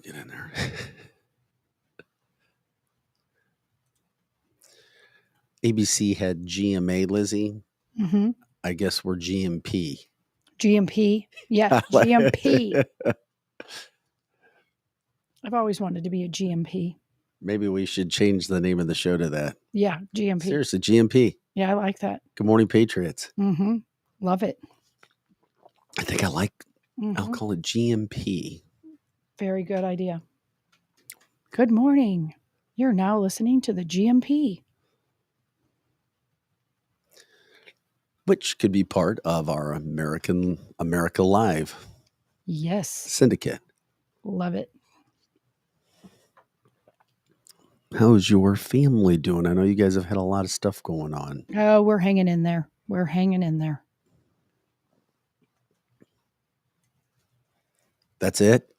get in there. ABC had GMA, Lizzie. Mm-hmm. I guess we're GMP. GMP. Yes, GMP. I've always wanted to be a GMP. Maybe we should change the name of the show to that. Yeah, GMP. Seriously, GMP. Yeah, I like that. Good Morning Patriots. Mm-hmm. Love it. I think I like, I'll call it GMP. Very good idea. Good morning. You're now listening to the GMP. Which could be part of our America Live Yes. syndicate. Love it. How's your family doing? I know you guys have had a lot of stuff going on. Oh, we're hanging in there. We're hanging in there. That's it?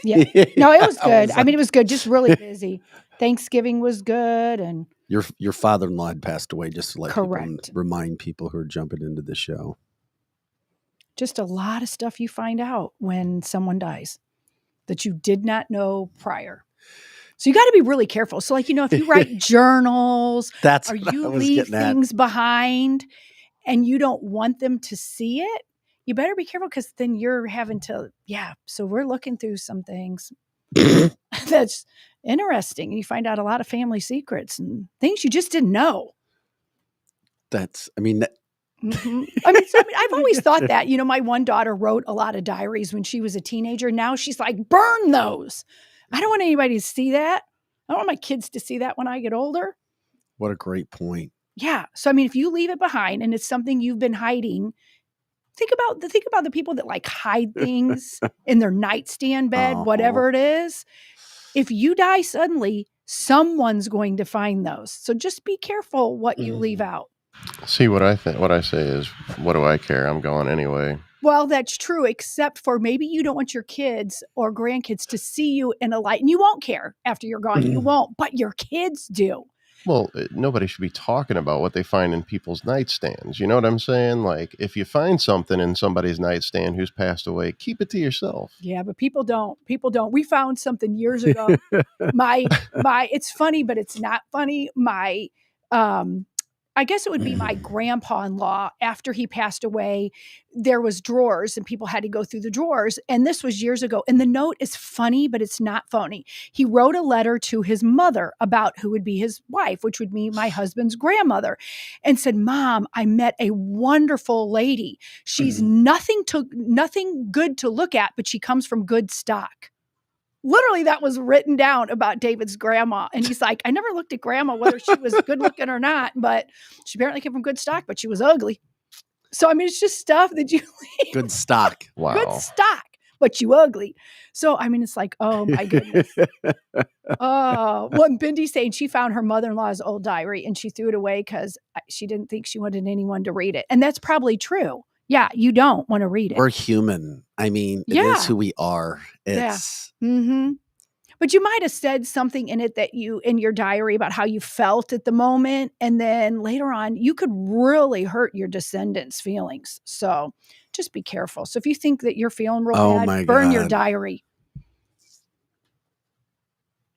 Yeah. No, it was good. I mean, it was good. Just really busy. Thanksgiving was good. And your father-in-law had passed away, just to let correct. people remind people who are jumping into the show. Just a lot of stuff you find out when someone dies that you did not know prior. So you got to be really careful. So like, if you write journals or you leave things behind and you don't want them to see it, you better be careful because then you're having to, so we're looking through some things that's interesting. And you find out a lot of family secrets and things you just didn't know. Mm-hmm. I've always thought that, my one daughter wrote a lot of diaries when she was a teenager. Now she's like, burn those. I don't want anybody to see that. I don't want my kids to see that when I get older. What a great point. Yeah. So, if you leave it behind and it's something you've been hiding, think about the people that like hide things in their nightstand bed, whatever it is. If you die suddenly, someone's going to find those. So just be careful what you leave out. See, what I say is, what do I care? I'm going anyway. Well, that's true, except for maybe you don't want your kids or grandkids to see you in a light, and you won't care after you're gone. You won't, but your kids do. Well, nobody should be talking about what they find in people's nightstands. You know what I'm saying? Like, if you find something in somebody's nightstand who's passed away, keep it to yourself. Yeah, but people don't. We found something years ago. It's funny, but it's not funny. I guess it would be my grandpa-in-law. After he passed away, there was drawers and people had to go through the drawers. And this was years ago. And the note is funny, but it's not phony. He wrote a letter to his mother about who would be his wife, which would be my husband's grandmother, and said, Mom, I met a wonderful lady. She's nothing good to look at, but she comes from good stock. Literally, that was written down about David's grandma. And he's like, I never looked at grandma, whether she was good looking or not, but she apparently came from good stock, but she was ugly. So, it's just stuff that you leave. Good stock. Wow. Good stock, but you ugly. So, it's like, oh my goodness. What Bindy's saying, she found her mother-in-law's old diary and she threw it away because she didn't think she wanted anyone to read it. And that's probably true. Yeah, you don't want to read it. We're human. It is who we are. It's But you might have said something in it that in your diary about how you felt at the moment. And then later on, you could really hurt your descendants' feelings. So just be careful. So if you think that you're feeling real bad, burn your diary.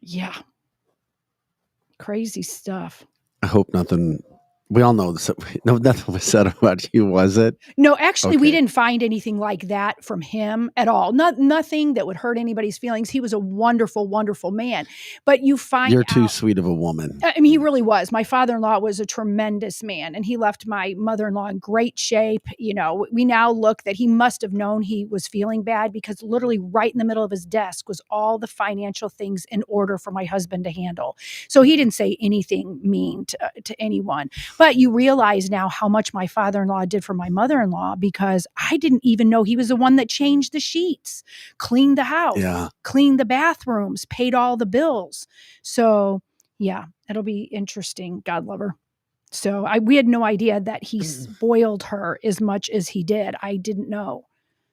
Yeah. Crazy stuff. I hope nothing. We all know this. No, nothing was said about you, was it? No, actually, we didn't find anything like that from him at all. Nothing that would hurt anybody's feelings. He was a wonderful, wonderful man. But you're too sweet of a woman. He really was. My father-in-law was a tremendous man, and he left my mother-in-law in great shape. We now look that he must have known he was feeling bad because literally right in the middle of his desk was all the financial things in order for my husband to handle. So he didn't say anything mean to anyone. But you realize now how much my father-in-law did for my mother-in-law because I didn't even know he was the one that changed the sheets, cleaned the house, cleaned the bathrooms, paid all the bills. So, it'll be interesting. God love her. So we had no idea that he spoiled her as much as he did. I didn't know.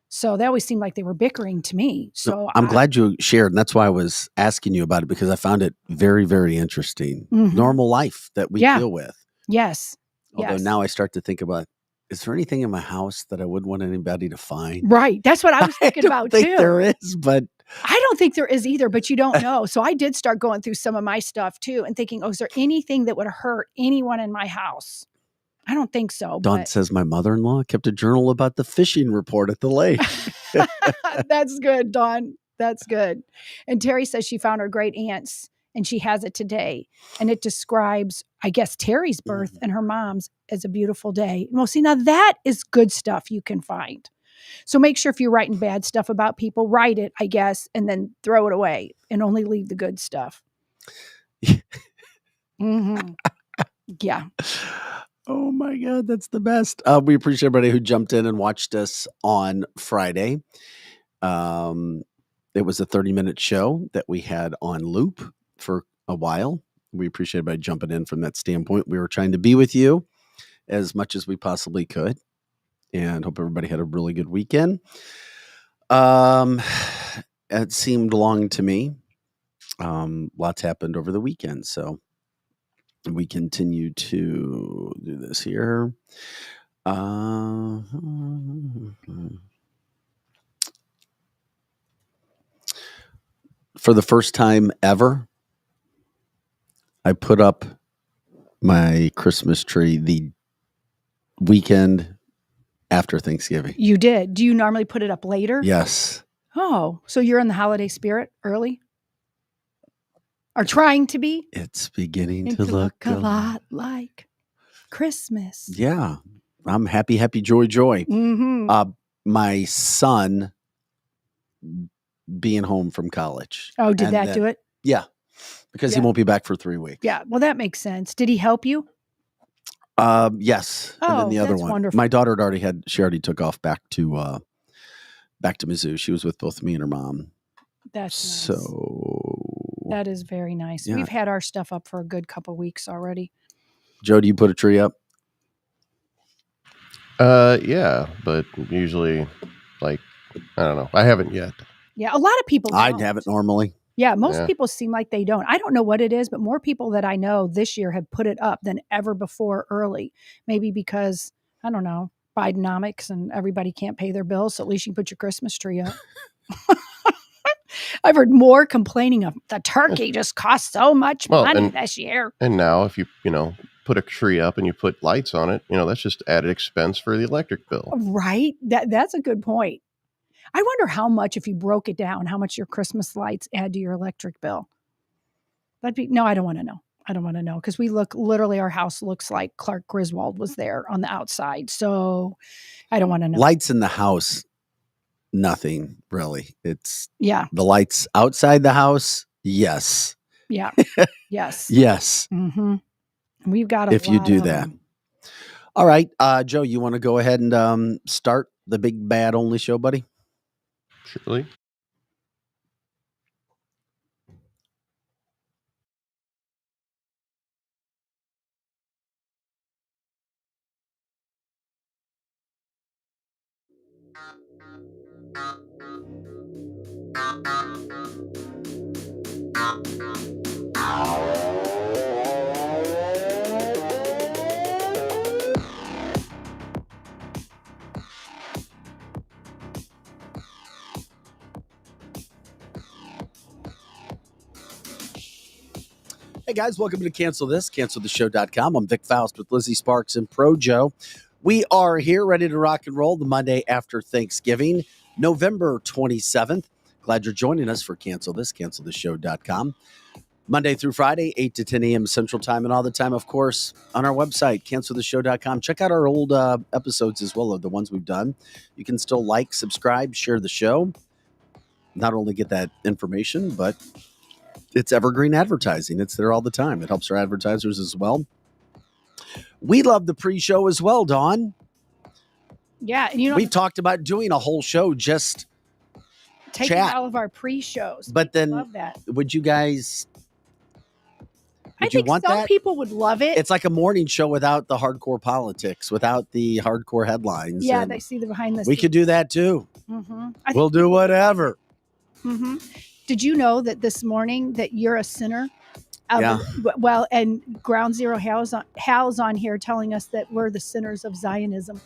So they always seemed like they were bickering to me. So I'm glad you shared. And that's why I was asking you about it because I found it very, very interesting. Normal life that we deal with. Yes. Although now I start to think about is there anything in my house that I wouldn't want anybody to find? Right. That's what I was thinking I don't about think too. there is, but I don't think there is either, but you don't know. So I did start going through some of my stuff too and thinking, oh, is there anything that would hurt anyone in my house? I don't think so. Dawn But says my mother-in-law kept a journal about the fishing report at the lake. that's good, Dawn. That's good. And Terry says she found her great aunts and she has it today. And it describes, I guess, Terry's birth and her mom's as a beautiful day. Well, see, now that is good stuff you can find. So make sure if you're writing bad stuff about people, write it, I guess, and then throw it away and only leave the good stuff. Yeah. Oh my God, that's the best. We appreciate everybody who jumped in and watched us on Friday. It was a 30-minute show that we had on loop for a while. We appreciate everybody jumping in from that standpoint. We were trying to be with you as much as we possibly could, and hope everybody had a really good weekend. It seemed long to me. Lots happened over the weekend, so we continue to do this here. For the first time ever, I put up my Christmas tree the weekend after Thanksgiving. You did. Do you normally put it up later? Yes. Oh, so you're in the holiday spirit early? Or trying to be? It's beginning to look a lot like Christmas. Yeah. I'm happy, joy. Mm-hmm. My son being home from college. Oh, did that do it? Yeah. Because he won't be back for 3 weeks. Yeah. Well, that makes sense. Did he help you? Yes. And then the other one. Wonderful. My daughter she already took off back to Mizzou. She was with both me and her mom. That's nice. So that is very nice. Yeah. We've had our stuff up for a good couple weeks already. Joe, do you put a tree up? Yeah, but usually, like, I don't know. I haven't yet. Yeah, a lot of people don't. I'd have it normally. Yeah, most people seem like they don't. I don't know what it is, but more people that I know this year have put it up than ever before early. Maybe because, I don't know, Bidenomics and everybody can't pay their bills, so at least you can put your Christmas tree up. I've heard more complaining of the turkey just costs so much money this year. And now if you put a tree up and you put lights on it, that's just added expense for the electric bill. Right? That's a good point. I wonder how much, if you broke it down, how much your Christmas lights add to your electric bill. No, I don't want to know. I don't want to know because literally our house looks like Clark Griswold was there on the outside. So I don't want to know. Lights in the house, nothing really. It's the lights outside the house. Yes. Yeah. Yes. Yes. Mm-hmm. We've got if you do that. All right. Joe, you want to go ahead and start the Big Bad Only show, buddy? Surely. Hey guys, welcome to canceltheshow.com. I'm Vic Faust with Lizzie Sparks and Pro Joe. We are here ready to rock and roll the Monday after Thanksgiving, November 27th. Glad you're joining us for canceltheshow.com. Monday through Friday, 8 to 10 a.m. Central Time, and all the time, of course, on our website, canceltheshow.com. Check out our old episodes as well, of the ones we've done. You can still like, subscribe, share the show. Not only get that information, but it's evergreen advertising. It's there all the time. It helps our advertisers as well. We love the pre-show as well, Dawn. Yeah. And we've talked about doing a whole show just taking all of our pre-shows. But then love that. Would you guys... I think some people would love it. It's like a morning show without the hardcore politics, without the hardcore headlines. Yeah, they see the behind the scenes. We could do that too. Mm-hmm. We'll do whatever. Mm-hmm. Did you know that this morning that you're a sinner? Yeah. Well, and Ground Zero Hal's on here telling us that we're the sinners of Zionism.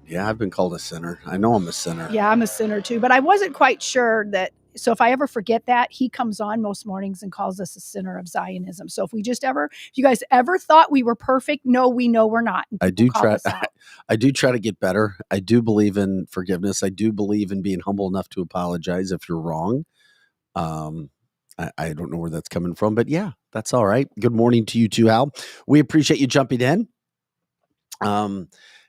Yeah, I've been called a sinner. I know I'm a sinner. Yeah, I'm a sinner too, but I wasn't quite sure that. So if I ever forget that, he comes on most mornings and calls us a sinner of Zionism. So if you guys ever thought we were perfect, no, we know we're not. And I people do call try. us out. I do try to get better. I do believe in forgiveness. I do believe in being humble enough to apologize if you're wrong. I don't know where that's coming from, but yeah, that's all right. Good morning to you too, Al. We appreciate you jumping in.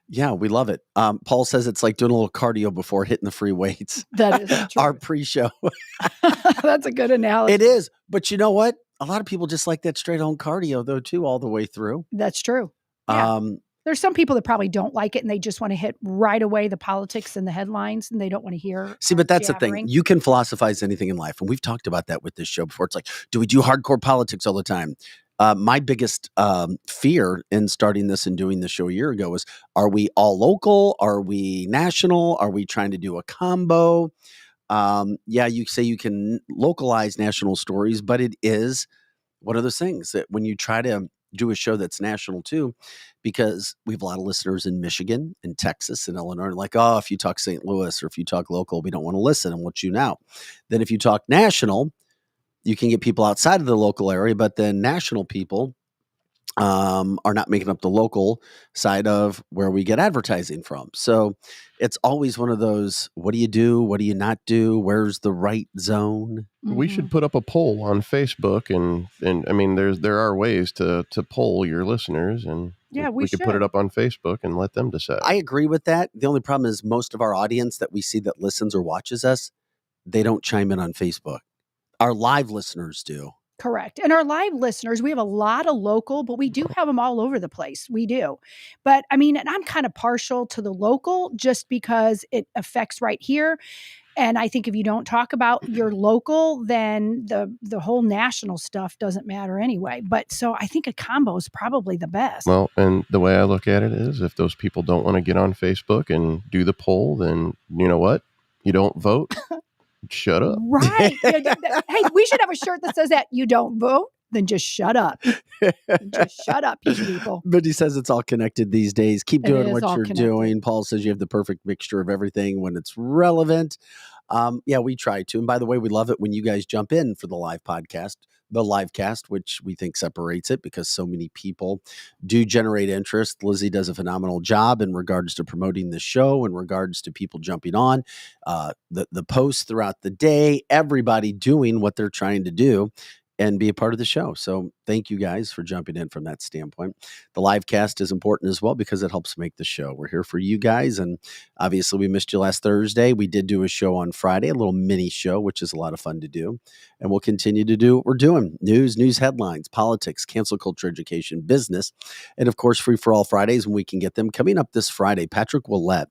Yeah, we love it. Paul says it's like doing a little cardio before hitting the free weights. That is the Our truth. pre-show. That's a good analogy. It is, but you know what? A lot of people just like that straight home cardio though too, all the way through. That's true. Yeah. There's some people that probably don't like it and they just want to hit right away the politics and the headlines and they don't want to hear. See, but that's the jabbering. thing. You can philosophize anything in life. And we've talked about that with this show before. It's like, do we do hardcore politics all the time? My biggest fear in starting this and doing the show a year ago was, are we all local? Are we national? Are we trying to do a combo? Yeah, you say you can localize national stories, but it is one of those things that when you try to do a show that's national too, because we have a lot of listeners in Michigan and Texas and Illinois, and like, oh, if you talk St. Louis or if you talk local, we don't want to listen and we'll tune out. Then if you talk national, you can get people outside of the local area, but then national people are not making up the local side of where we get advertising from. So it's always one of those, what do you do? What do you not do? Where's the right zone? We should put up a poll on Facebook, and I mean, there are ways to poll your listeners, and Yeah, we could put it up on Facebook and let them decide. I agree with that. The only problem is most of our audience that we see that listens or watches us, they don't chime in on Facebook. Our live listeners do. Correct. And our live listeners, we have a lot of local, but we do have them all over the place. We do. But I mean, and I'm kind of partial to the local just because it affects right here. And I think if you don't talk about your local, then the whole national stuff doesn't matter anyway. But so I think a combo is probably the best. Well, and the way I look at it is, if those people don't want to get on Facebook and do the poll, then you know what? You don't vote. Shut up. Right. Hey, we should have a shirt that says that. You don't vote, then just shut up. Just shut up, you people. But he says it's all connected these days. Keep doing what you're connected. doing. Paul says you have the perfect mixture of everything when it's relevant. Yeah, we try to. And by the way, we love it when you guys jump in for the live podcast, the live cast, which we think separates it because so many people do generate interest. Lizzie does a phenomenal job in regards to promoting the show, in regards to people jumping on, the posts throughout the day, everybody doing what they're trying to do and be a part of the show. So thank you guys for jumping in from that standpoint. The live cast is important as well because it helps make the show. We're here for you guys. And obviously we missed you last Thursday. We did do a show on Friday, a little mini show, which is a lot of fun to do. And we'll continue to do what we're doing. News headlines, politics, cancel culture, education, business, and of course, Free for All Fridays when we can get them. Coming up this Friday, Patrick Willett,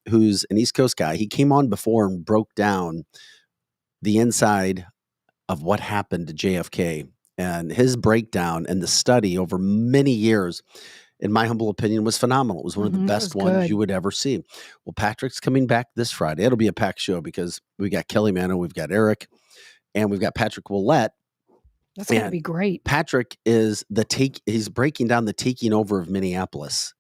who's an East Coast guy, he came on before and broke down the inside of what happened to JFK, and his breakdown and the study over many years, in my humble opinion, was phenomenal. It was one of the best ones you would ever see. Well, Patrick's coming back this Friday. It'll be a packed show because we got Kelly Mano, we've got Eric, and we've got Patrick Willett. That's going to be great. Patrick is he's breaking down the taking over of Minneapolis.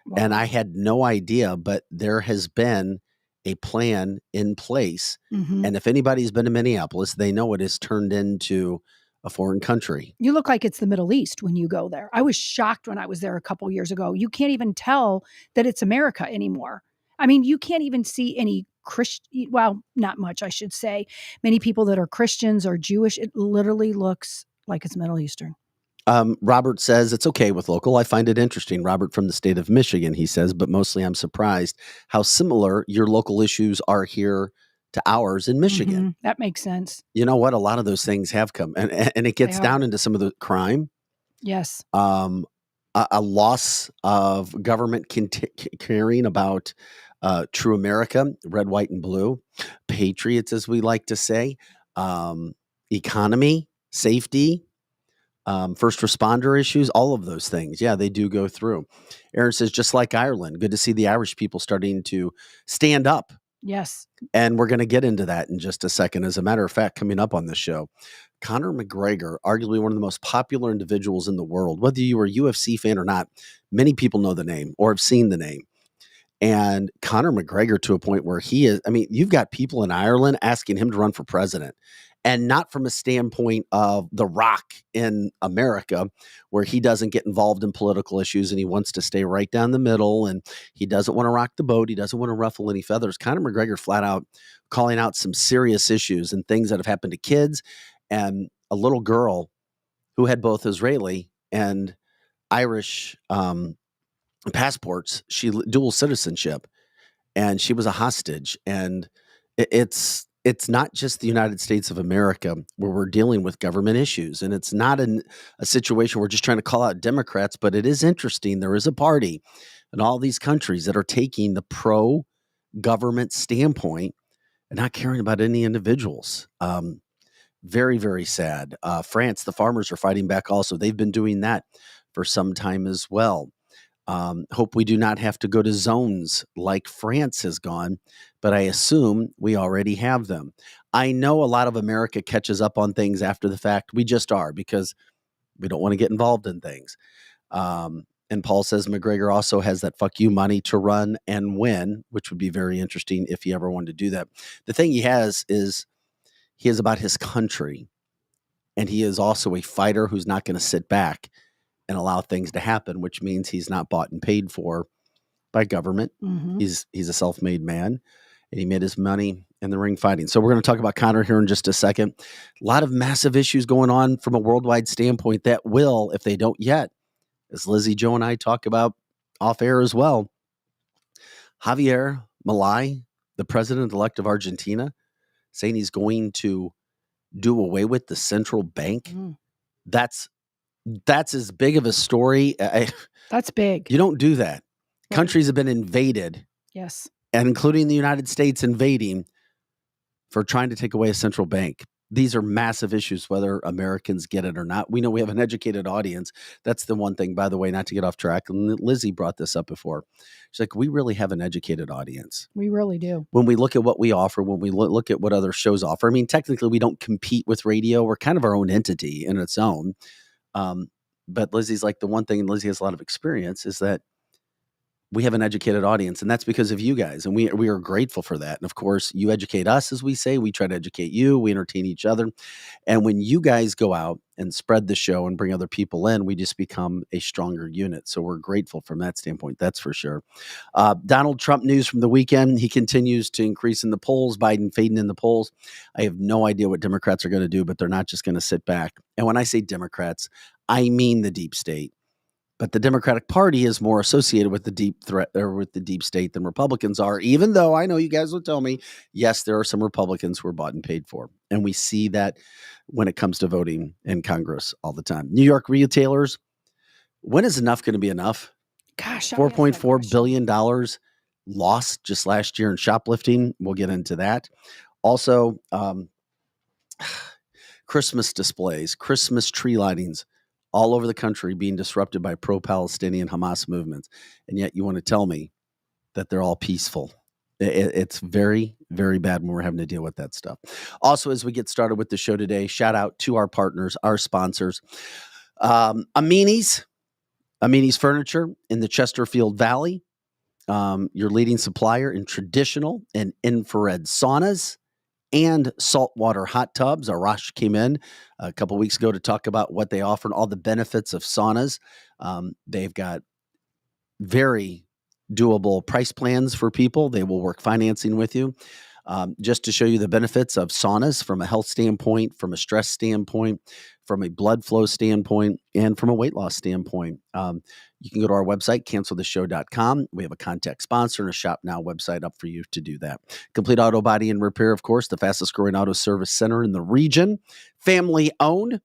Wow. And I had no idea, but there has been a plan in place. Mm-hmm. And if anybody's been to Minneapolis, they know it has turned into a foreign country. You look like it's the Middle East when you go there. I was shocked when I was there a couple years ago. You can't even tell that it's America anymore. I mean, you can't even see any well, not much, I should say. Many people that are Christians or Jewish, it literally looks like it's Middle Eastern. Robert says it's okay with local. I find it interesting. Robert from the state of Michigan, he says, but mostly I'm surprised how similar your local issues are here to ours in Michigan. Mm-hmm. That makes sense. You know what? A lot of those things have come, and it gets down into some of the crime. Yes. A loss of government caring about true America, red, white, and blue, patriots, as we like to say, economy, safety, first responder issues, all of those things. Yeah, they do go through. Aaron says, just like Ireland, good to see the Irish people starting to stand up. Yes. And we're going to get into that in just a second. As a matter of fact, coming up on this show, Conor McGregor, arguably one of the most popular individuals in the world, whether you are a UFC fan or not, many people know the name or have seen the name. And Conor McGregor to a point where he is, I mean, you've got people in Ireland asking him to run for president, and not from a standpoint of The Rock in America, where he doesn't get involved in political issues and he wants to stay right down the middle and he doesn't want to rock the boat. He doesn't want to ruffle any feathers. Conor McGregor flat out calling out some serious issues and things that have happened to kids, and a little girl who had both Israeli and Irish passports, dual citizenship, and she was a hostage. And it's not just the United States of America where we're dealing with government issues, and it's not a situation we're just trying to call out Democrats, but it is interesting. There is a party in all these countries that are taking the pro government standpoint and not caring about any individuals. Very, very sad. France, the farmers are fighting back also. They've been doing that for some time as well. Hope we do not have to go to zones like France has gone, but I assume we already have them. I know a lot of America catches up on things after the fact. We just are, because we don't want to get involved in things. And Paul says McGregor also has that fuck you money to run and win, which would be very interesting if he ever wanted to do that. The thing he has is he is about his country, and he is also a fighter who's not going to sit back and allow things to happen, which means he's not bought and paid for by government. Mhm. He's a self-made man, and he made his money in the ring fighting. So we're going to talk about Conor here in just a second. A lot of massive issues going on from a worldwide standpoint that will, if they don't yet, as Lizzie, Joe, and I talk about off air as well, Javier Milei, the president-elect of Argentina, saying he's going to do away with the central bank. Mm. That's as big of a story. That's big. You don't do that. Right. Countries have been invaded, Yes. and including the United States invading for trying to take away a central bank. These are massive issues, whether Americans get it or not. We know we have an educated audience. That's the one thing, by the way, not to get off track. And Lizzie brought this up before. She's like, we really have an educated audience. We really do. When we look at what we offer, when we look at what other shows offer, I mean, technically we don't compete with radio. We're kind of our own entity in its own. But Lizzie's like, the one thing, and Lizzie has a lot of experience, is that we have an educated audience, and that's because of you guys. And we are grateful for that. And of course, you educate us, as we say. We try to educate you. We entertain each other. And when you guys go out and spread the show and bring other people in, we just become a stronger unit. So we're grateful from that standpoint. That's for sure. Donald Trump news from the weekend. He continues to increase in the polls. Biden fading in the polls. I have no idea what Democrats are going to do, but they're not just going to sit back. And when I say Democrats, I mean the deep state. But the Democratic Party is more associated with the deep threat or with the deep state than Republicans are, even though I know you guys will tell me, yes, there are some Republicans who are bought and paid for. And we see that when it comes to voting in Congress all the time. New York retailers, when is enough going to be enough? Gosh, $4.4 billion lost just last year in shoplifting. We'll get into that. Also, Christmas displays, Christmas tree lightings, all over the country being disrupted by pro-Palestinian Hamas movements. And yet you want to tell me that they're all peaceful. It's very, very bad when we're having to deal with that stuff. Also, as we get started with the show today, shout out to our partners, our sponsors. Amini's Furniture in the Chesterfield Valley, your leading supplier in traditional and infrared saunas and saltwater hot tubs. Arash came in a couple weeks ago to talk about what they offer and all the benefits of saunas. They've got very doable price plans for people. They will work financing with you. Just to show you the benefits of saunas from a health standpoint, from a stress standpoint, from a blood flow standpoint, and from a weight loss standpoint. You can go to our website, canceltheshow.com. We have a contact sponsor and a Shop Now website up for you to do that. Complete Auto Body and Repair, of course, the fastest growing auto service center in the region. Family owned.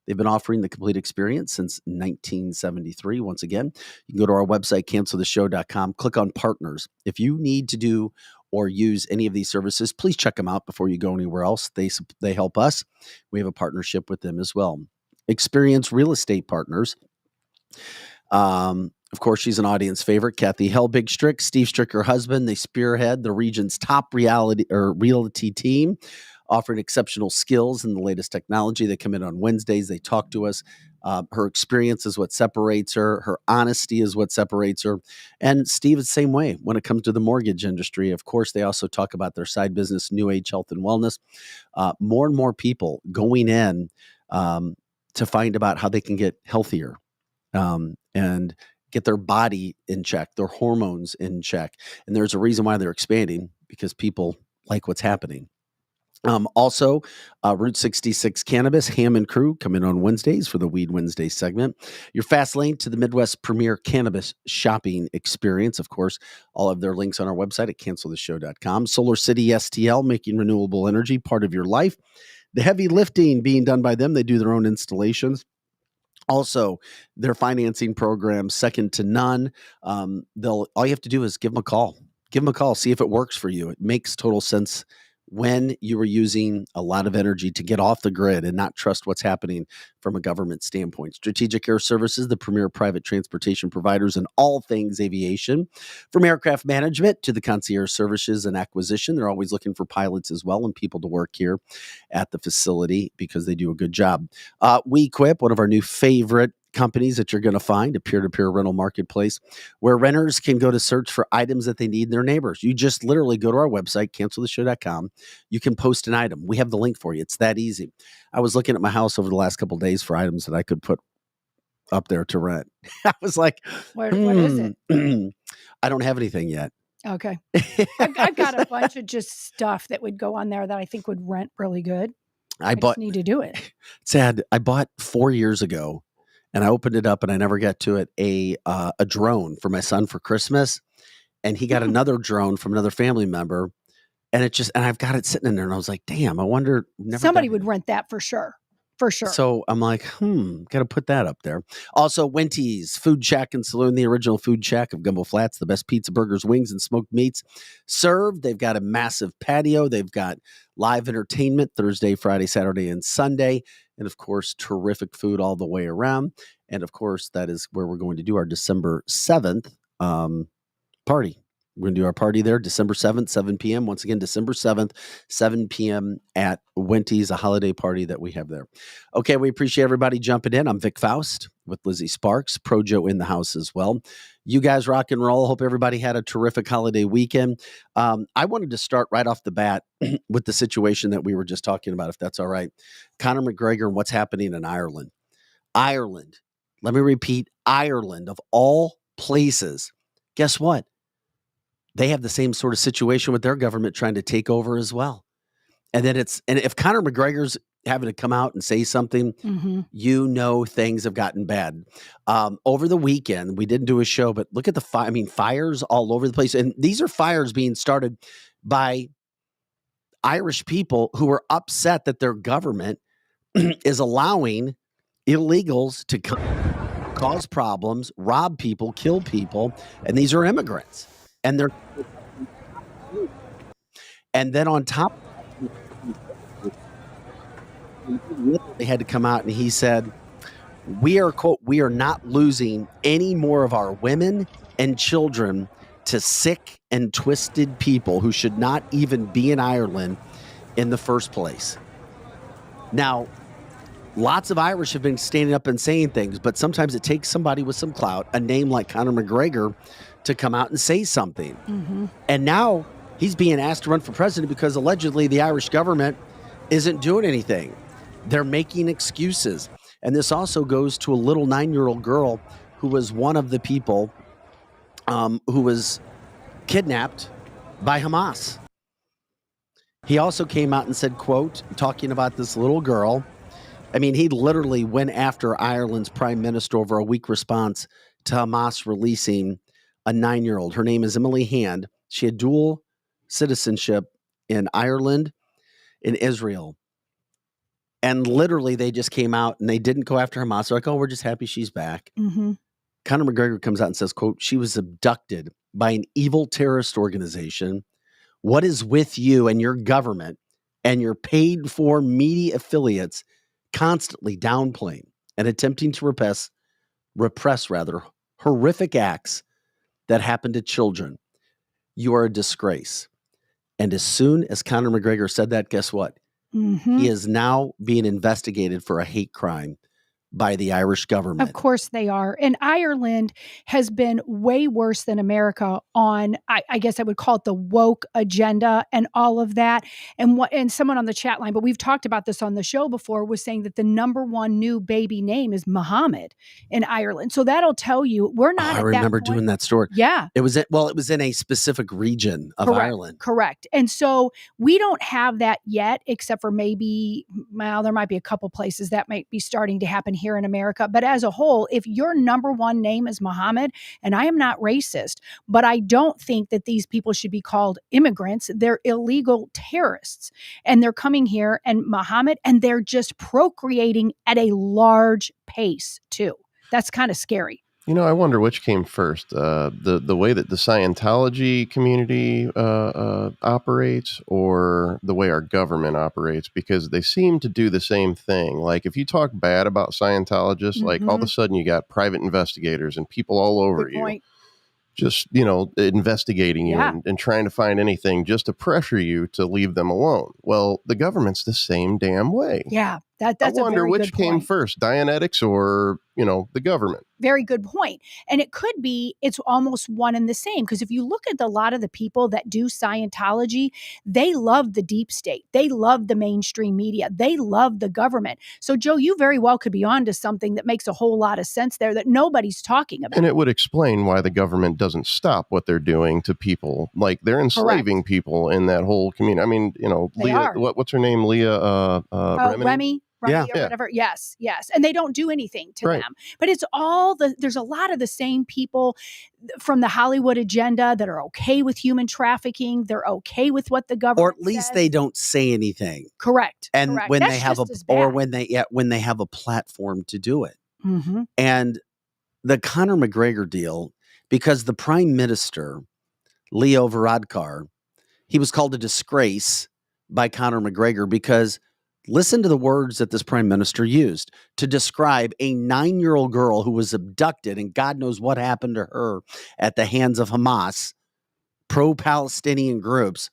They've been offering the complete experience since 1973. Once again, you can go to our website, canceltheshow.com. Click on partners. If you need to do or use any of these services, please check them out before you go anywhere else. They help us. We have a partnership with them as well. Experience Real Estate Partners. Of course, she's an audience favorite. Kathy Helbig-Strick, Steve Strick, her husband. They spearhead the region's top realty team, offering exceptional skills and the latest technology. They come in on Wednesdays. They talk to us. Her experience is what separates her. Her honesty is what separates her. And Steve is the same way when it comes to the mortgage industry. Of course, they also talk about their side business, New Age Health and Wellness. More and more people going in to find about how they can get healthier and get their body in check, their hormones in check. And there's a reason why they're expanding, because people like what's happening. Also, Route 66 Cannabis, Ham and Crew come in on Wednesdays for the Weed Wednesday segment. Your fast lane to the Midwest premier cannabis shopping experience. Of course, all of their links on our website at canceltheshow.com. Solar City STL, making renewable energy part of your life. The heavy lifting being done by them. They do their own installations. Also, their financing program, second to none. All you have to do is give them a call. Give them a call. See if it works for you. It makes total sense when you are using a lot of energy to get off the grid and not trust what's happening from a government standpoint. Strategic Air Services, the premier private transportation providers in all things aviation. From aircraft management to the concierge services and acquisition, they're always looking for pilots as well and people to work here at the facility because they do a good job. WeQuip, one of our new favorite companies that you're going to find, a peer-to-peer rental marketplace where renters can go to search for items that they need in their neighbors. You just literally go to our website, canceltheshow.com. You can post an item. We have the link for you. It's that easy. I was looking at my house over the last couple of days for items that I could put up there to rent. I was like, what is it? I don't have anything yet. Okay. I've got a bunch of just stuff that would go on there that I think would rent really good. I just need to do it. Sad. I bought 4 years ago, and I opened it up and I never got to it, a drone for my son for Christmas. And he got another drone from another family member. And I've got it sitting in there. And I was like, damn, I wonder. Somebody would rent that for sure. For sure. So I'm like, got to put that up there. Also, Wenty's Food Shack and Saloon, the original food shack of Gumbo Flats, the best pizza, burgers, wings, and smoked meats served. They've got a massive patio. They've got live entertainment Thursday, Friday, Saturday, and Sunday. And of course, terrific food all the way around. And of course, that is where we're going to do our December 7th party. We're going to do our party there December 7th, 7 p.m. Once again, December 7th, 7 p.m. at Wenty's, a holiday party that we have there. Okay, we appreciate everybody jumping in. I'm Vic Faust with Lizzie Sparks, Projo in the house as well. You guys rock and roll. Hope everybody had a terrific holiday weekend. I wanted to start right off the bat with the situation that we were just talking about, if that's all right. Conor McGregor and what's happening in Ireland. Ireland. Let me repeat, Ireland, of all places. Guess what? They have the same sort of situation with their government trying to take over as well. And if Conor McGregor's having to come out and say something, things have gotten bad. Over the weekend, we didn't do a show, but look at the fires all over the place. And these are fires being started by Irish people who are upset that their government is allowing illegals to cause problems, rob people, kill people. And these are immigrants. And then on top, they had to come out and he said, we are not losing any more of our women and children to sick and twisted people who should not even be in Ireland in the first place. Now, lots of Irish have been standing up and saying things, but sometimes it takes somebody with some clout, a name like Conor McGregor, to come out and say something. And now he's being asked to run for president because allegedly the Irish government isn't doing anything. They're making excuses. And this also goes to a little 9-year-old girl who was one of the people who was kidnapped by Hamas. He also came out and said, quote, talking about this little girl. He literally went after Ireland's prime minister over a weak response to Hamas releasing a 9-year-old. Her name is Emily Hand. She had dual citizenship in Ireland and Israel. And literally they just came out and they didn't go after Hamas. They're like, oh, we're just happy she's back. Conor McGregor comes out and says, quote, she was abducted by an evil terrorist organization. What is with you and your government and your paid for media affiliates constantly downplaying and attempting to repress horrific acts that happened to children? You are a disgrace. And as soon as Conor McGregor said that, guess what? He is now being investigated for a hate crime by the Irish government. Of course they are. And Ireland has been way worse than America on, I guess I would call it the woke agenda and all of that. And someone on the chat line, but we've talked about this on the show before, was saying that the number one new baby name is Muhammad in Ireland. So that'll tell you we're not I at remember that point. doing that story. Yeah. It was in a specific region of Ireland. Correct. And so we don't have that yet, except for maybe, well, there might be a couple places that might be starting to happen here in America. But as a whole, if your number one name is Muhammad, and I am not racist, but I don't think that these people should be called immigrants. They're illegal terrorists, and they're coming here and Muhammad, and they're just procreating at a large pace too. That's kind of scary. You know, I wonder which came first, the way that the Scientology community operates, or the way our government operates, because they seem to do the same thing. Like, if you talk bad about Scientologists, like all of a sudden you got private investigators and people all over you, just, investigating you and trying to find anything just to pressure you to leave them alone. Well, the government's the same damn way. Yeah, that's I wonder which came first, Dianetics or, the government. Very good point. And it could be, it's almost one and the same. Because if you look at a lot of the people that do Scientology, they love the deep state. They love the mainstream media. They love the government. So, Joe, you very well could be onto something that makes a whole lot of sense there that nobody's talking about. And it would explain why the government doesn't stop what they're doing to people. Like, they're enslaving people in that whole community. I mean, Leah, what's her name? Leah Remy. Or whatever. Yes. And they don't do anything to them. But it's there's a lot of the same people from the Hollywood agenda that are okay with human trafficking. They're okay with what the government or at least says. they don't say anything. Correct. And when That's they have when they have a platform to do it. Mm-hmm. And the Conor McGregor deal, because the Prime Minister, Leo Varadkar, he was called a disgrace by Conor McGregor because listen to the words that this prime minister used to describe a 9-year-old girl who was abducted, and God knows what happened to her at the hands of Hamas, pro-Palestinian groups.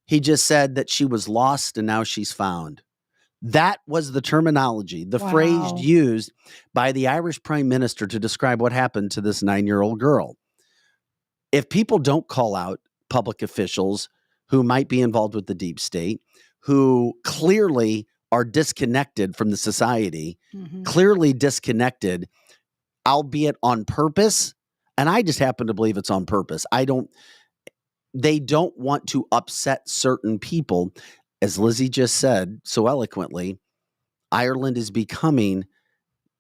He just said that she was lost and now she's found. That was the terminology, the phrase used by the Irish prime minister to describe what happened to this 9-year-old girl. If people don't call out public officials who might be involved with the deep state, who clearly are disconnected from the society, clearly disconnected, albeit on purpose. And I just happen to believe it's on purpose. They don't want to upset certain people. As Lizzie just said so eloquently, Ireland is becoming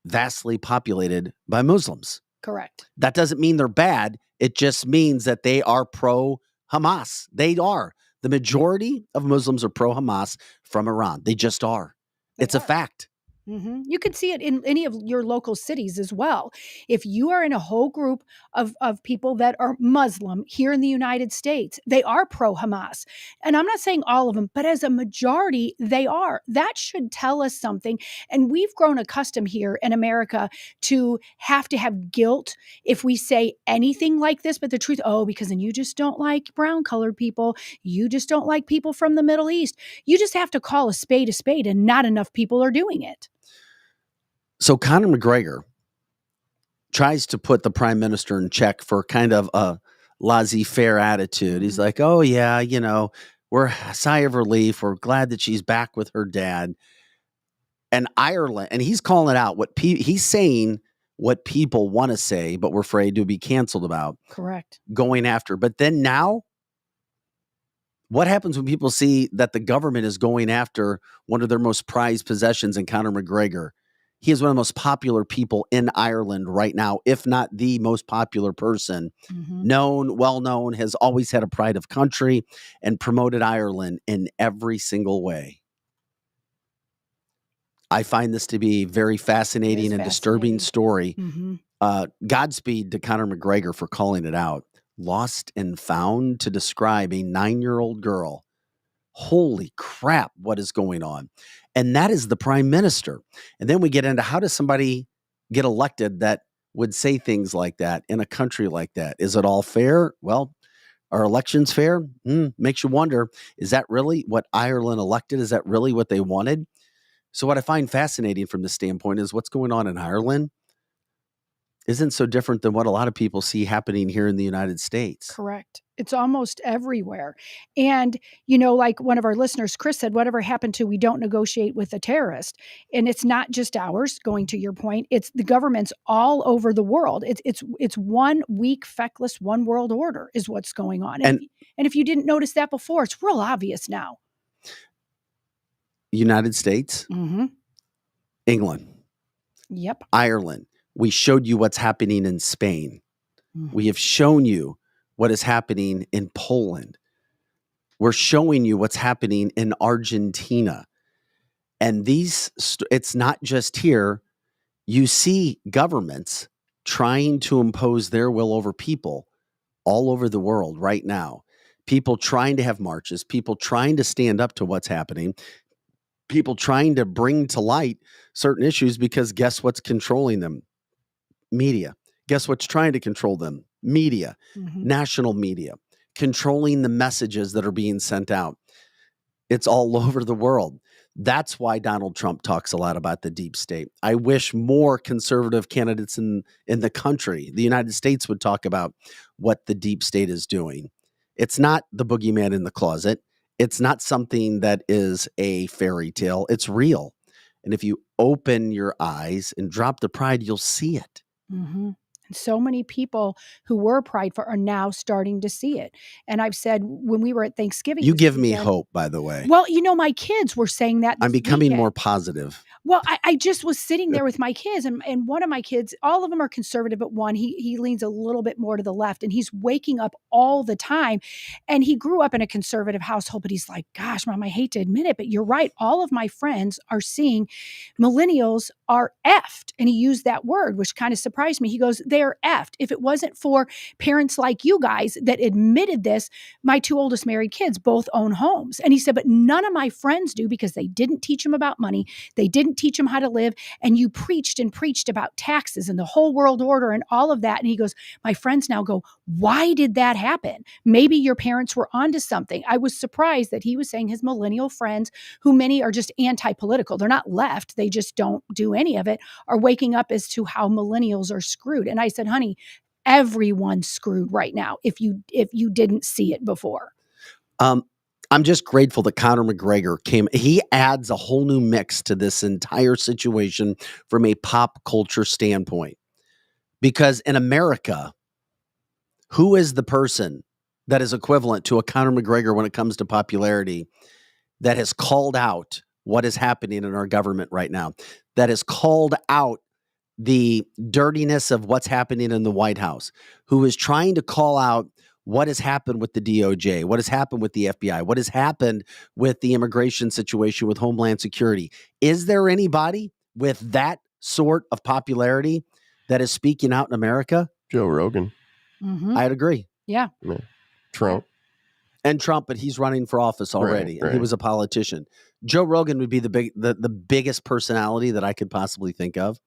vastly populated by Muslims. Correct. That doesn't mean they're bad. It just means that they are pro-Hamas. They are. The majority of Muslims are pro-Hamas from Iran. They just are. It's a fact. Mm-hmm. You can see it in any of your local cities as well. If you are in a whole group of people that are Muslim here in the United States, they are pro-Hamas. And I'm not saying all of them, but as a majority, they are. That should tell us something. And we've grown accustomed here in America to have guilt if we say anything like this. But the truth, because then you just don't like brown colored people. You just don't like people from the Middle East. You just have to call a spade, and not enough people are doing it. So Conor McGregor tries to put the prime minister in check for kind of a laissez-faire attitude. He's like, oh, yeah, we're a sigh of relief. We're glad that she's back with her dad. And Ireland, and he's calling it out. He's saying what people want to say, but we're afraid to be canceled about. Correct. Going after. But then now, what happens when people see that the government is going after one of their most prized possessions in Conor McGregor? He is one of the most popular people in Ireland right now, if not the most popular person. Known, well-known, has always had a pride of country and promoted Ireland in every single way. I find this to be very fascinating and disturbing story. Godspeed to Conor McGregor for calling it out. Lost and found to describe a 9-year-old girl. Holy crap, what is going on? And that is the prime minister. And then we get into how does somebody get elected that would say things like that in a country like that? Is it all fair? Well, are elections fair? Makes you wonder, is that really what Ireland elected? Is that really what they wanted? So what I find fascinating from this standpoint is what's going on in Ireland isn't so different than what a lot of people see happening here in the United States. Correct. It's almost everywhere. And, you know, like one of our listeners, Chris, said, whatever happened to we don't negotiate with a terrorist? And it's not just ours, going to your point, it's the governments all over the world. It's one weak, feckless, one world order is what's going on. And if you didn't notice that before, it's real obvious now. United States, England, yep, Ireland. We showed you what's happening in Spain. We have shown you what is happening in Poland. We're showing you what's happening in Argentina. And it's not just here. You see governments trying to impose their will over people all over the world right now. People trying to have marches, people trying to stand up to what's happening, people trying to bring to light certain issues because guess what's controlling them? Media. Guess what's trying to control them? Media, national media, controlling the messages that are being sent out. It's all over the world. That's why Donald Trump talks a lot about the deep state. I wish more conservative candidates in the country, the United States, would talk about what the deep state is doing. It's not the boogeyman in the closet. It's not something that is a fairy tale. It's real. And if you open your eyes and drop the pride, you'll see it. And so many people who were prideful are now starting to see it. And I've said when we were at Thanksgiving, you give me hope, by the way. Well, you know, my kids were saying that. I'm becoming more positive. Well, I just was sitting there with my kids, and one of my kids, all of them are conservative, but one, he leans a little bit more to the left, and he's waking up all the time. And he grew up in a conservative household, but he's like, gosh, Mom, I hate to admit it, but you're right. All of my friends are seeing millennials are effed. And he used that word, which kind of surprised me. He goes, they're effed. If it wasn't for parents like you guys that admitted this, my two oldest married kids both own homes. And he said, but none of my friends do because they didn't teach them about money. They didn't teach them how to live. And you preached and preached about taxes and the whole world order and all of that. And he goes, my friends now go, why did that happen? Maybe your parents were onto something. I was surprised that he was saying his millennial friends, who many are just anti-political, they're not left, they just don't do any of it, are waking up as to how millennials are screwed. And I said, honey, everyone's screwed right now if you didn't see it before. I'm just grateful that Conor McGregor came. He adds a whole new mix to this entire situation from a pop culture standpoint. Because in America, who is the person that is equivalent to a Conor McGregor when it comes to popularity that has called out what is happening in our government right now, that has called out the dirtiness of what's happening in the White House, who is trying to call out what has happened with the DOJ, what has happened with the FBI, what has happened with the immigration situation with Homeland Security? Is there anybody with that sort of popularity that is speaking out in America? Joe Rogan. I'd agree. Yeah. Trump. And Trump, but he's running for office already. Right. He was a politician. Joe Rogan would be the biggest personality that I could possibly think of.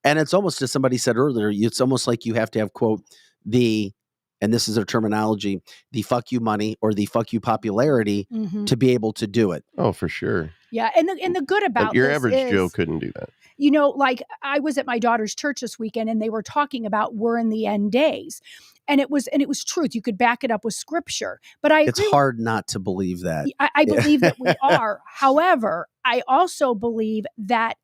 And it's almost, as somebody said earlier, it's almost like you have to have, quote, and this is their terminology, the fuck you money or the fuck you popularity to be able to do it. Oh, for sure. Yeah. And the good about your this average is, Joe couldn't do that. You know, like I was at my daughter's church this weekend and they were talking about we're in the end days. And it was truth. You could back it up with scripture. But I agree. It's hard not to believe that. I believe that we are. However, I also believe that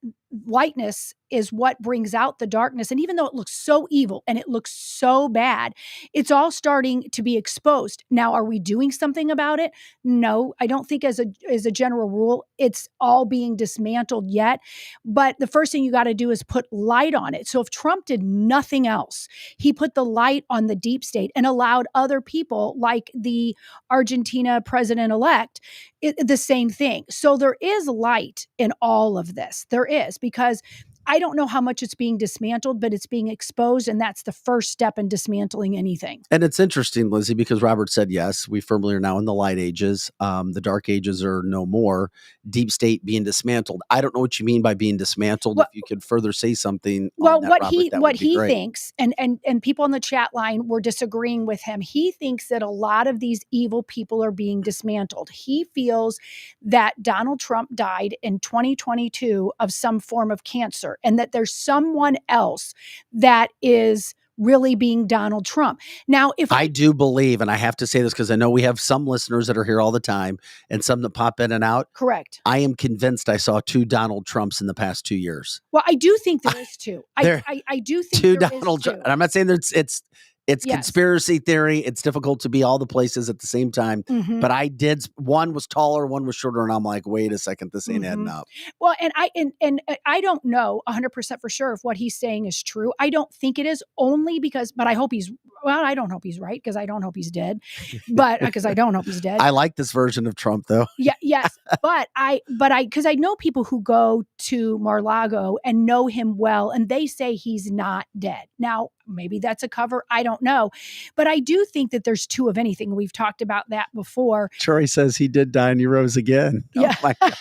lightness is what brings out the darkness. And even though it looks so evil and it looks so bad, it's all starting to be exposed. Now, are we doing something about it? No, I don't think as a general rule, it's all being dismantled yet. But the first thing you got to do is put light on it. So if Trump did nothing else, he put the light on the deep state and allowed other people like the Argentina president-elect the same thing. So there is light in all of this. There is, because I don't know how much it's being dismantled, but it's being exposed, and that's the first step in dismantling anything. And it's interesting, Lizzie, because Robert said, yes, we firmly are now in the light ages. The dark ages are no more. Deep state being dismantled. I don't know what you mean by being dismantled. Well, if you could further say something well, on that, what Robert, he that what would be he great. thinks, and people on the chat line were disagreeing with him. He thinks that a lot of these evil people are being dismantled. He feels that Donald Trump died in 2022 of some form of cancer, and that there's someone else that is really being Donald Trump. Now, if I do believe, and I have to say this because I know we have some listeners that are here all the time and some that pop in and out. correct. I am convinced I saw 2 Donald Trumps in the past 2 years. Well, I do think there is two. There- I do think 2 there is Donald two. Trump. And I'm not saying that it's Yes. conspiracy theory. It's difficult to be all the places at the same time. Mhm. But one was taller, one was shorter, and I'm like, wait a second, this ain't adding up. Well, and I don't know 100% for sure if what he's saying is true. I don't think it is, only because, but I hope he's, well, I don't hope he's right, because I don't hope he's dead, but because I don't hope he's dead. I like this version of Trump, though. Yeah, yes, but because I know people who go to Mar-a-Lago and know him well, and they say he's not dead. Now, maybe that's a cover. I don't know, but I do think that there's two of anything. We've talked about that before. Troy says he did die and he rose again. Yeah. Oh my God.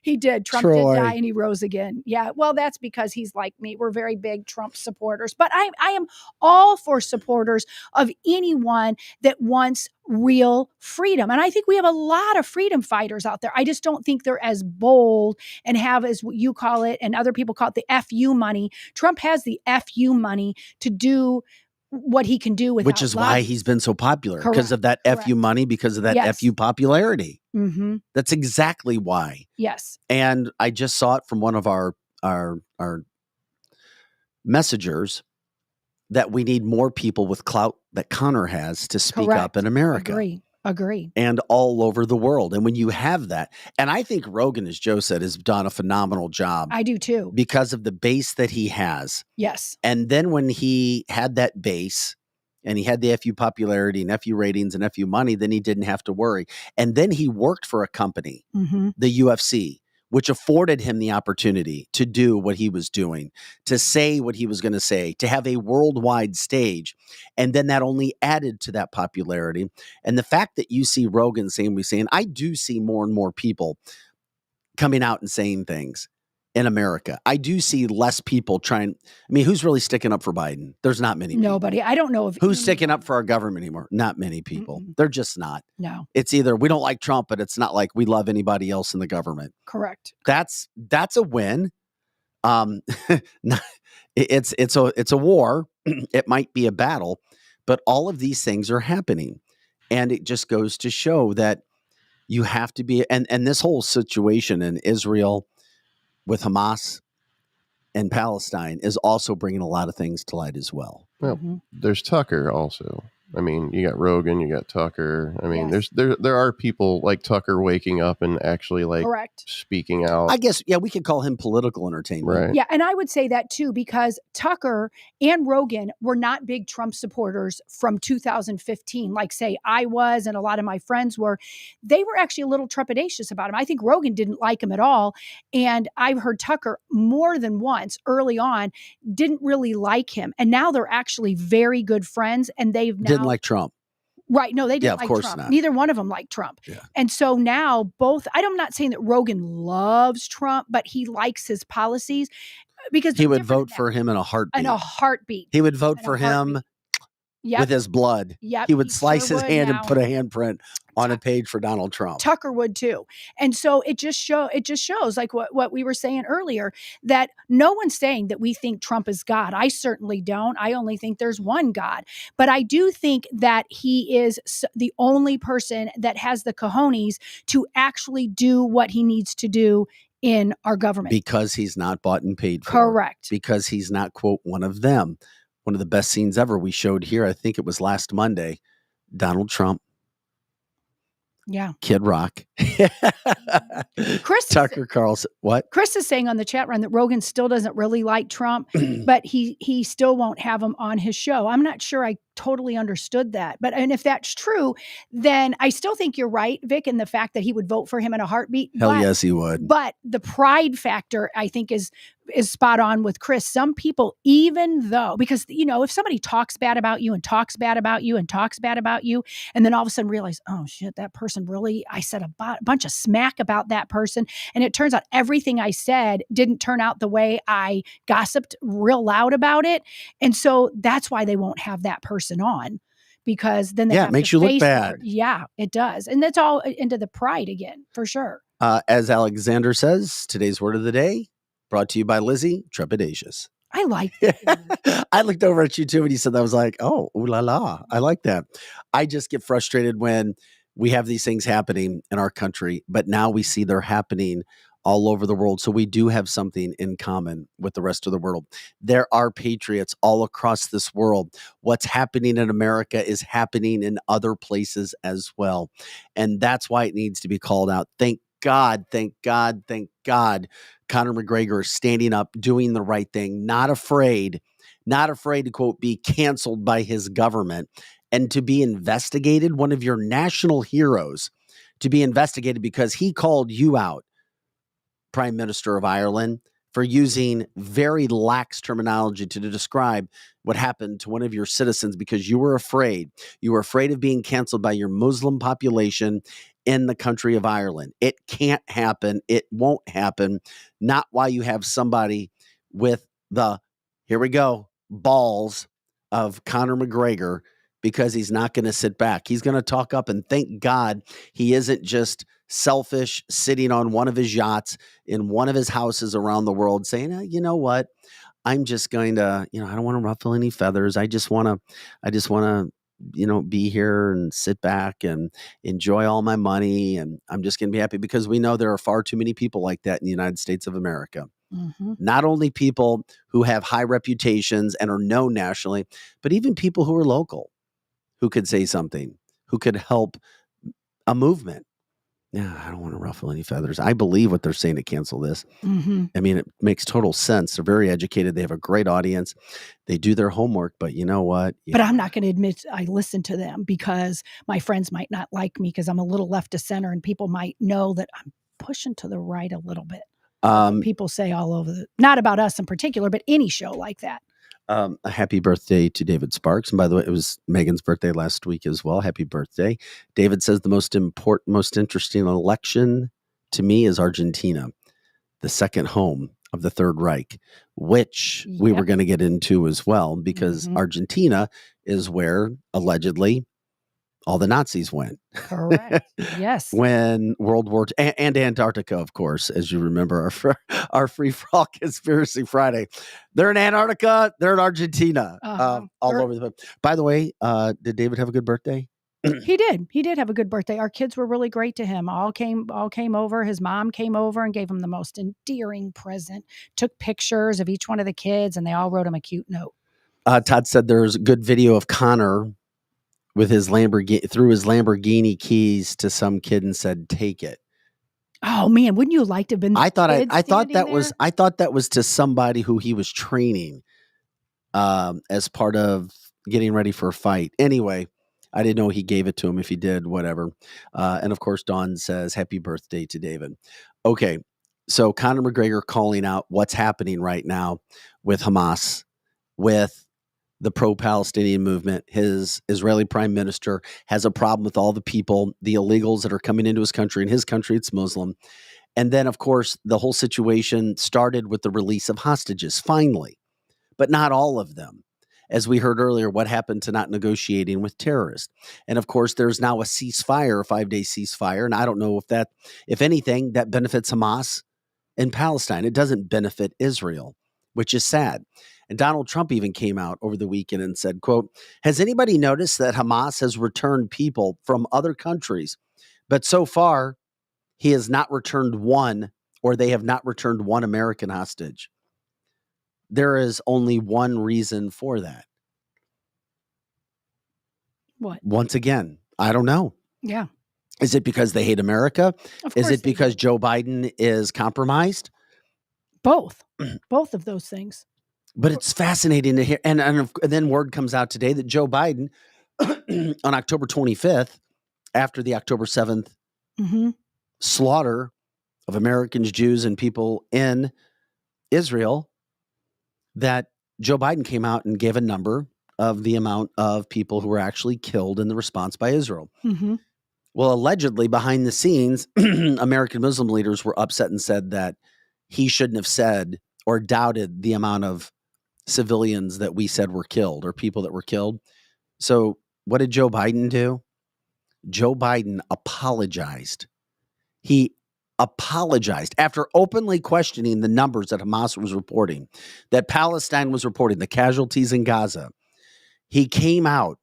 He did. Trump Troy. did die and he rose again. Yeah. Well, that's because he's like me. We're very big Trump supporters, but I am all for supporters of anyone that wants real freedom. And I think we have a lot of freedom fighters out there. I just don't think they're as bold and have, as you call it, and other people call it, the FU money. Trump has the FU money to do what he can do with, which is why he's been so popular, because of that Correct. FU money, because of that Yes. FU popularity. Mm-hmm. That's exactly why. Yes. And I just saw it from one of our messengers that we need more people with clout that Connor has to speak Correct. up in America. Agree. And all over the world. And when you have that, and I think Rogan, as Joe said, has done a phenomenal job. I do too. Because of the base that he has. Yes. And then when he had that base and he had the FU popularity and FU ratings and FU money, then he didn't have to worry. And then he worked for a company, the UFC, which afforded him the opportunity to do what he was doing, to say what he was going to say, to have a worldwide stage. And then that only added to that popularity. And the fact that you see Rogan saying, I do see more and more people coming out and saying things in America. I do see less people trying. I mean, who's really sticking up for Biden? There's not many people. Nobody. I don't know if Who's sticking up for our government anymore? Not many people. They're just not. No. It's either we don't like Trump, but it's not like we love anybody else in the government. Correct. That's a win. It's a war. It might be a battle, but all of these things are happening. And it just goes to show that you have to be, and this whole situation in Israel with Hamas and Palestine is also bringing a lot of things to light as well. Well, there's Tucker also. I mean, you got Rogan, you got Tucker. I mean, there are people like Tucker waking up and actually Correct. Speaking out. I guess, we could call him political entertainment. Right. Yeah, and I would say that too, because Tucker and Rogan were not big Trump supporters from 2015, like say I was and a lot of my friends were. They were actually a little trepidatious about him. I think Rogan didn't like him at all. And I've heard Tucker more than once early on didn't really like him. And now they're actually very good friends, and they've now didn't like Trump. Right. No, they didn't of like course Trump. not. Neither one of them liked Trump. Yeah. And so now both, I'm not saying that Rogan loves Trump, but he likes his policies, because he would vote for him in a heartbeat. In a heartbeat. He would vote for him with his blood. Yep, he would slice his hand now. And put a handprint on a page for Donald Trump. Tucker would too. And so it just shows like what we were saying earlier, that no one's saying that we think Trump is God. I certainly don't. I only think there's one God. But I do think that he is the only person that has the cojones to actually do what he needs to do in our government. Because he's not bought and paid for. Correct. Because he's not, quote, one of them. One of the best scenes ever we showed here, I think it was last Monday, Donald Trump. Yeah. Kid Rock. Chris Tucker Carlson. What? Chris is saying on the chat run that Rogan still doesn't really like Trump, but he still won't have him on his show. I'm not sure I totally understood that. And if that's true, then I still think you're right, Vic, in the fact that he would vote for him in a heartbeat. Hell yes, he would. But the pride factor, I think, is spot on with Chris. Some people, even though, because, if somebody talks bad about you and talks bad about you and talks bad about you, and then all of a sudden realize, oh shit, that person really, I said a bunch of smack about that person. And it turns out everything I said didn't turn out the way I gossiped real loud about it. And so that's why they won't have that person on, because then they have it makes to you look face bad. Yeah, it does. And that's all into the pride again, for sure. As Alexander says, today's word of the day brought to you by Lizzie, trepidatious. I like that. I looked over at you too when you said that. I was like, oh, ooh la la. I like that. I just get frustrated when we have these things happening in our country, but now we see they're happening all over the world. So we do have something in common with the rest of the world. There are patriots all across this world. What's happening in America is happening in other places as well. And that's why it needs to be called out. Thank God, thank God, thank God. Conor McGregor is standing up, doing the right thing, not afraid to, quote, be canceled by his government and to be investigated, one of your national heroes, to be investigated because he called you out, Prime Minister of Ireland, for using very lax terminology to describe what happened to one of your citizens because you were afraid. You were afraid of being canceled by your Muslim population in the country of Ireland. It can't happen. It won't happen. Not while you have somebody with the, here we go, balls of Conor McGregor, because he's not going to sit back. He's going to talk up, and thank God he isn't just selfish sitting on one of his yachts in one of his houses around the world saying, you know what? I'm just going to, I don't want to ruffle any feathers. I just want to, be here and sit back and enjoy all my money. And I'm just going to be happy, because we know there are far too many people like that in the United States of America. Mm-hmm. Not only people who have high reputations and are known nationally, but even people who are local, who could say something, who could help a movement. Yeah, I don't want to ruffle any feathers. I believe what they're saying to cancel this. Mm-hmm. I mean, it makes total sense. They're very educated. They have a great audience. They do their homework, but you know what? But I'm not going to admit I listen to them, because my friends might not like me because I'm a little left of center, and people might know that I'm pushing to the right a little bit. People say all over, not about us in particular, but any show like that. A happy birthday to David Sparks. And by the way, it was Megan's birthday last week as well. Happy birthday. David says the most important, most interesting election to me is Argentina, the second home of the Third Reich, which we were going to get into as well, because Argentina is where allegedly all the Nazis went. Correct. Yes. When World War II, and Antarctica, of course, as you remember, our Free For All Conspiracy Friday. They're in Antarctica. They're in Argentina. All over the place. By the way, did David have a good birthday? He did. He did have a good birthday. Our kids were really great to him. All came over. His mom came over and gave him the most endearing present. Took pictures of each one of the kids, and they all wrote him a cute note. Todd said there's a good video of Conor with his Lamborghini, threw his Lamborghini keys to some kid and said, "Take it." Oh man, wouldn't you like to have been? I thought that was to somebody who he was training, as part of getting ready for a fight. Anyway, I didn't know he gave it to him. If he did, whatever. And of course, Dawn says, "Happy birthday to David." Okay, so Conor McGregor calling out what's happening right now with Hamas, with the pro-Palestinian movement. His Israeli prime minister has a problem with all the people, the illegals that are coming into his country. In his country, it's Muslim. And then, of course, the whole situation started with the release of hostages, finally, but not all of them. As we heard earlier, what happened to not negotiating with terrorists? And of course, there's now a ceasefire, a 5-day ceasefire. And I don't know if anything, that benefits Hamas in Palestine. It doesn't benefit Israel, which is sad. And Donald Trump even came out over the weekend and said, quote, "Has anybody noticed that Hamas has returned people from other countries? But so far, he has not returned one, or they have not returned one American hostage." There is only one reason for that. What? Once again, I don't know. Yeah. Is it because they hate America? Is it because Joe Biden is compromised? Both. Both of those things. But it's fascinating to hear. And then word comes out today that Joe Biden, on October 25th, after the October 7th Mm-hmm. slaughter of Americans, Jews, and people in Israel, that Joe Biden came out and gave a number of the amount of people who were actually killed in the response by Israel. Mm-hmm. Well, allegedly, behind the scenes, American Muslim leaders were upset and said that he shouldn't have said or doubted the amount of civilians that we said were killed or people that were killed. So what did Joe Biden do? Joe Biden apologized. He apologized after openly questioning the numbers that Hamas was reporting, that Palestine was reporting, the casualties in Gaza. He came out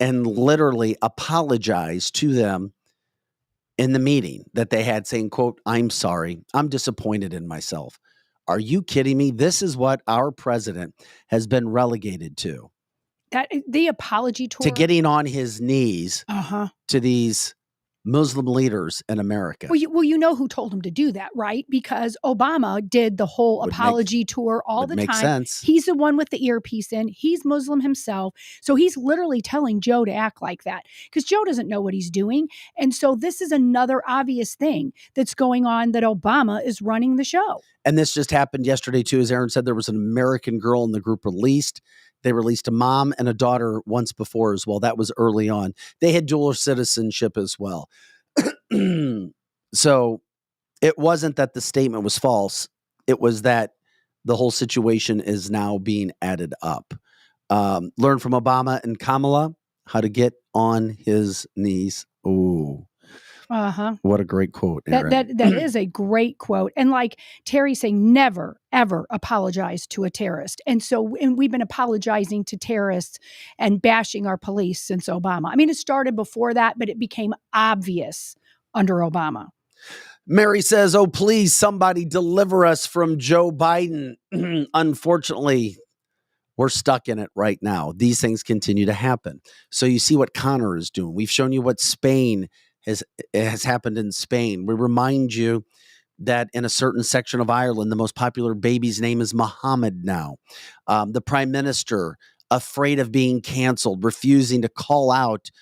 and literally apologized to them in the meeting that they had, saying, quote, "I'm sorry. I'm disappointed in myself." Are you kidding me? This is what our president has been relegated to The apology tour. getting on his knees to these Muslim leaders in America. Well, you know who told him to do that, right? Because Obama did the whole apology tour all the time. Makes sense. He's the one with the earpiece in. He's Muslim himself. So he's literally telling Joe to act like that because Joe doesn't know what he's doing. And so this is another obvious thing that's going on, that Obama is running the show. And this just happened yesterday, too. As Aaron said, there was an American girl in the group released. They released a mom and a daughter once before as well. That was early on. They had dual citizenship as well. So it wasn't that the statement was false. It was that the whole situation is now being added up. Learn from Obama and Kamala how to get on his knees. Ooh. What a great quote, Aaron. That is a great quote. And like Terry saying, never, ever apologize to a terrorist. And we've been apologizing to terrorists and bashing our police since Obama. I mean, it started before that, but it became obvious under Obama. Mary says, "Oh, please, somebody deliver us from Joe Biden." Unfortunately, we're stuck in it right now. These things continue to happen. So you see what Connor is doing. We've shown you what Spain has happened in Spain. We remind you that in a certain section of Ireland, the most popular baby's name is Muhammad now. The prime minister, afraid of being canceled, refusing to call out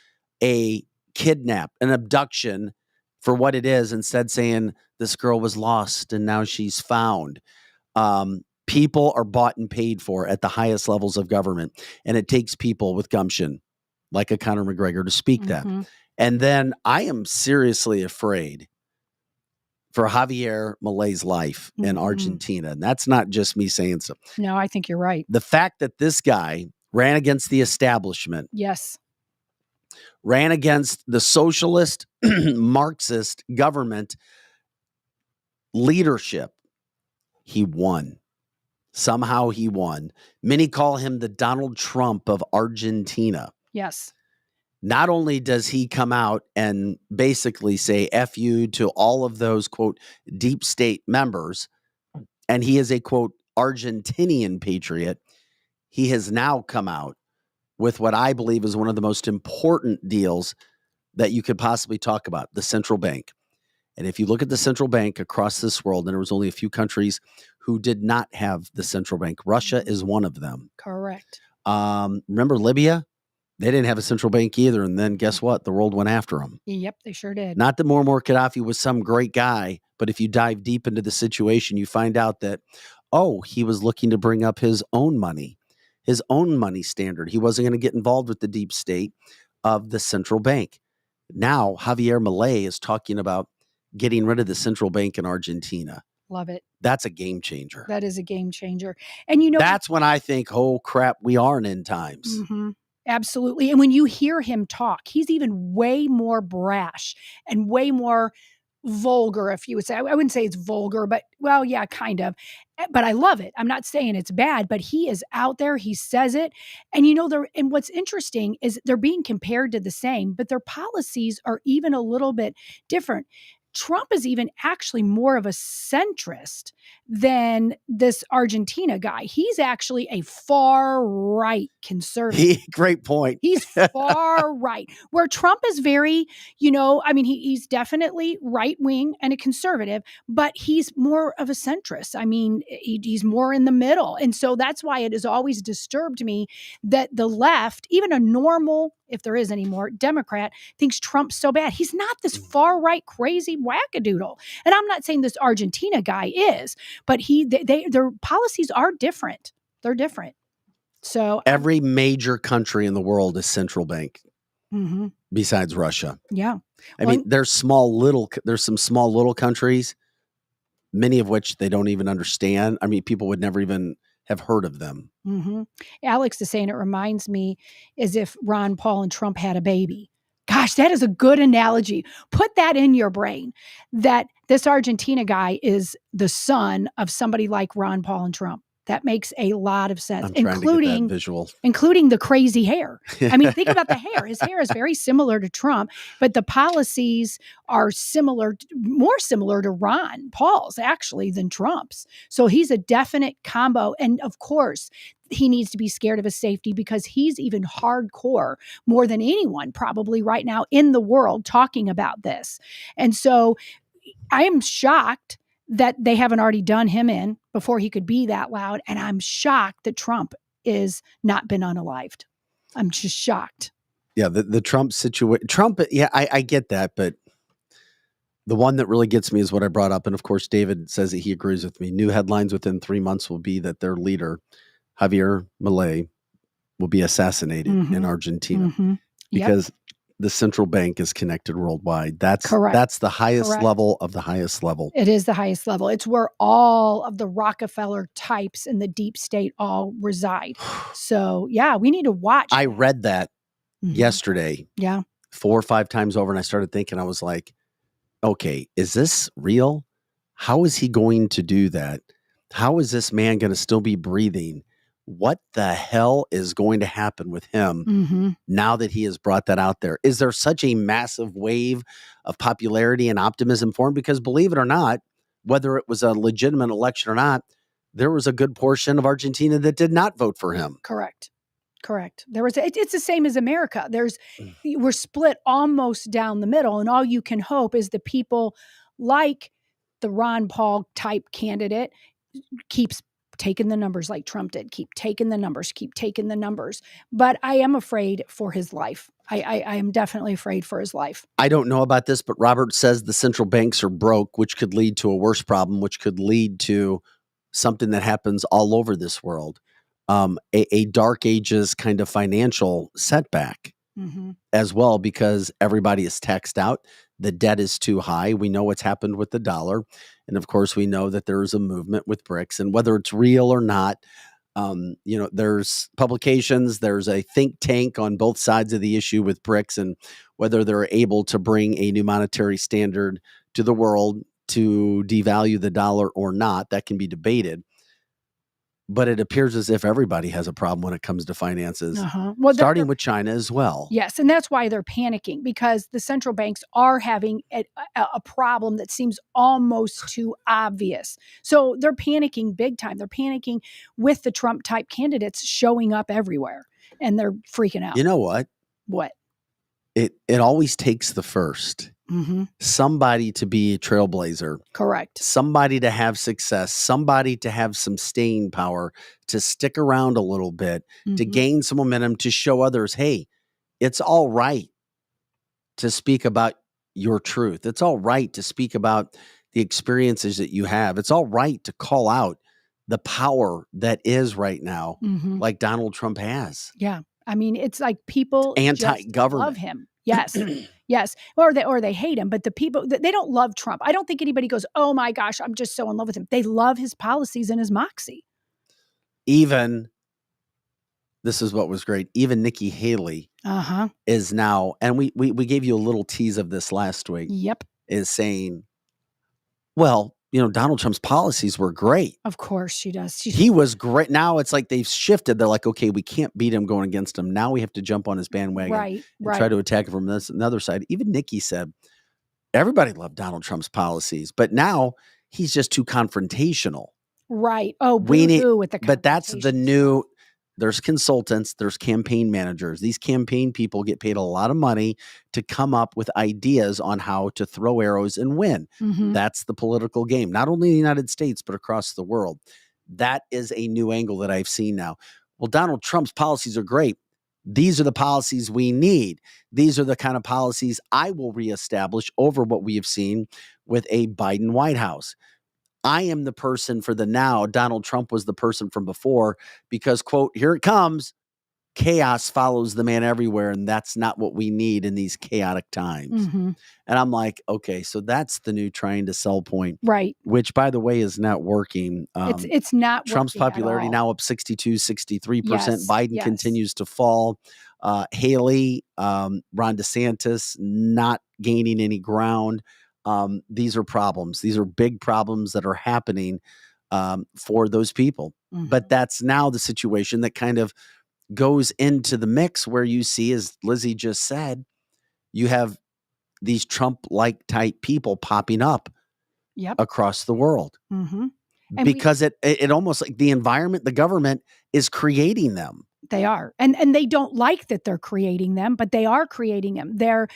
a kidnap, an abduction for what it is, instead saying this girl was lost and now she's found. People are bought and paid for at the highest levels of government, and it takes people with gumption like a Conor McGregor to speak that. And then I am seriously afraid for Javier Milei's life in Argentina. And that's not just me saying so. No, I think you're right. The fact that this guy ran against the establishment. Yes. Ran against the socialist, Marxist government leadership. He won. Somehow he won. Many call him the Donald Trump of Argentina. Yes. Not only does he come out and basically say F you to all of those, quote, deep state members, and he is a, quote, Argentinian patriot, he has now come out with what I believe is one of the most important deals that you could possibly talk about, the central bank. And if you look at the central bank across this world, and there was only a few countries who did not have the central bank. Russia is one of them. Correct. Remember Libya? They didn't have a central bank either. And then guess what? The world went after them. Yep, they sure did. Not that Muammar Gaddafi was some great guy, but if you dive deep into the situation, you find out that, he was looking to bring up his own money standard. He wasn't going to get involved with the deep state of the central bank. Now, Javier Milei is talking about getting rid of the central bank in Argentina. Love it. That's a game changer. That is a game changer. And that's when I think, oh crap, we are in end times. Mm-hmm. Absolutely. And when you hear him talk, he's even way more brash and way more vulgar, if you would say. I wouldn't say it's vulgar, but well, yeah, kind of. But I love it. I'm not saying it's bad, but he is out there. He says it. And and what's interesting is they're being compared to the same, but their policies are even a little bit different. Trump is even actually more of a centrist than this Argentina guy. He's actually a far right conservative. Great point. He's far right, where Trump is very, he's definitely right wing and a conservative, but he's more of a centrist. I mean, he's more in the middle. And so that's why it has always disturbed me that the left, even a normal, if there is any more, Democrat, thinks Trump's so bad. He's not this far right, crazy wackadoodle. And I'm not saying this Argentina guy is, but their policies are different. They're different. So every major country in the world is central bank, besides Russia. Yeah, I mean, there's some small little countries, many of which they don't even understand. I mean, people would never even have heard of them. Alex is saying it reminds me as if Ron Paul and Trump had a baby. Gosh, that is a good analogy. Put that in your brain, that this Argentina guy is the son of somebody like Ron Paul and Trump. That makes a lot of sense, including the crazy hair. I mean, think about the hair. His hair is very similar to Trump, but the policies are more similar to Ron Paul's actually than Trump's. So he's a definite combo. And of course, he needs to be scared of his safety because he's even hardcore more than anyone probably right now in the world talking about this. And so I am shocked that they haven't already done him in before he could be that loud. And I'm shocked that Trump is not been unalived. I'm just shocked. Yeah, the Trump situation. Trump, yeah, I get that. But the one that really gets me is what I brought up. And of course, David says that he agrees with me. New headlines within 3 months will be that their leader, Javier Milei, will be assassinated in Argentina because the central bank is connected worldwide. That's correct. That's the highest level of the highest level. It is the highest level. It's where all of the Rockefeller types in the deep state all reside. So yeah, we need to watch. I read that yesterday. Yeah. 4 or 5 times over. And I started thinking, I was like, okay, is this real? How is he going to do that? How is this man going to still be breathing? What the hell is going to happen with him now that he has brought that out there? Is there such a massive wave of popularity and optimism for him? Because believe it or not, whether it was a legitimate election or not, there was a good portion of Argentina that did not vote for him. Correct. It's the same as America. We're split almost down the middle, and all you can hope is the people like the Ron Paul type candidate keeps taking the numbers like Trump did, keep taking the numbers. But I am afraid for his life. I am definitely afraid for his life. I don't know about this, but Robert says the central banks are broke, which could lead to a worse problem, which could lead to something that happens all over this world. A dark ages kind of financial setback as well, because everybody is taxed out. The debt is too high. We know what's happened with the dollar. And of course, we know that there is a movement with BRICS, and whether it's real or not, there's publications, there's a think tank on both sides of the issue with BRICS, and whether they're able to bring a new monetary standard to the world to devalue the dollar or not, that can be debated. But it appears as if everybody has a problem when it comes to finances, starting with China as well. Yes, and that's why they're panicking, because the central banks are having a problem that seems almost too obvious. So they're panicking big time. They're panicking with the Trump-type candidates showing up everywhere, and they're freaking out. You know what? What? It always takes the first. Somebody to be a trailblazer. Correct. Somebody to have success. Somebody to have some staying power, to stick around a little bit, to gain some momentum, to show others, hey, it's all right to speak about your truth. It's all right to speak about the experiences that you have. It's all right to call out the power that is right now, like Donald Trump has. Yeah. I mean, it's like people anti-government love him. Yes. Yes. Or they hate him, but the people, they don't love Trump. I don't think anybody goes, oh my gosh, I'm just so in love with him. They love his policies and his moxie. Even, this is what was great, even Nikki Haley is now, and we gave you a little tease of this last week. Yep. Is saying, well, Donald Trump's policies were great. Of course she does. He was great. Now it's like they've shifted. They're like, okay, we can't beat him going against him. Now we have to jump on his bandwagon and try to attack him from another side. Even Nikki said, everybody loved Donald Trump's policies, but now he's just too confrontational. Right. Oh, boo-hoo with the confrontation. But that's the new, there's consultants, there's campaign managers. These campaign people get paid a lot of money to come up with ideas on how to throw arrows and win. Mhm. That's the political game, not only in the United States, but across the world. That is a new angle that I've seen now. Well, Donald Trump's policies are great. These are the policies we need. These are the kind of policies I will reestablish over what we have seen with a Biden White House. I am the person for the now. Donald Trump was the person from before because, quote, here it comes. Chaos follows the man everywhere. And that's not what we need in these chaotic times. Mhm. And I'm like, okay, so that's the new trying to sell point, Right. which, by the way, is not working. It's not Trump's working at popularity all. now up 62, 63%. Yes, Biden yes. continues to fall. Haley, Ron DeSantis not gaining any ground. These are problems. These are big problems that are happening for those people. Mhm. But that's now the situation that kind of goes into the mix where you see, as Lizzie just said, you have these Trump-like type people popping up Yep. across the world. Mhm. And Because it almost like the environment, the government is creating them. they are. And they don't like that they're creating them, but they are creating them. Their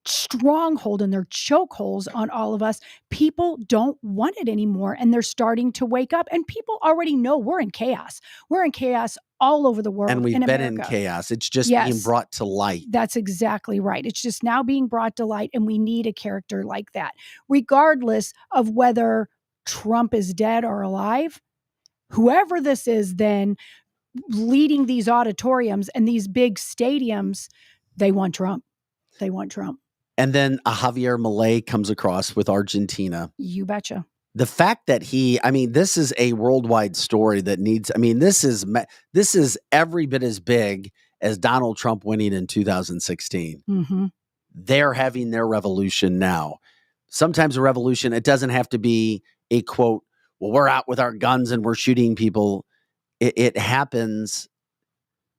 stronghold and their chokeholds on all of us. People don't want it anymore, and they're starting to wake up. And people already know we're in chaos. We're in chaos all over the world. And we've in been America. in chaos. It's just being Yes. brought to light. That's exactly right. It's just now being brought to light, and we need a character like that, regardless of whether Trump is dead or alive. Whoever this is, then leading these auditoriums and these big stadiums, they want Trump. They want Trump. And then a Javier Milei comes across with Argentina. You betcha. The fact that this is a worldwide story that needs, this is every bit as big as Donald Trump winning in 2016. Mm-hmm. They're having their revolution now. Sometimes a revolution, it doesn't have to be a quote, well, we're out with our guns and we're shooting people. It happens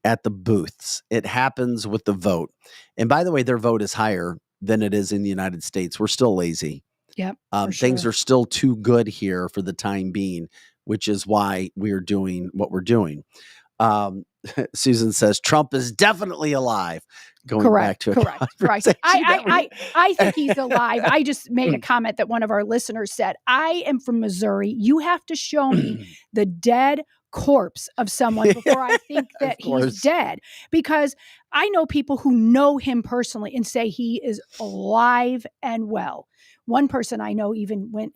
at the booths. It happens with the vote. And by the way, their vote is higher than it is in the United States. We're still lazy. Yep. Things are still too good here for the time being, which is why we're doing what we're doing. Susan says Trump is definitely alive. Going back to correct. I think he's alive. I just made a comment that one of our listeners said, I am from Missouri. You have to show me the dead corpse of someone before I think that he's dead, because I know people who know him personally and say he is alive and well. One person I know even went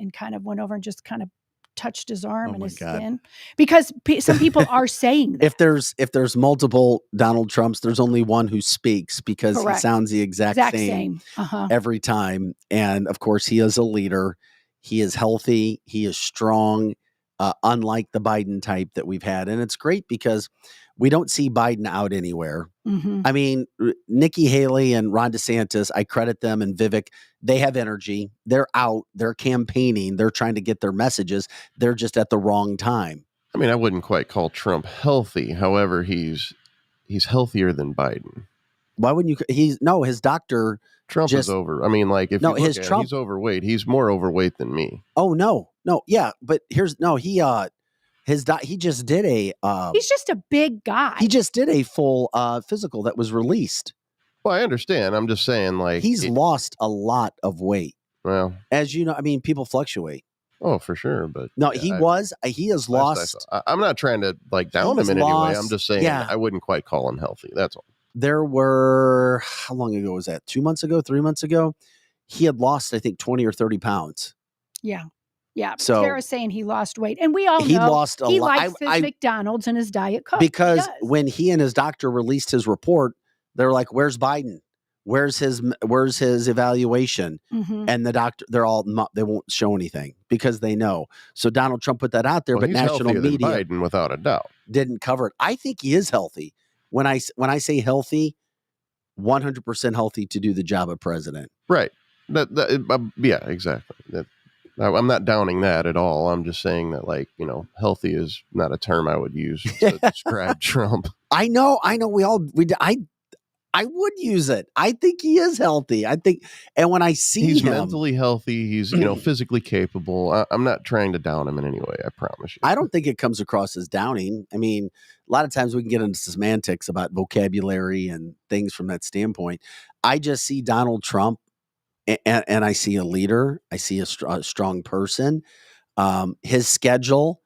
over and just kind of touched his arm and his skin, because some people are saying that. If there's multiple Donald Trumps, there's only one who speaks, because he sounds the exact same. Every time. And of course, he is a leader. He is healthy. He is strong, unlike the Biden type that we've had. And it's great because we don't see Biden out anywhere. Mm-hmm. Nikki Haley and Ron DeSantis, I credit them, and Vivek, they have energy. They're out. They're campaigning. They're trying to get their messages. They're just at the wrong time. I wouldn't quite call Trump healthy. However, he's healthier than Biden. Why wouldn't you? His doctor. Trump is over. If you look at Trump, he's overweight. He's more overweight than me. Oh, no. Yeah. But he just did he's just a big guy. He just did a full physical that was released. Well, I understand. I'm just saying, he's lost a lot of weight. Well, as you know, people fluctuate. Oh, for sure. But no, he has lost. I'm not trying to down him in any way. I'm just saying I wouldn't quite call him healthy. That's all. There were, how long ago was that? 2 months ago, 3 months ago? He had lost, I think, 20 or 30 pounds. Yeah. Yeah. So Tara's saying he lost weight. And we all know he lost a lot. He likes his McDonald's and his Diet Coke. Because when he and his doctor released his report, they're like, where's Biden? Where's his evaluation? Mm-hmm. And the doctor, they won't show anything because they know. So Donald Trump put that out there, but he's national media, Biden, without a doubt, didn't cover it. I think he is healthy. When I say healthy, 100% healthy to do the job of president. Right. Yeah, exactly. I'm not downing that at all. I'm just saying that, healthy is not a term I would use to describe Trump. I know. I would use it. I think he is healthy. I think, and when I see He's him, mentally healthy. He's, physically capable. I'm not trying to down him in any way. I promise you. I don't think it comes across as downing. I mean, a lot of times we can get into semantics about vocabulary and things from that standpoint. I just see Donald Trump and I see a leader. I see a strong person. His schedule,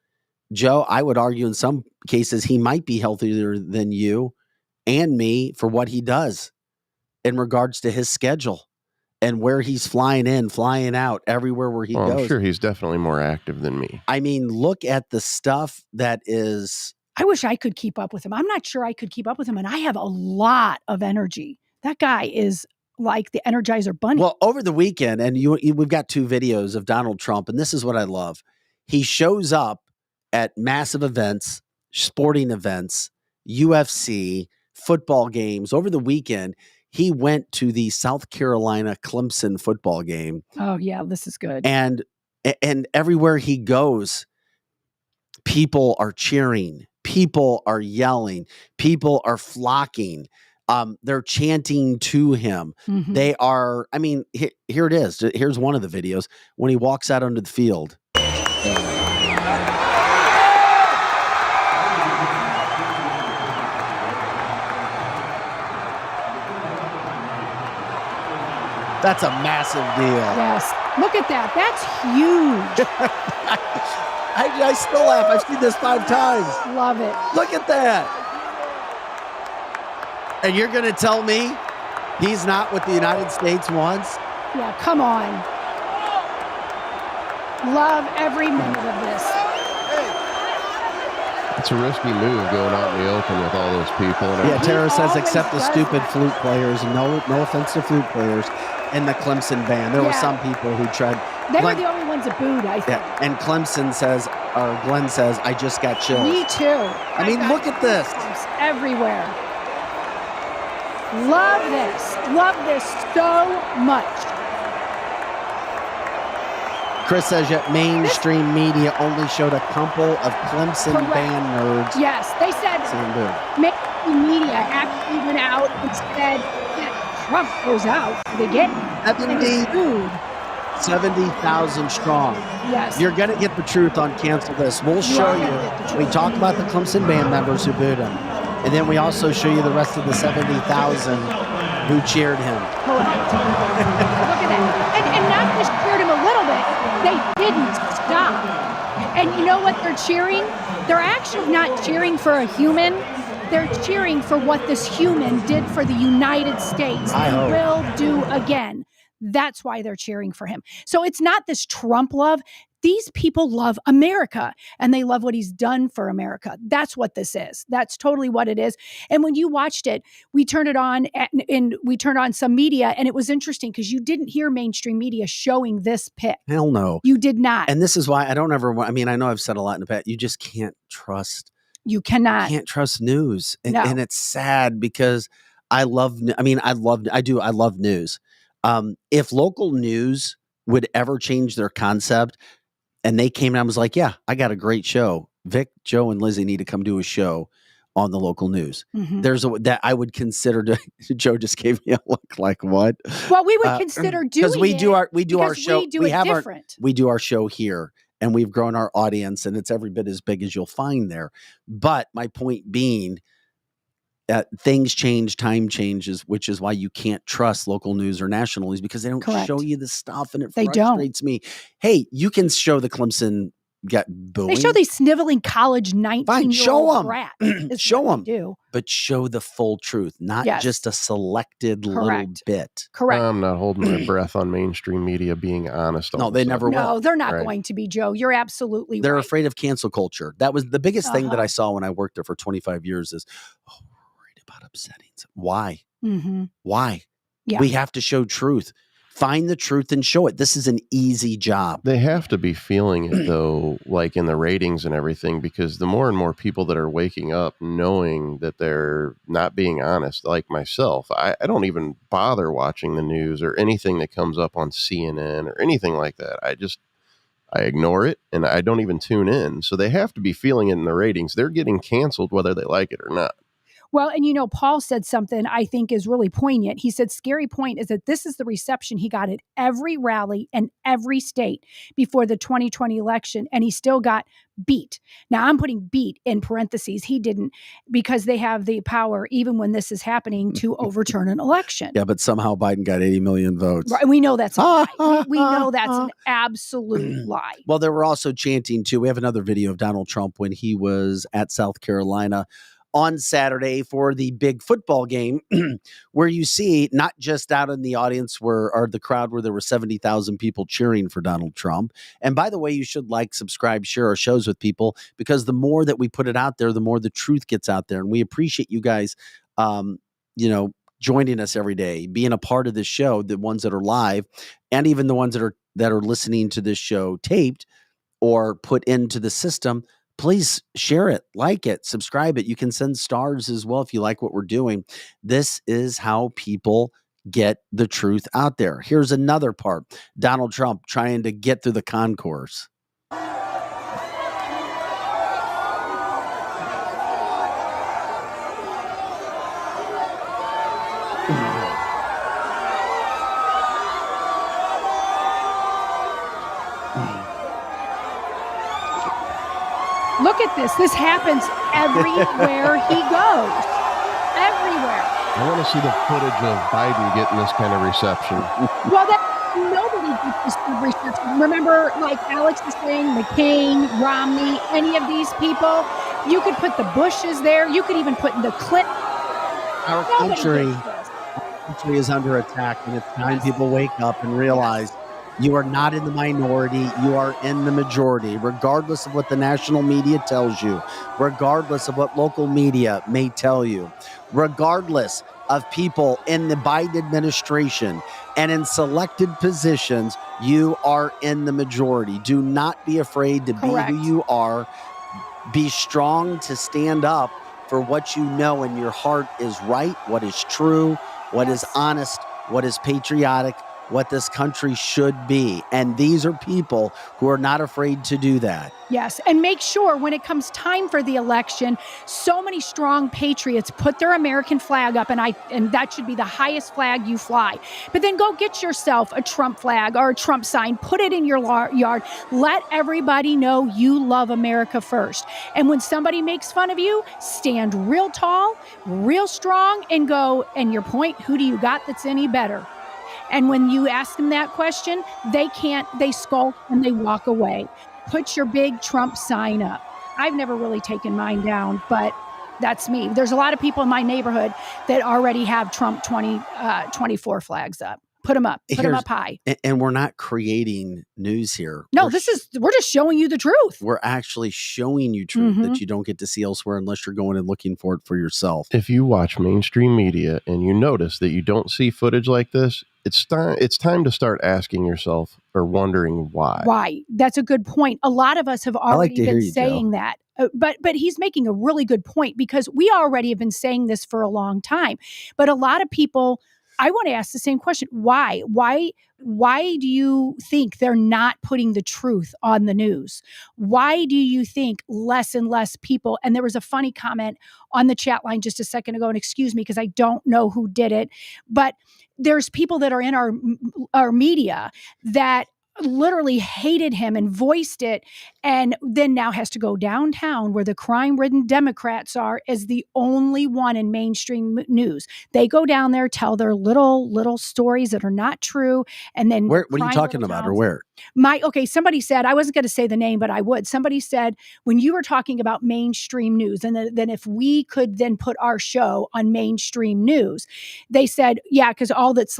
Joe, I would argue in some cases he might be healthier than you and me for what he does in regards to his schedule and where he's flying in, flying out, everywhere where he goes. I'm sure he's definitely more active than me. I mean, look at the stuff that is. I wish I could keep up with him. I'm not sure I could keep up with him, and I have a lot of energy. That guy is like the Energizer Bunny. Well, over the weekend, and we've got 2 videos of Donald Trump, and this is what I love. He shows up at massive events, sporting events, UFC, football games. Over the weekend, he went to the South Carolina Clemson football game. Oh, yeah, this is good. And everywhere he goes, people are cheering. People are yelling. People are flocking. They're chanting to him. Mhm. They are, I mean, here it is. Here's one of the videos when he walks out onto the field. That's a massive deal. Yes. Look at that. That's huge. I still laugh. I've seen this 5 times. Love it. Look at that. And you're going to tell me he's not what the United States wants? Yeah, come on. Love every minute of this. It's a risky move going out in the open with all those people. Yeah, Tara says always except the does stupid that. flute players. No offense to flute players in the Clemson band. There were Yeah. some people who tried. They were the only ones that booed, I think. Yeah, and Clemson says, or Glenn says, I just got chills. Me too. I mean, look at this. Everywhere. Love this. Love this so much. Chris says yet mainstream media only showed a couple of Clemson Correct. band nerds. Yes, they said Saying boo. mainstream media actually went out and said that Trump goes out to the game. 70,000 strong. Yes. You're going to get the truth on Cancel This. We'll show are gonna get the you. We truth. talk about the Clemson band members who booed him. And then we also show you the rest of the 70,000 who cheered him. Correct. Look at that. And not just cheered him a little bit, they didn't stop. And you know what they're cheering? They're actually not cheering for a human. They're cheering for what this human did for the United States I and hope. will do again. That's why they're cheering for him. So it's not this Trump love. These people love America and they love what he's done for America. That's what this is. That's totally what it is. And when you watched it, we turned it on and we turned on some media, and it was interesting because you didn't hear mainstream media showing this pic. Hell no. You did not. And this is why I don't ever want, I mean, I know I've said a lot in the past. You just can't trust. You cannot. Can't trust news. And, No. and it's sad because I love news. If local news would ever change their concept and they came and I was like, yeah, I got a great show. Vic, Joe, and Lizzie need to come do a show on the local news. Mhm. There's that I would consider to, Joe just gave me a look like what? Well, we would consider doing because we do our because show. We do it different. We do our show here and we've grown our audience and it's every bit as big as you'll find there. But my point being, things change, time changes, which is why you can't trust local news or national news because they don't Correct. show you the stuff and it They don't. frustrates me. Hey, you can show the Clemson get booing. They show these sniveling college 19-year-old show 'em. brat. is Show what 'em. they do. but show the full truth, not Yes. just a selected little Correct. bit. Correct. I'm not holding my breath on mainstream media being honest. all No, the they time. never will. No, they're not Right. going to be, Joe. You're absolutely They're right. afraid of cancel culture. That was the biggest thing that Uh-huh. I saw when I worked there for 25 years is, oh, we're worried about upsetting. Why? Mm-hmm. Why? Yeah. We have to show truth. Find the truth and show it. This is an easy job. They have to be feeling it though, like in the ratings and everything, because the more and more people that are waking up knowing that they're not being honest, like myself, I don't even bother watching the news or anything that comes up on CNN or anything like that. I ignore it and I don't even tune in. So they have to be feeling it in the ratings. They're getting canceled whether they like it or not. Well, and Paul said something I think is really poignant. He said, scary point is that this is the reception he got at every rally and every state before the 2020 election, and he still got beat. Now, I'm putting beat in parentheses. He didn't, because they have the power, even when this is happening, to overturn an election. Yeah, but somehow Biden got 80 million votes. Right, we know that's a lie. We know that's an absolute lie. Well, they were also chanting, too. We have another video of Donald Trump when he was at South Carolina on Saturday for the big football game, where you see not just out in the audience or the crowd where there were 70,000 people cheering for Donald Trump. And by the way, you should like, subscribe, share our shows with people, because the more that we put it out there, the more the truth gets out there. And we appreciate you guys, joining us every day, being a part of this show, the ones that are live, and even the ones that are listening to this show taped or put into the system. Please share it, like it, subscribe it. You can send stars as well if you like what we're doing. This is how people get the truth out there. Here's another part. Donald Trump trying to get through the concourse. Look at this. This happens everywhere he goes. Everywhere. I want to see the footage of Biden getting this kind of reception. Well, nobody gets this good reception. Remember, like Alex is saying, McCain, Romney, any of these people, you could put the Bushes there. You could even put the Clinton. Our country is under attack, and it's time people wake up and realize you are not in the minority. You are in the majority, regardless of what the national media tells you, regardless of what local media may tell you, regardless of people in the Biden administration and in selected positions, you are in the majority. Do not be afraid to be who you are. Be strong to stand up for what you know in your heart is right, what is true, what is honest, what is patriotic, what this country should be. And these are people who are not afraid to do that. Yes. And make sure when it comes time for the election, so many strong patriots put their American flag up, and that should be the highest flag you fly. But then go get yourself a Trump flag or a Trump sign, put it in your yard. Let everybody know you love America first. And when somebody makes fun of you, stand real tall, real strong, and go, and your point, who do you got that's any better? And when you ask them that question, they skulk and they walk away. Put your big Trump sign up. I've never really taken mine down, but that's me. There's a lot of people in my neighborhood that already have Trump 2024 flags up. Put them up. Put them up high. And we're not creating news here. No, we're just showing you the truth. We're actually showing you truth that you don't get to see elsewhere unless you're going and looking for it for yourself. If you watch mainstream media and you notice that you don't see footage like this, it's time to start asking yourself or wondering why. Why? That's a good point. A lot of us have already been saying that. But he's making a really good point, because we already have been saying this for a long time. But a lot of people, I want to ask the same question. Why? Why do you think they're not putting the truth on the news? Why do you think less and less people, and there was a funny comment on the chat line just a second ago, and excuse me because I don't know who did it, but there's people that are in our media that literally hated him and voiced it, and then now has to go downtown where the crime-ridden Democrats are as the only one in mainstream news. They go down there, tell their little stories that are not true, and then what are you talking about, or where? Somebody said, I wasn't going to say the name, but I would. Somebody said, when you were talking about mainstream news, and then if we could then put our show on mainstream news, they said, yeah, because all that's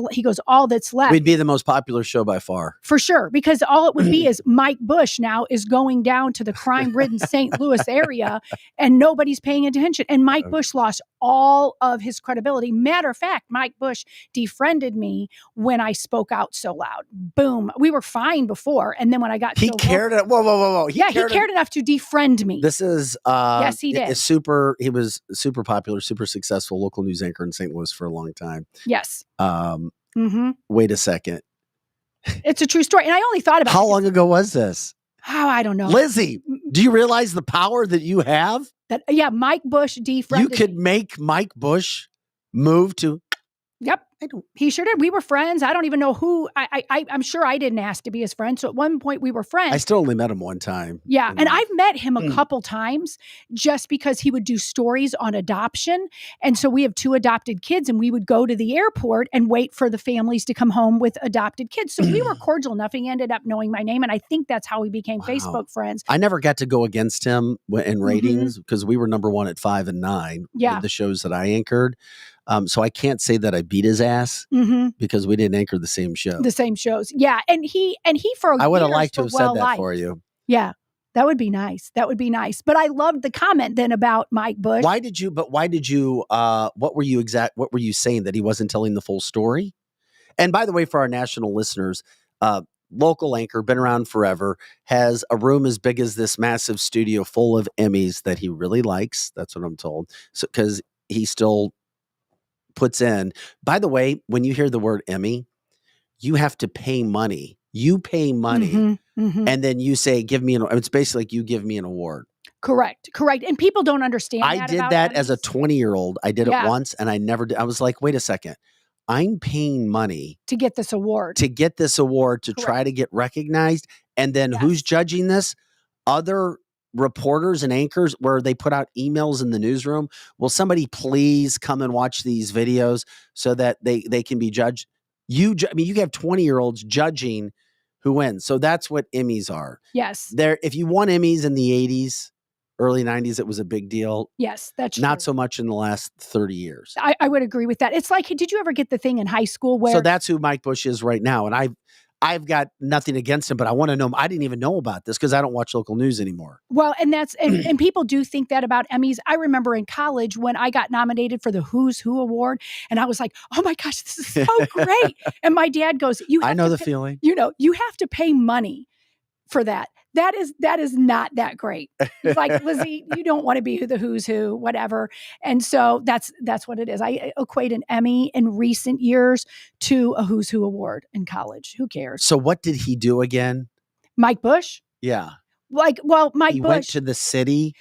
left. We'd be the most popular show by far. For sure, because all it would be is Mike Bush now is going down to the crime-ridden St. Louis area, and nobody's paying attention. And Mike Bush lost all of his credibility. Matter of fact, Mike Bush defriended me when I spoke out so loud. Boom. We were fine before, and then when I got he cared. Whoa! He cared enough to defriend me. This is yes, he did. He was super popular, super successful local news anchor in St. Louis for a long time. Yes. Wait a second. It's a true story, and I only thought about how long ago was this? Oh, I don't know. Lizzie, do you realize the power that you have? Mike Bush defriended You could me. make Mike Bush move to. Yep. I don't. He sure did. We were friends. I don't even know who. I'm sure I didn't ask to be his friend. So at one point we were friends. I still only met him one time. Yeah. And I've met him a couple times just because he would do stories on adoption. And so we have 2 adopted kids, and we would go to the airport and wait for the families to come home with adopted kids. So we were cordial enough. He ended up knowing my name. And I think that's how we became Facebook friends. I never got to go against him in ratings because we were number 1 at 5 and 9 with the shows that I anchored. So I can't say that I beat his ass because we didn't anchor the same show. The same shows. Yeah. And he for I would have years liked to were have said that well-liked. for you. Yeah. That would be nice. That would be nice. But I loved the comment then about Mike Bush. Why did you what were you saying, that he wasn't telling the full story? And by the way, for our national listeners, local anchor, been around forever, has a room as big as this massive studio full of Emmys that he really likes. That's what I'm told. So, because he still puts in. By the way, when you hear the word Emmy, you have to pay money. You pay money, and then you say, "Give me an." It's basically like you give me an award. Correct. And people don't understand. I did that as a 20-year-old. I did it once, and I never did. I was like, "Wait a second, I'm paying money to get this award, to try to get recognized, and then who's judging this? Other reporters and anchors, where they put out emails in the newsroom. Will somebody please come and watch these videos so that they can be judged? You have 20-year-olds judging who wins. So that's what Emmys are. Yes. If you won Emmys in the 80s, early 90s, it was a big deal. Yes, that's true. Not so much in the last 30 years. I would agree with that. It's like, did you ever get the thing in high school where? So that's who Mike Bush is right now. And I've got nothing against him, but I want to know. I didn't even know about this because I don't watch local news anymore. Well, and that's and people do think that about Emmys. I remember in college when I got nominated for the Who's Who Award, and I was like, "Oh my gosh, this is so great!" And my dad goes, I know the feeling. You have to pay money for that. That is not that great. He's like, Lizzie, you don't want to be the Who's Who, whatever. And so that's what it is. I equate an Emmy in recent years to a Who's Who award in college. Who cares? So what did he do again? Mike Bush? Yeah. Mike he Bush went to the city.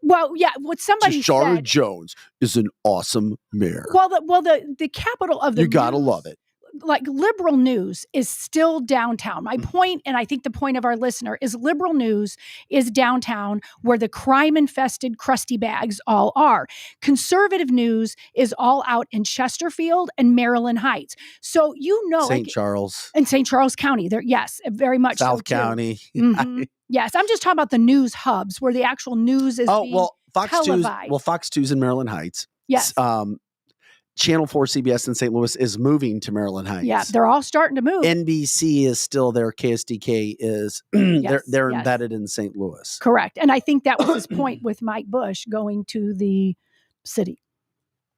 Well, yeah, what somebody Tashara said. Jones is an awesome mayor. Well, the capital of the you gotta love it. Like liberal news is still downtown. My point, and I think the point of our listener, is liberal news is downtown where the crime-infested crusty bags all are. Conservative news is all out in Chesterfield and Maryland Heights. So St. Charles. And St. Charles County. There, yes, very much South so too. County. Yes, I'm just talking about the news hubs where the actual news is being televised. Fox 2's in Maryland Heights. Yes. Channel 4 CBS in St. Louis is moving to Maryland Heights. Yeah, they're all starting to move. NBC is still there. KSDK is they're embedded in St. Louis. Correct. And I think that was his point with Mike Bush going to the city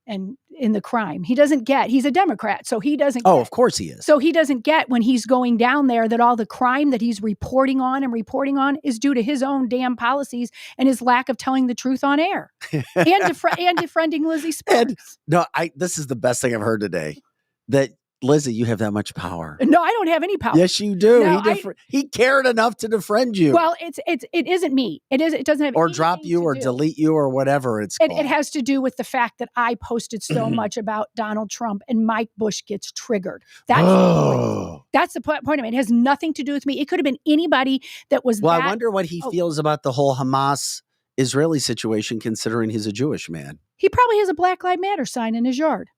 and in the crime. He's a Democrat, so he doesn't of course he is. So he doesn't get when he's going down there that all the crime that he's reporting on is due to his own damn policies and his lack of telling the truth on air and defriending Lizzie Sparks. This is the best thing I've heard today. That Lizzie, you have that much power. No, I don't have any power. Yes, you do. No, he cared enough to defriend you. Well, it isn't me. It doesn't have or drop you or delete you or whatever it's called. It has to do with the fact that I posted so much about Donald Trump and Mike Bush gets triggered. That's the point I mean. It has nothing to do with me. It could have been anybody that was. Well, I wonder what he feels about the whole Hamas Israeli situation, considering he's a Jewish man. He probably has a Black Lives Matter sign in his yard.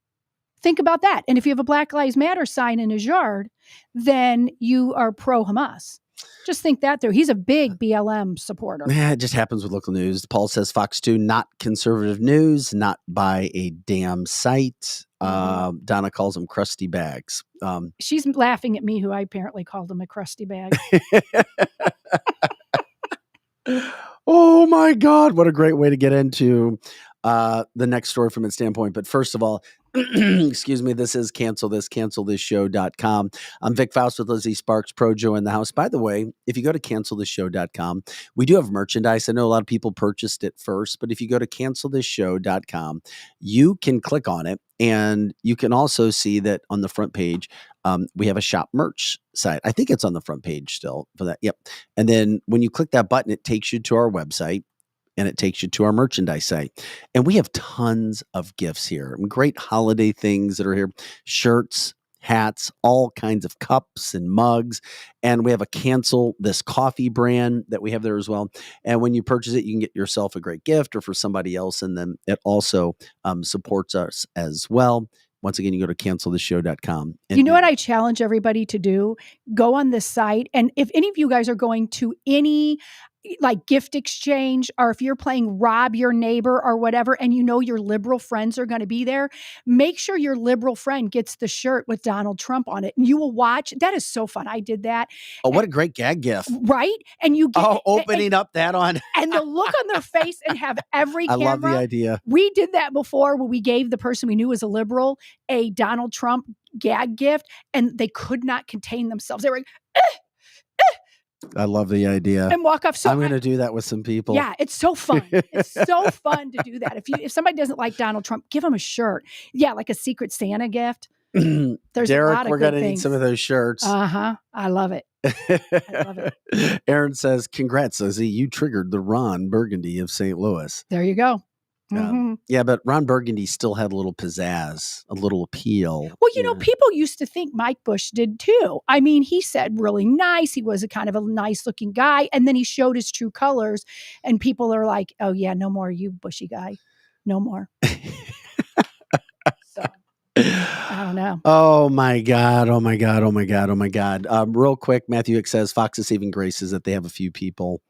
Think about that. And if you have a Black Lives Matter sign in his yard, then you are pro-Hamas. Just think that through. He's a big BLM supporter. Yeah, it just happens with local news. Paul says Fox 2, not conservative news, not by a damn site. Donna calls them crusty bags. She's laughing at me, who I apparently called him a crusty bag. Oh, my God. What a great way to get into the next story from its standpoint. But first of all, excuse me, this is cancelthisshow.com. I'm Vic Faust with Lizzie Sparks, Projo in the house. By the way, if you go to cancelthisshow.com, we do have merchandise. I know a lot of people purchased it first, but if you go to cancelthisshow.com, you can click on it, and you can also see that on the front page, we have a shop merch site. I think it's on the front page still for that. Yep. And then when you click that button, it takes you to our website. and it takes you to our merchandise site. And we have tons of gifts here. Great holiday things that are here. Shirts, hats, all kinds of cups and mugs. And we have a Cancel This coffee brand that we have there as well. And when you purchase it, you can get yourself a great gift or for somebody else. And then it also supports us as well. Once again, you go to canceltheshow.com. You know what I challenge everybody to do? Go on this site. And if any of you guys are going to any like gift exchange, or if you're playing rob your neighbor or whatever, and you know your liberal friends are going to be there, make sure your liberal friend gets the shirt with Donald Trump on it. And you will watch. That is so fun. I did that. Oh, what a great gag gift. Right? And you get opening up that on. And the look on their face and have every camera. I love the idea. We did that before when we gave the person we knew was a liberal a Donald Trump gag gift, and they could not contain themselves. They were like, I love the idea. And walk off. So I'm going to do that with some people. Yeah, it's so fun. It's so fun to do that. If somebody doesn't like Donald Trump, give them a shirt. Yeah, like a Secret Santa gift. There's Derek, a lot of we're going to things. need some of those shirts. I love it. I love it. Aaron says, congrats, Lizzie. You triggered the Ron Burgundy of St. Louis. There you go. Mm-hmm. Yeah, but Ron Burgundy still had a little pizzazz, a little appeal. Well, you know, people used to think Mike Bush did too. I mean, he said really nice. He was a kind of a nice looking guy. And then he showed his true colors. And people are like, oh, yeah, no more you Bushy guy. No more. So, I don't know. Oh, my God. Oh, my God. Oh, my God. Oh, my God. Real quick, Matthew Hick says Fox's saving grace is that they have a few people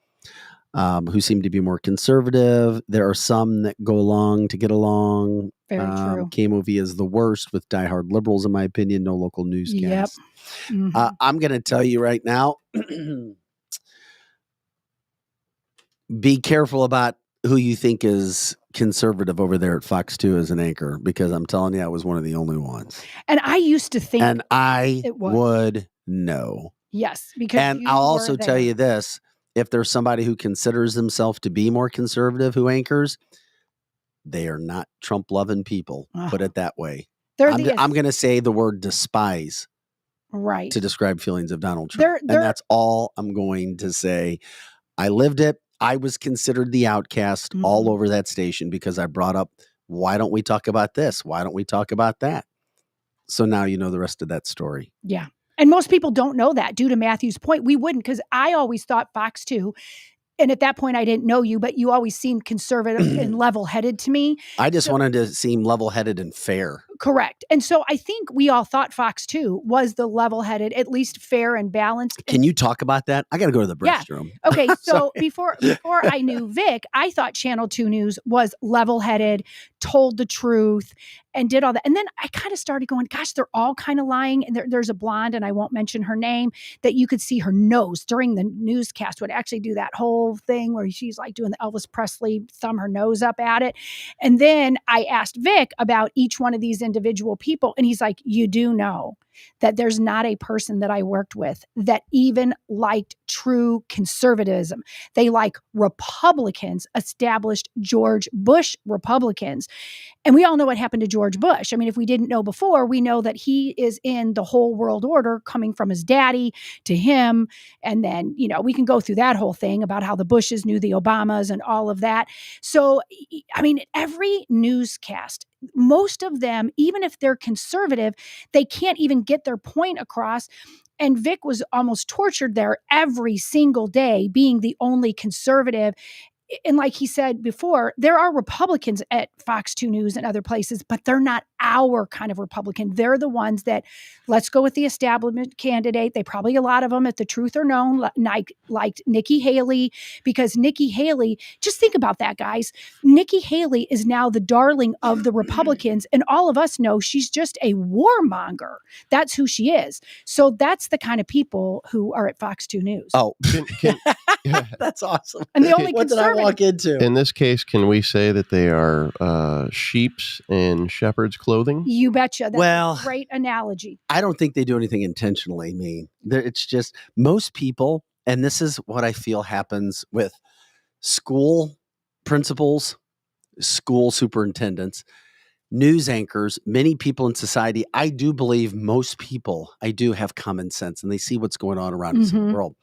who seem to be more conservative. There are some that go along to get along. Very true. KMOV is the worst with diehard liberals, in my opinion. No local newscasts. Yep. Mm-hmm. I'm going to tell you right now, be careful about who you think is conservative over there at Fox 2 as an anchor, because I'm telling you, I was one of the only ones. And I used to think and I would know. Yes. Because and I'll also tell you this. If there's somebody who considers themselves to be more conservative who anchors, they are not Trump-loving people. Put it that way. I'm going to say the word despise to describe feelings of Donald Trump. And that's all I'm going to say. I lived it. I was considered the outcast all over that station because I brought up, why don't we talk about this? Why don't we talk about that? So now you know the rest of that story. Yeah. And most people don't know that due to Matthew's point. We wouldn't, because I always thought Fox 2, and at that point I didn't know you, but you always seemed conservative and level-headed to me. I just wanted to seem level-headed and fair. Correct. And so I think we all thought Fox 2 was the level-headed, at least fair and balanced. Can you talk about that? I got to go to the restroom. Yeah. Okay. So before I knew Vic, I thought Channel 2 News was level-headed, told the truth, and did all that. And then I kind of started going, gosh, they're all kind of lying. And there's a blonde, and I won't mention her name, that you could see her nose during the newscast would actually do that whole thing where she's like doing the Elvis Presley, thumb her nose up at it. And then I asked Vic about each one of these individual people. And he's like, you do know that there's not a person that I worked with that even liked true conservatism. They like Republicans, established George Bush Republicans. And we all know what happened to George Bush. I mean, if we didn't know before, we know that he is in the whole world order coming from his daddy to him. And then, you know, we can go through that whole thing about how the Bushes knew the Obamas and all of that. So, I mean, every newscast, most of them, even if they're conservative, they can't even get their point across. And Vic was almost tortured there every single day, being the only conservative. And like he said before, there are Republicans at Fox 2 News and other places, but they're not our kind of Republican. They're the ones that, let's go with the establishment candidate. They probably, a lot of them at the Truth or Known, liked Nikki Haley, because Nikki Haley, just think about that, guys. Nikki Haley is now the darling of the Republicans, and all of us know she's just a warmonger. That's who she is. So that's the kind of people who are at Fox 2 News. Oh, that's awesome. And the only what did I walk into? In this case, can we say that they are sheep's in shepherd's clothing? You betcha. That's a great analogy. I don't think they do anything intentionally mean. It's just most people, and this is what I feel happens with school principals, school superintendents, news anchors, many people in society. I do believe most people, I do have common sense, and they see what's going on around us in the world,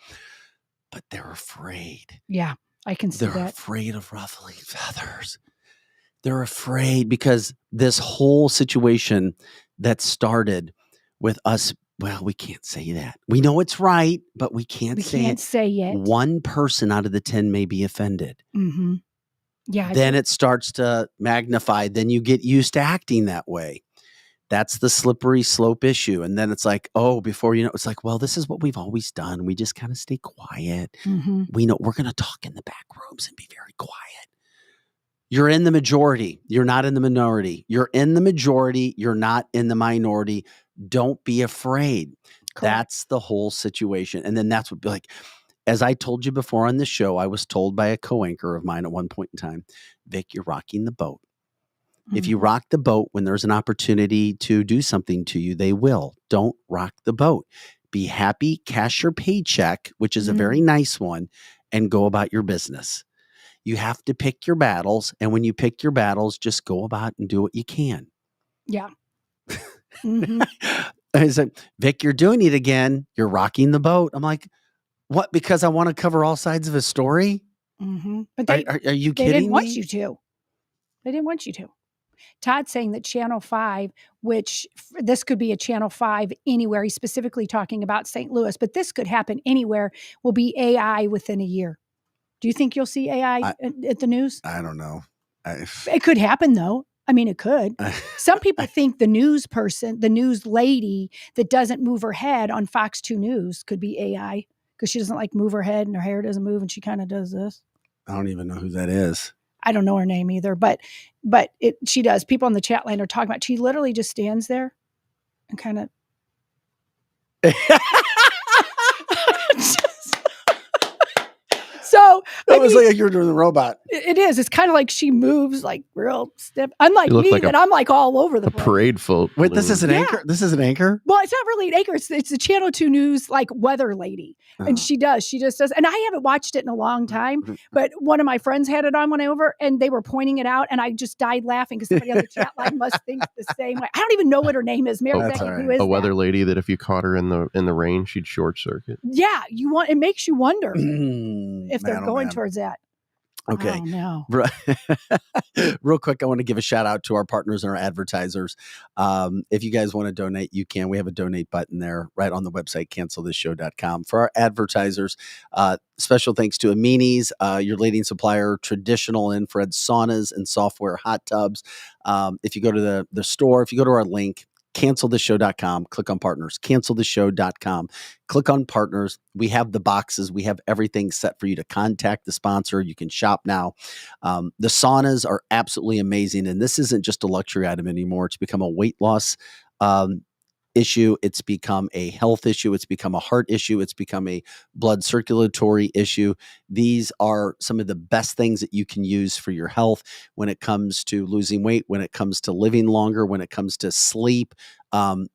but they're afraid. Yeah. I can see They're that. afraid of ruffling feathers. They're afraid because this whole situation that started with us, well, we can't say that. We know it's right, but we can't We say can't it. say it. One person out of the 10 may be offended. Mm-hmm. Yeah. Then it starts to magnify. Then you get used to acting that way. That's the slippery slope issue. And then it's like, oh, before you know, it's like, well, this is what we've always done. We just kind of stay quiet. Mm-hmm. We know we're going to talk in the back rooms and be very quiet. You're in the majority. You're not in the minority. You're in the majority. You're not in the minority. Don't be afraid. Correct. That's the whole situation. And then that's what, like, as I told you before on the show, I was told by a co-anchor of mine at one point in time, Vic, you're rocking the boat. If you rock the boat when there's an opportunity to do something to you, they will. Don't rock the boat. Be happy, cash your paycheck, which is a very nice one, and go about your business. You have to pick your battles. And when you pick your battles, just go about and do what you can. Yeah. Mm-hmm. I said, Vic, you're doing it again. You're rocking the boat. I'm like, what? Because I want to cover all sides of a story? Mm-hmm. But Are you they kidding didn't want me? you to. They didn't want you to. Todd's saying that Channel 5, which this could be a Channel 5 anywhere, he's specifically talking about St. Louis, but this could happen anywhere, will be AI within a year. Do you think you'll see AI at the news? I don't know. It could happen, though. I mean, it could. Some people think the news person, the news lady that doesn't move her head on Fox 2 News could be AI because she doesn't like move her head and her hair doesn't move and she kind of does this. I don't even know who that is. I don't know her name either, but she does. People on the chat line are talking about. She literally just stands there and kind of. So it was like you were doing the robot. It is. It's kind of like she moves like real stiff. Unlike me, like that I'm like all over the place. Parade folk. Wait, this is an anchor? This is an anchor? Well, it's not really an anchor. It's the Channel 2 News like weather lady. And she just does. And I haven't watched it in a long time, but one of my friends had it on when I over and they were pointing it out. And I just died laughing because somebody on the chat line must think the same way. I don't even know what her name is. Mary Becky, right. who is a weather lady that if you caught her in the rain, she'd short circuit. Yeah, it makes you wonder if they're going towards that. Okay. Oh, no. Real quick, I want to give a shout out to our partners and our advertisers. If you guys want to donate, you can. We have a donate button there right on the website, cancelthisshow.com. For our advertisers, special thanks to Amini's, your leading supplier, traditional infrared saunas and software hot tubs. If you go to the store, if you go to our link, cancelthisshow.com, click on partners, cancelthisshow.com, click on partners. We have the boxes. We have everything set for you to contact the sponsor. You can shop now. The saunas are absolutely amazing. And this isn't just a luxury item anymore. It's become a weight loss issue. It's become a health issue. It's become a heart issue. It's become a blood circulatory issue. These are some of the best things that you can use for your health when it comes to losing weight, when it comes to living longer, when it comes to sleep,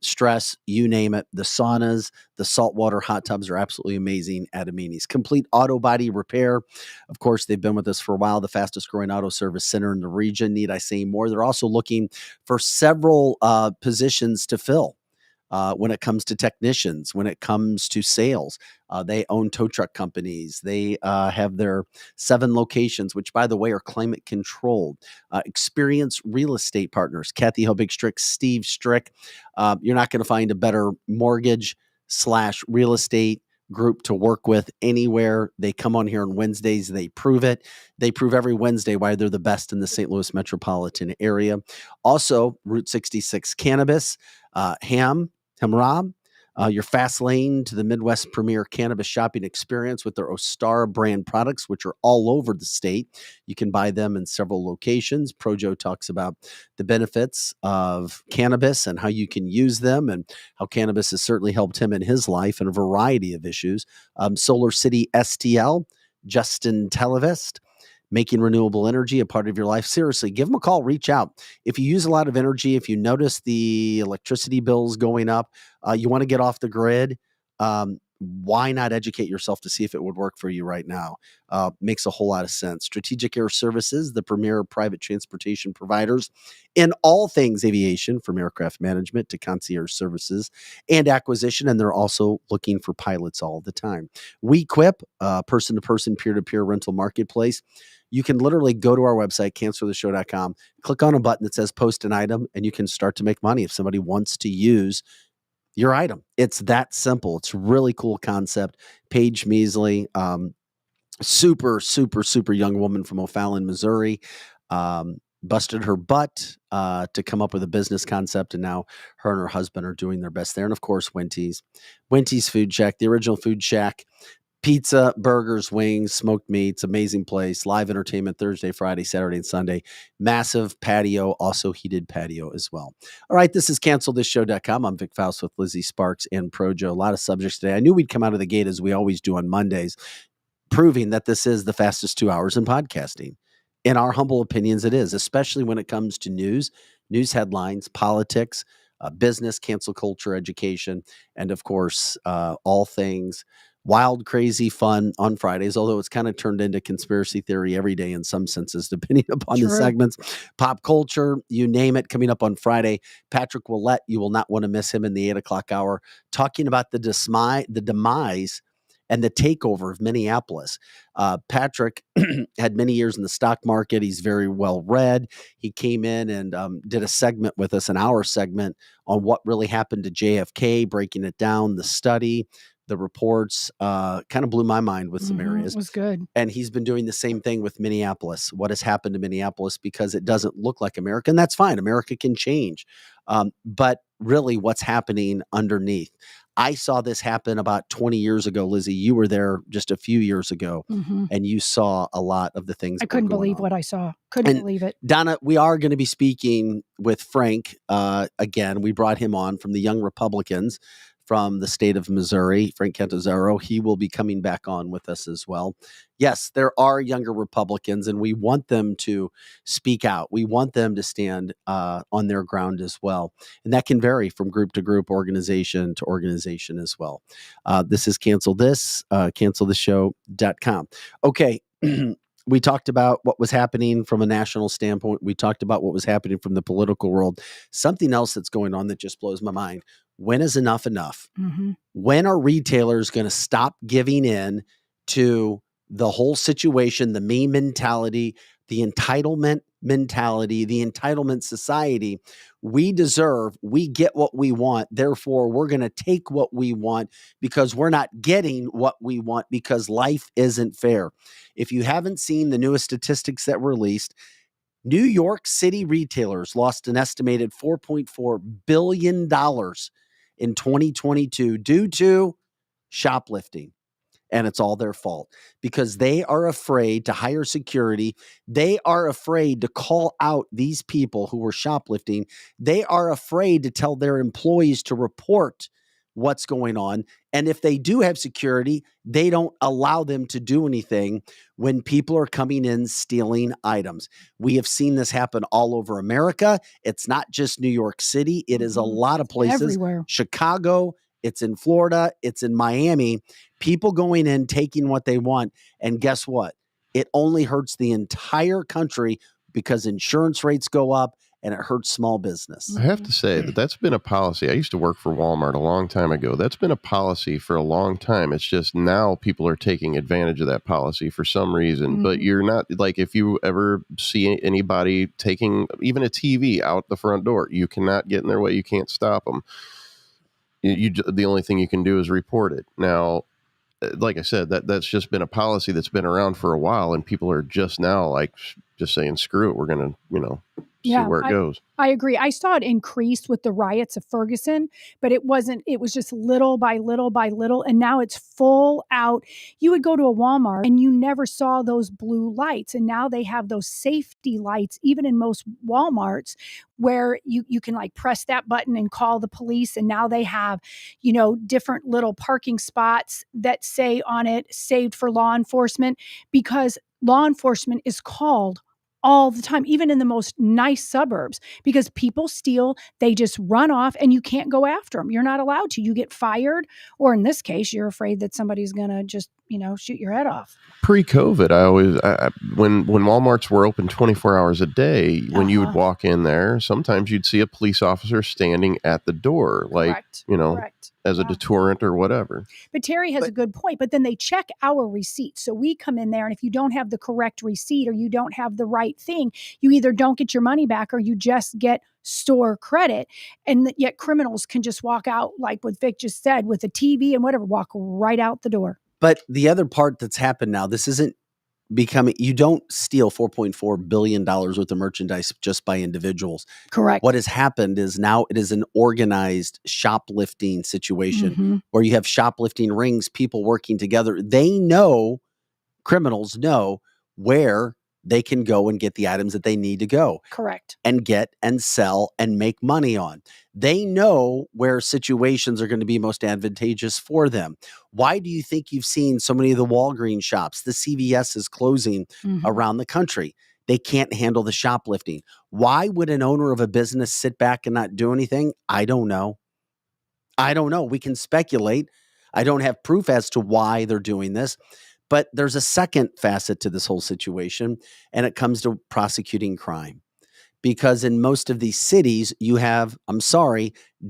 stress, you name it. The saunas, the saltwater hot tubs are absolutely amazing at Amini's. Complete auto body repair. Of course, they've been with us for a while, the fastest growing auto service center in the region. Need I say more? They're also looking for several positions to fill. When it comes to technicians, when it comes to sales, they own tow truck companies. They have their 7 locations, which, by the way, are climate controlled. Experienced real estate partners, Kathy Hobig-Strick, Steve Strick. You're not going to find a better mortgage/real estate group to work with anywhere. They come on here on Wednesdays. They prove it. They prove every Wednesday why they're the best in the St. Louis metropolitan area. Also, Route 66 Cannabis, Hamram, your fast lane to the Midwest premier cannabis shopping experience with their Ostar brand products, which are all over the state. You can buy them in several locations. Projo talks about the benefits of cannabis and how you can use them and how cannabis has certainly helped him in his life in a variety of issues. Solar City STL, Justin Televest, making renewable energy a part of your life. Seriously, give them a call, reach out. If you use a lot of energy, if you notice the electricity bills going up, you want to get off the grid, why not educate yourself to see if it would work for you right now? Makes a whole lot of sense. Strategic Air Services, the premier private transportation providers in all things aviation, from aircraft management to concierge services and acquisition. And they're also looking for pilots all the time. WeQuip, person-to-person, peer-to-peer rental marketplace. You can literally go to our website, canceltheshow.com, click on a button that says post an item, and you can start to make money if somebody wants to use your item. It's that simple. It's a really cool concept. Paige Measley, super, super, super young woman from O'Fallon, Missouri, busted her butt to come up with a business concept, and now her and her husband are doing their best there. And of course, Winty's Food Shack, the original food shack. Pizza, burgers, wings, smoked meats, amazing place. Live entertainment Thursday, Friday, Saturday, and Sunday. Massive patio, also heated patio as well. All right, this is cancelthisshow.com. I'm Vic Faust with Lizzie Sparks and Projo. A lot of subjects today. I knew we'd come out of the gate as we always do on Mondays, proving that this is the fastest 2 hours in podcasting. In our humble opinions, it is, especially when it comes to news headlines, politics, business, cancel culture, education, and of course, all things wild, crazy, fun on Fridays, although it's kind of turned into conspiracy theory every day in some senses, depending upon the segments. Pop culture, you name it, coming up on Friday. Patrick Willett, you will not want to miss him in the 8 o'clock hour, talking about the demise and the takeover of Minneapolis. Patrick had many years in the stock market. He's very well read. He came in and did a segment with us, an hour segment on what really happened to JFK, breaking it down, the study, the reports. Kind of blew my mind with some areas. It was good. And he's been doing the same thing with Minneapolis. What has happened to Minneapolis, because it doesn't look like America, and that's fine. America can change. But really, what's happening underneath? I saw this happen about 20 years ago, Lizzie. You were there just a few years ago, and you saw a lot of the things. I couldn't believe what I saw. Couldn't believe it. Donna, we are going to be speaking with Frank again. We brought him on from the Young Republicans from the state of Missouri, Frank Cantazaro. He will be coming back on with us as well. Yes, there are younger Republicans, and we want them to speak out. We want them to stand on their ground as well. And that can vary from group to group, organization to organization as well. This is cancelthisshow.com. Okay. We talked about what was happening from a national standpoint. We talked about what was happening from the political world. Something else that's going on that just blows my mind. When is enough enough? When are retailers going to stop giving in to the whole situation, the me mentality, the entitlement mentality, the entitlement society? We get what we want. Therefore, we're going to take what we want because we're not getting what we want because life isn't fair. If you haven't seen the newest statistics that were released, New York City retailers lost an estimated $4.4 billion in 2022 due to shoplifting. And it's all their fault because they are afraid to hire security. They are afraid to call out these people who were shoplifting. They are afraid to tell their employees to report what's going on. And if they do have security, they don't allow them to do anything when people are coming in stealing items. We have seen this happen all over America. It's not just New York City. It is a lot of places. Everywhere. Chicago, it's in Florida, it's in Miami. People going in, taking what they want. And guess what? It only hurts the entire country because insurance rates go up and it hurts small business. I have to say that's been a policy. I used to work for Walmart a long time ago. That's been a policy for a long time. It's just now people are taking advantage of that policy for some reason. But you're not, like, if you ever see anybody taking even a TV out the front door, you cannot get in their way. You can't stop them. The only thing you can do is report it. Now, like I said, that's just been a policy that's been around for a while, and people are just now like just saying, screw it, we're going to, see where it goes. I agree. I saw it increase with the riots of Ferguson, but it was just little by little by little. And now it's full out. You would go to a Walmart and you never saw those blue lights. And now they have those safety lights, even in most Walmarts, where you can like press that button and call the police. And now they have, different little parking spots that say on it, saved for law enforcement, because law enforcement is called all the time, even in the most nice suburbs, because people steal, they just run off and you can't go after them. You're not allowed to. You get fired, or in this case, you're afraid that somebody's going to just, shoot your head off. Pre-COVID, when Walmarts were open 24 hours a day, when you would walk in there, sometimes you'd see a police officer standing at the door, like, Correct. Correct. as a deterrent or whatever. But Terry has a good point. But then they check our receipts. So we come in there, and if you don't have the correct receipt or you don't have the right thing, you either don't get your money back or you just get store credit. And yet criminals can just walk out, like what Vic just said, with a TV and whatever, walk right out the door. But the other part that's happened now, this isn't becoming, you don't steal $4.4 billion worth of merchandise just by individuals. Correct. What has happened is now it is an organized shoplifting situation where you have shoplifting rings, people working together. Criminals know where they can go and get the items that they need to go. Correct. And get and sell and make money on. They know where situations are going to be most advantageous for them. Why do you think you've seen so many of the Walgreens shops, the CVS is closing around the country? They can't handle the shoplifting. Why would an owner of a business sit back and not do anything? I don't know. We can speculate. I don't have proof as to why they're doing this. But there's a second facet to this whole situation, and it comes to prosecuting crime. Because in most of these cities, you have,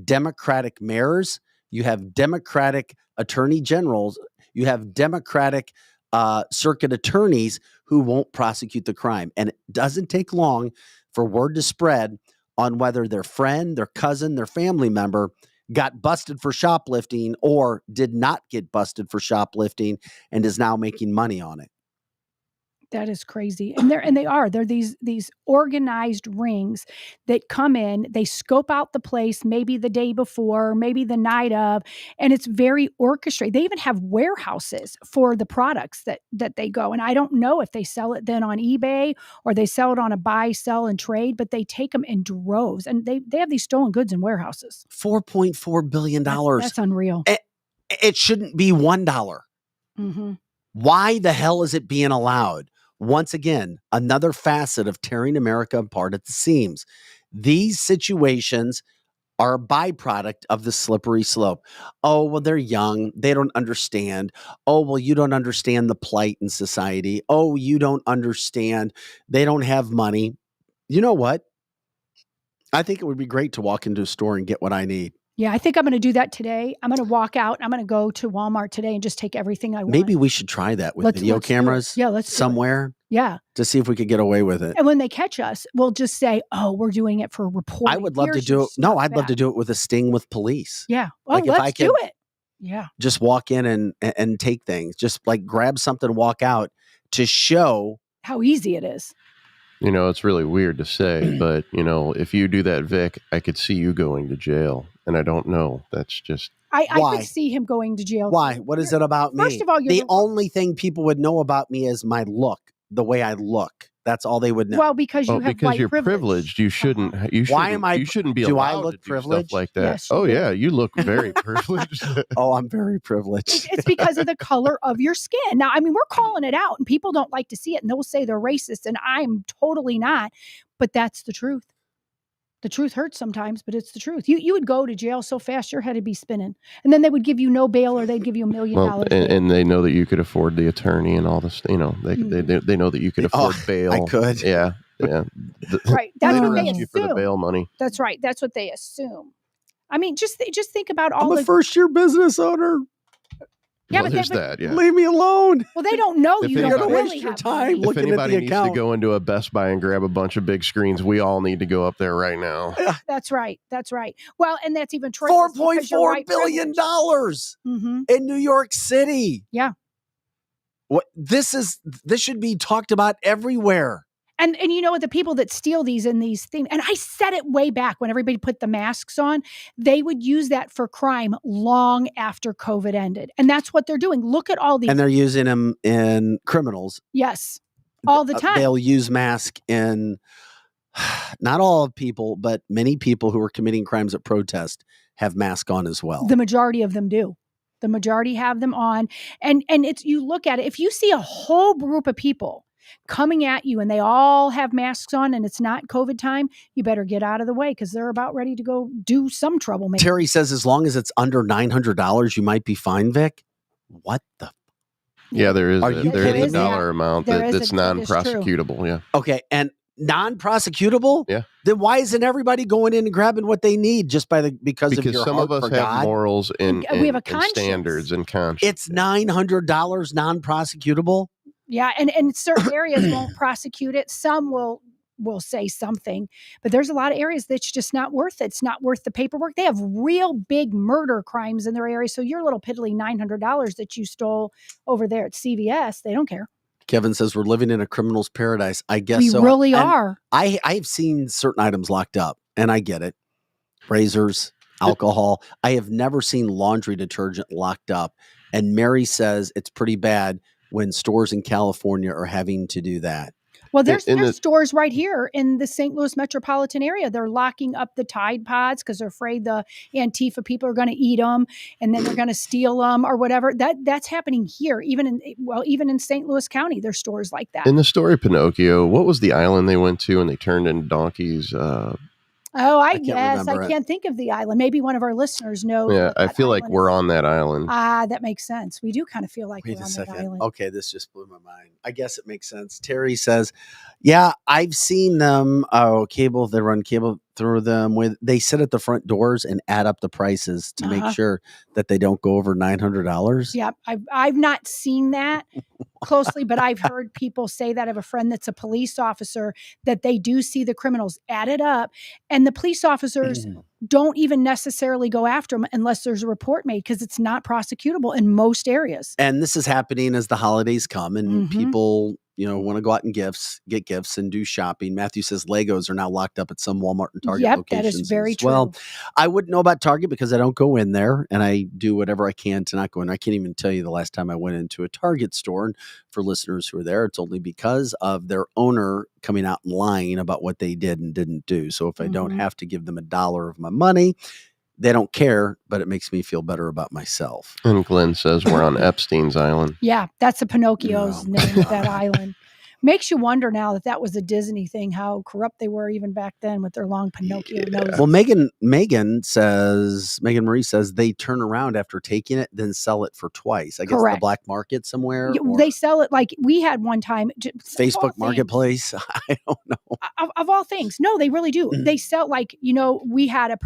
Democratic mayors, you have Democratic attorney generals, you have Democratic circuit attorneys who won't prosecute the crime. And it doesn't take long for word to spread on whether their friend, their cousin, their family member got busted for shoplifting or did not get busted for shoplifting and is now making money on it. That is crazy. And they're these organized rings that come in, they scope out the place maybe the day before, maybe the night of, and it's very orchestrated. They even have warehouses for the products that they go. And I don't know if they sell it then on eBay or they sell it on a buy, sell, and trade, but they take them in droves, and they have these stolen goods in warehouses. $4.4 billion. That's unreal. It shouldn't be $1. Why the hell is it being allowed? Once again, another facet of tearing America apart at the seams. These situations are a byproduct of the slippery slope. Oh, well, they're young. They don't understand. Oh, well, you don't understand the plight in society. Oh, you don't understand. They don't have money. You know what? I think it would be great to walk into a store and get what I need. Yeah, I think I'm going to do that today. I'm going to walk out. I'm going to go to Walmart today and just take everything I want. Maybe we should try that with video cameras. Yeah, let's somewhere. Yeah. To see if we could get away with it. And when they catch us, we'll just say, "Oh, we're doing it for reporting." I would love to do it. No, I'd love to do it with a sting with police. Yeah. Well, let's do it. Yeah. Just walk in and take things. Just like grab something, walk out to show how easy it is. It's really weird to say, but, if you do that, Vic, I could see you going to jail. And I don't know. That's just... I could see him going to jail. Why? What is it about me? First of all, the only thing people would know about me is my look, the way I look. That's all they would know. Well, because you have white you're privilege. Privileged. You shouldn't. Why am I? You shouldn't be do allowed I look to do privileged? Stuff like that. Yes, Yeah, you look very privileged. Oh, I'm very privileged. It's because of the color of your skin. Now, I mean, we're calling it out, and people don't like to see it, and they'll say they're racist, and I'm totally not. But that's the truth. The truth hurts sometimes, but it's the truth. You would go to jail so fast your head would be spinning, and then they would give you no bail, or they'd give you $1 million. And they know that you could afford the attorney and all this. They know that you could afford bail. I could. Yeah. Right. That's what they assume. For the bail money. That's right. That's what they assume. I mean, just think about all I'm a first-year business owner. Yeah, well, there's that. Yeah. Leave me alone. Well, they don't know you. You're Don't gonna really waste your have time money. looking at the anybody needs account. to go into a Best Buy and grab a bunch of big screens, we all need to go up there right now. That's right. That's right. Well, and that's even true. $4.4 billion in New York City. Yeah. What this should be talked about everywhere. And you know what, the people that steal these and these things, and I said it way back when everybody put the masks on, they would use that for crime long after COVID ended. And that's what they're doing. Look at all these. And they're using them in criminals. Yes. All the time. They'll use mask in, not all people, but many people who are committing crimes at protest have mask on as well. The majority of them do. The majority have them on. And it's, you look at it, if you see a whole group of people coming at you and they all have masks on and it's not COVID time, you better get out of the way because they're about ready to go do some troublemaking. Terry says as long as it's under $900, you might be fine, Vic. What the? Yeah, there is. Are you there kidding is a me? dollar amount that's non-prosecutable. Yeah. Okay, and non-prosecutable? Yeah. Then why isn't everybody going in and grabbing what they need just because of your some heart of us for have God? morals and we have a and conscience. standards and conscience. It's $900 non-prosecutable. Yeah, and certain areas won't prosecute it. Some will say something, but there's a lot of areas that's just not worth it. It's not worth the paperwork. They have real big murder crimes in their area. So your little piddly $900 that you stole over there at CVS, they don't care. Kevin says we're living in a criminal's paradise. I guess we so. really are. I've seen certain items locked up, and I get it. Razors, alcohol. I have never seen laundry detergent locked up. And Mary says it's pretty bad when stores in California are having to do that. Well, there's stores right here in the St. Louis metropolitan area. They're locking up the Tide Pods because they're afraid the Antifa people are going to eat them and then they're going to steal them or whatever. That's happening here. Even in St. Louis County, there's stores like that. In the story Pinocchio, what was the island they went to and they turned into donkeys? I guess I can't think of the island. Maybe one of our listeners knows. Yeah, I feel like we're on that island. That makes sense. We do kind of feel like we're on that island. Okay, this just blew my mind. I guess it makes sense. Terry says, yeah, I've seen them. Oh, cable, they run cable through them. They sit at the front doors and add up the prices to make sure that they don't go over $900. Yeah, I've not seen that closely, but I've heard people say that. I have a friend that's a police officer that they do see the criminals added up, and the police officers don't even necessarily go after them unless there's a report made because it's not prosecutable in most areas. And this is happening as the holidays come and people, want to go out and get gifts and do shopping. Matthew says Legos are now locked up at some Walmart and Target locations. That is very true. Well, I wouldn't know about Target because I don't go in there and I do whatever I can to not go in. I can't even tell you the last time I went into a Target store. And for listeners who are there, it's only because of their owner coming out and lying about what they did and didn't do. So if I don't have to give them $1 of my money, they don't care, but it makes me feel better about myself. And Glenn says we're on Epstein's Island. Yeah, that's the Pinocchio's name of that island. Makes you wonder now that was a Disney thing, how corrupt they were even back then with their long Pinocchio noses. Well, Megan Marie says they turn around after taking it, then sell it for twice. I guess the black market somewhere. They sell it like we had one time. Facebook Marketplace. I don't know. Of all things. No, they really do. They sell we had a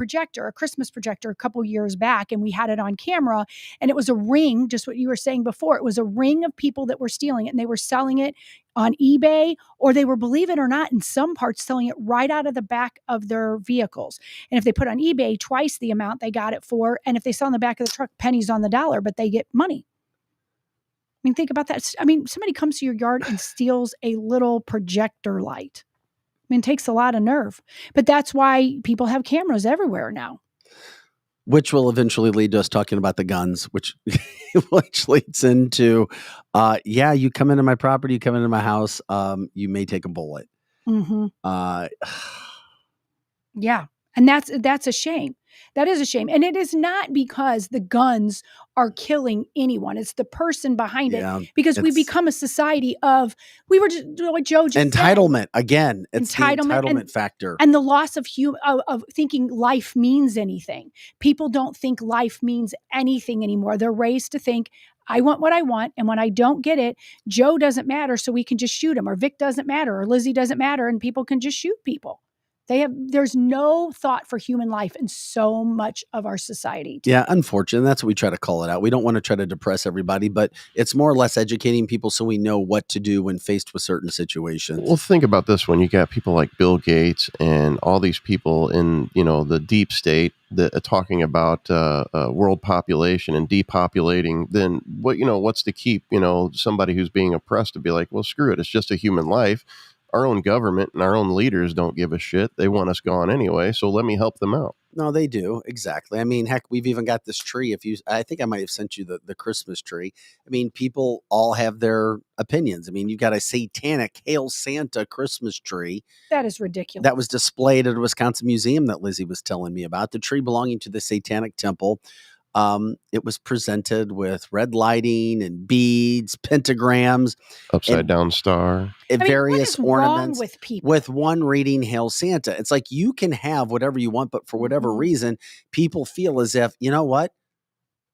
Christmas projector a couple years back, and we had it on camera, and it was a ring, just what you were saying before. It was a ring of people that were stealing it, and they were selling it on eBay, or they were, believe it or not, in some parts selling it right out of the back of their vehicles. And if they put on eBay, twice the amount they got it for. And if they sell in the back of the truck, pennies on the dollar, but they get money. I mean, think about that. I mean, somebody comes to your yard and steals a little projector light. I mean, it takes a lot of nerve, but that's why people have cameras everywhere now. Which will eventually lead to us talking about the guns, which leads into, you come into my property, you come into my house, you may take a bullet. Yeah. And that's a shame. That is a shame. And it is not because the guns are killing anyone. It's the person behind it. Because we become a society of, what Joe just entitlement. said. Again, it's the entitlement factor. And the loss of thinking life means anything. People don't think life means anything anymore. They're raised to think, I want what I want, and when I don't get it, Joe doesn't matter, so we can just shoot him, or Vic doesn't matter, or Lizzie doesn't matter, and people can just shoot people. There's no thought for human life in so much of our society. Yeah, unfortunately, that's what we try to call it out. We don't want to try to depress everybody, but it's more or less educating people so we know what to do when faced with certain situations. Well, think about this one. You got people like Bill Gates and all these people in, the deep state that are talking about world population and depopulating. Then what's to keep, somebody who's being oppressed to be like, well, screw it. It's just a human life. Our own government and our own leaders don't give a shit. They want us gone anyway, so let me help them out. No, they do. Exactly. I mean, heck, we've even got this tree. I think I might have sent you the Christmas tree. I mean, people all have their opinions. I mean, you've got a satanic Hail Santa Christmas tree. That is ridiculous. That was displayed at a Wisconsin museum that Lizzie was telling me about. The tree belonging to the Satanic Temple. It was presented with red lighting and beads, pentagrams, Upside down star. and I mean, what various is wrong ornaments, with people? with one reading Hail Santa. It's like you can have whatever you want, but for whatever Mhm. reason, people feel as if, you know what?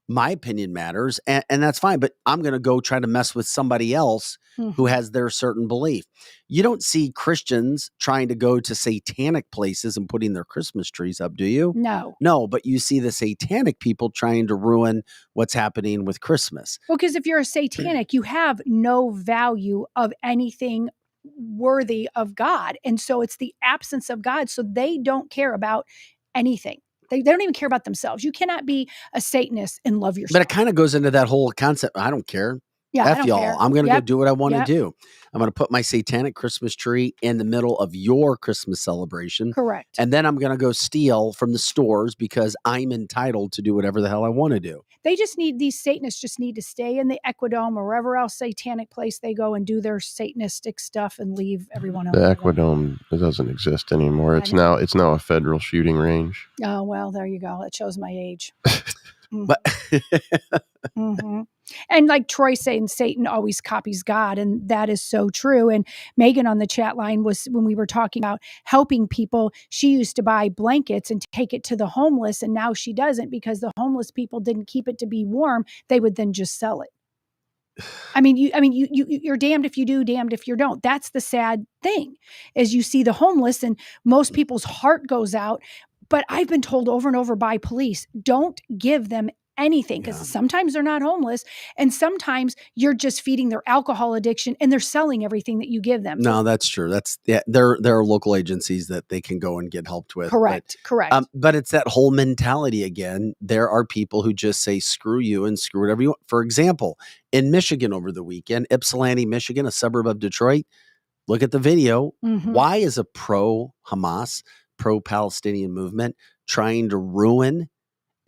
My opinion matters, and that's fine, but I'm going to go try to mess with somebody else who Mhm. has their certain belief. You don't see Christians trying to go to satanic places and putting their Christmas trees up, do you? No. No, but you see the satanic people trying to ruin what's happening with Christmas. Well, because if you're a satanic, you have no value of anything worthy of God. And so it's the absence of God. So they don't care about anything. They don't even care about themselves. You cannot be a Satanist and love But yourself. it kind of goes into that whole concept. I don't care. Yeah, I F don't y'all. care. I'm going to go Yep. do what I want to Yep. do. I'm going to put my satanic Christmas tree in the middle of your Christmas celebration. Correct. And then I'm going to go steal from the stores because I'm entitled to do whatever the hell I want to do. They just need, these Satanists just need to stay in the Equidome or wherever else satanic place they go and do their Satanistic stuff and leave everyone else The alone. Equidome doesn't exist anymore. I It's know. now a federal shooting range. Oh, well, there you go. That shows my age. But Mm-hmm. And like Troy saying, Satan always copies God. And that is so true. And Megan on the chat line was, when we were talking about helping people, she used to buy blankets and take it to the homeless. And now she doesn't, because the homeless people didn't keep it to be warm. They would then just sell it. You're damned if you do, damned if you don't. That's the sad thing, is you see the homeless and most people's heart goes out. But I've been told over and over by police, don't give them anything, because Yeah. sometimes they're not homeless and sometimes you're just feeding their alcohol addiction and they're selling everything that you give them. No, that's true. There are local agencies that they can go and get helped with. Correct. But it's that whole mentality again. There are people who just say screw you and screw whatever you want. For example, in Michigan over the weekend, Ypsilanti, Michigan, a suburb of Detroit. Look at the video. Mhm. Why is a pro-Hamas, pro-Palestinian movement trying to ruin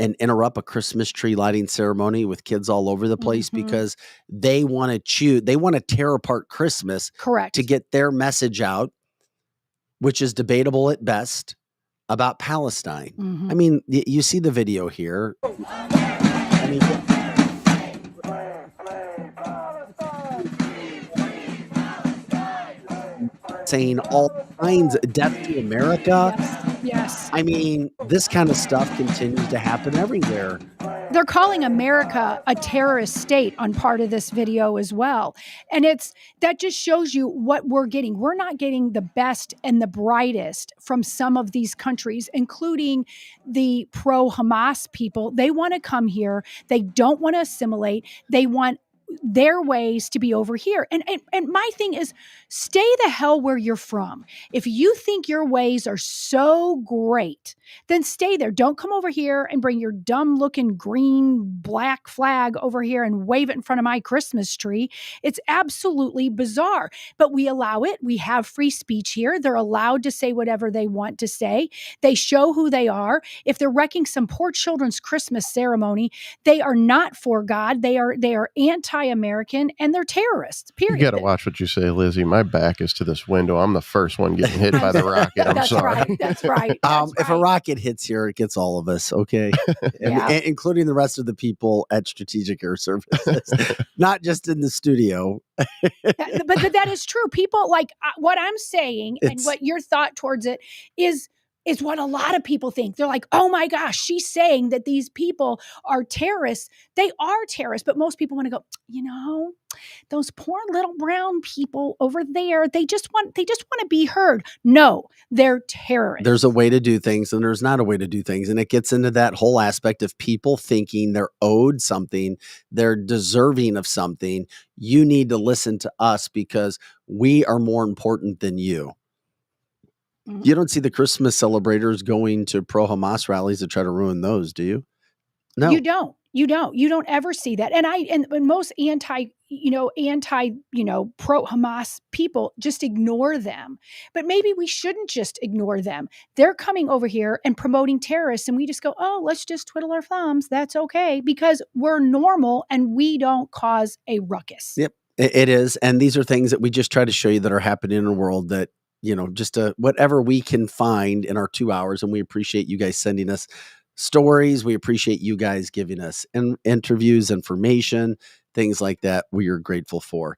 and interrupt a Christmas tree lighting ceremony with kids all over the place? Mhm. Because they want to tear apart Christmas Correct. to get their message out, which is debatable at best, about Palestine. Mhm. I mean, you see the video here. I mean, saying all kinds of death to America. Yes. I mean, this kind of stuff continues to happen everywhere. They're calling America a terrorist state on part of this video as well. And that just shows you what we're getting. We're not getting the best and the brightest from some of these countries, including the pro-Hamas people. They want to come here. They don't want to assimilate. They want their ways to be over here. And my thing is, stay the hell where you're from. If you think your ways are so great, then stay there. Don't come over here and bring your dumb looking green, black flag over here and wave it in front of my Christmas tree. It's absolutely bizarre, but we allow it. We have free speech here. They're allowed to say whatever they want to say. They show who they are. If they're wrecking some poor children's Christmas ceremony, they are not for God. They are anti-American and they're terrorists, period. You got to watch what you say, Lizzie. My back is to this window. I'm the first one getting hit by the rocket. I'm That's sorry. right. That's right. If a rocket hits here, it gets all of us, okay? Yeah. Including the rest of the people at Strategic Air Services, not just in the studio. but that is true. People like what I'm saying and what your thought towards it is what a lot of people think. They're like, oh my gosh, she's saying that these people are terrorists. They are terrorists, but most people want to go, those poor little brown people over there, they just want to be heard. No, they're terrorists. There's a way to do things and there's not a way to do things. And it gets into that whole aspect of people thinking they're owed something, they're deserving of something. You need to listen to us because we are more important than you. Mm-hmm. You don't see the Christmas celebrators going to pro-Hamas rallies to try to ruin those, do you? No. You don't. You don't ever see that. And most anti pro-Hamas people just ignore them. But maybe we shouldn't just ignore them. They're coming over here and promoting terrorists and we just go, oh, let's just twiddle our thumbs. That's okay, because we're normal and we don't cause a ruckus. Yep, it is. And these are things that we just try to show you that are happening in a world that, just whatever we can find in our 2 hours. And we appreciate you guys sending us stories. We appreciate you guys giving us interviews, information, things like that. We are grateful for.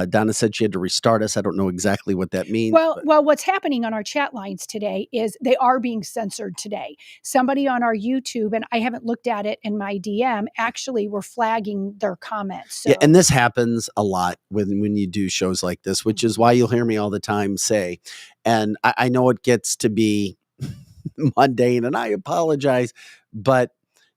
Donna said she had to restart us. I don't know exactly what that means. Well, what's happening on our chat lines today is they are being censored today. Somebody on our YouTube, and I haven't looked at it in my DM, actually were flagging their comments. So. Yeah, and this happens a lot when you do shows like this, which is why you'll hear me all the time say, and I know it gets to be mundane, and I apologize, but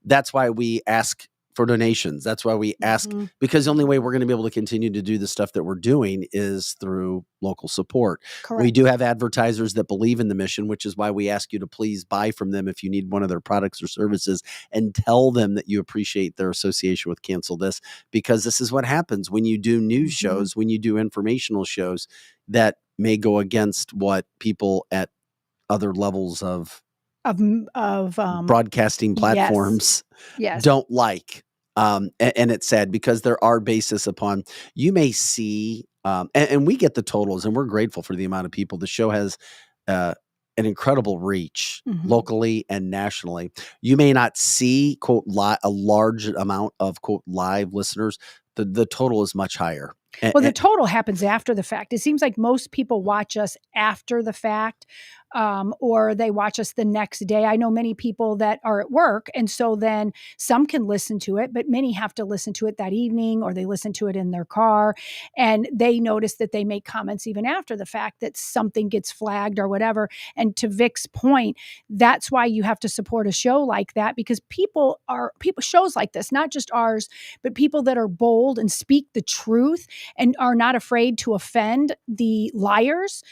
that's why we ask for donations. That's why we ask, because the only way we're going to be able to continue to do the stuff that we're doing is through local support. Correct. We do have advertisers that believe in the mission, which is why we ask you to please buy from them if you need one of their products or services, and tell them that you appreciate their association with Cancel This, because this is what happens when you do news shows, when you do informational shows that may go against what people at other levels of broadcasting platforms don't like. And it's sad because there are basis upon, you may see, and we get the totals, and we're grateful for the amount of people. The show has an incredible reach locally and nationally. You may not see, quote, a large amount of, quote, live listeners. The total is much higher. Well, the total happens after the fact. It seems like most people watch us after the fact, or they watch us the next day. I know many people that are at work, and so then some can listen to it, but many have to listen to it that evening, or they listen to it in their car, and they notice that they make comments even after the fact that something gets flagged or whatever. And to Vic's point, that's why you have to support a show like that, because people shows like this, not just ours, but people that are bold and speak the truth and are not afraid to offend the liars,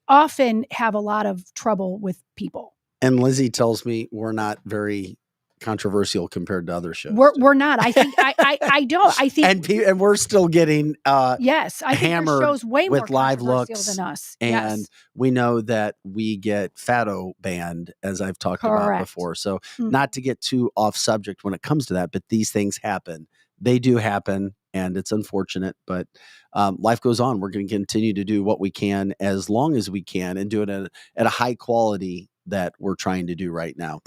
often have a lot of trouble with people. And Lizzie tells me we're not very controversial compared to other shows. We're not. I think I don't. I think and we're still getting yes, I think there's shows way with more live controversial looks than us. And we know that we get Fatto banned, as I've talked about before. So not to get too off subject when it comes to that, but these things happen. They do happen, and it's unfortunate, but life goes on. We're going to continue to do what we can as long as we can, and do it at a high quality that we're trying to do right now.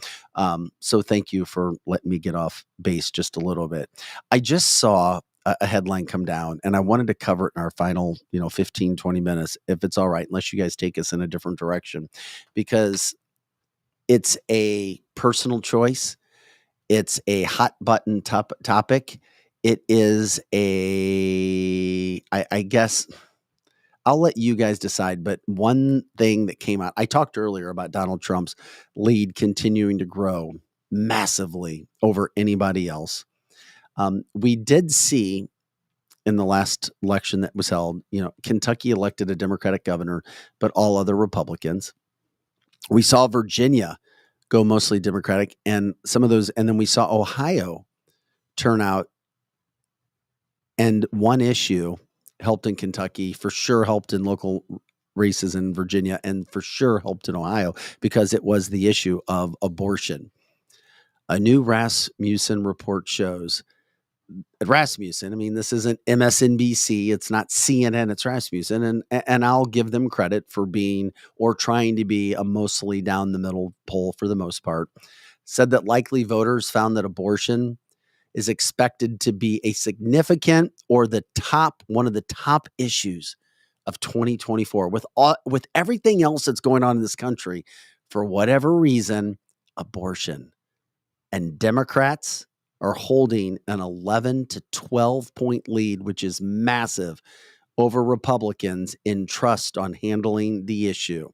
So thank you for letting me get off base just a little bit. I just saw a headline come down, and I wanted to cover it in our final 15, 20 minutes, if it's all right, unless you guys take us in a different direction, because it's a personal choice. It's a hot button topic. It is I guess I'll let you guys decide, but one thing that came out, I talked earlier about Donald Trump's lead continuing to grow massively over anybody else. We did see in the last election that was held, Kentucky elected a Democratic governor, but all other Republicans. We saw Virginia go mostly Democratic, and some of those, and then we saw Ohio turn out, and one issue helped in Kentucky, for sure helped in local races in Virginia, and for sure helped in Ohio, because it was the issue of abortion. A new Rasmussen report shows, Rasmussen, I mean, this isn't MSNBC, it's not CNN, it's Rasmussen, and I'll give them credit for being, or trying to be, a mostly down the middle poll for the most part, said that likely voters found that abortion is expected to be a significant, or one of the top issues of 2024, with everything else that's going on in this country. For whatever reason, abortion. And Democrats are holding an 11 to 12 point lead, which is massive, over Republicans in trust on handling the issue.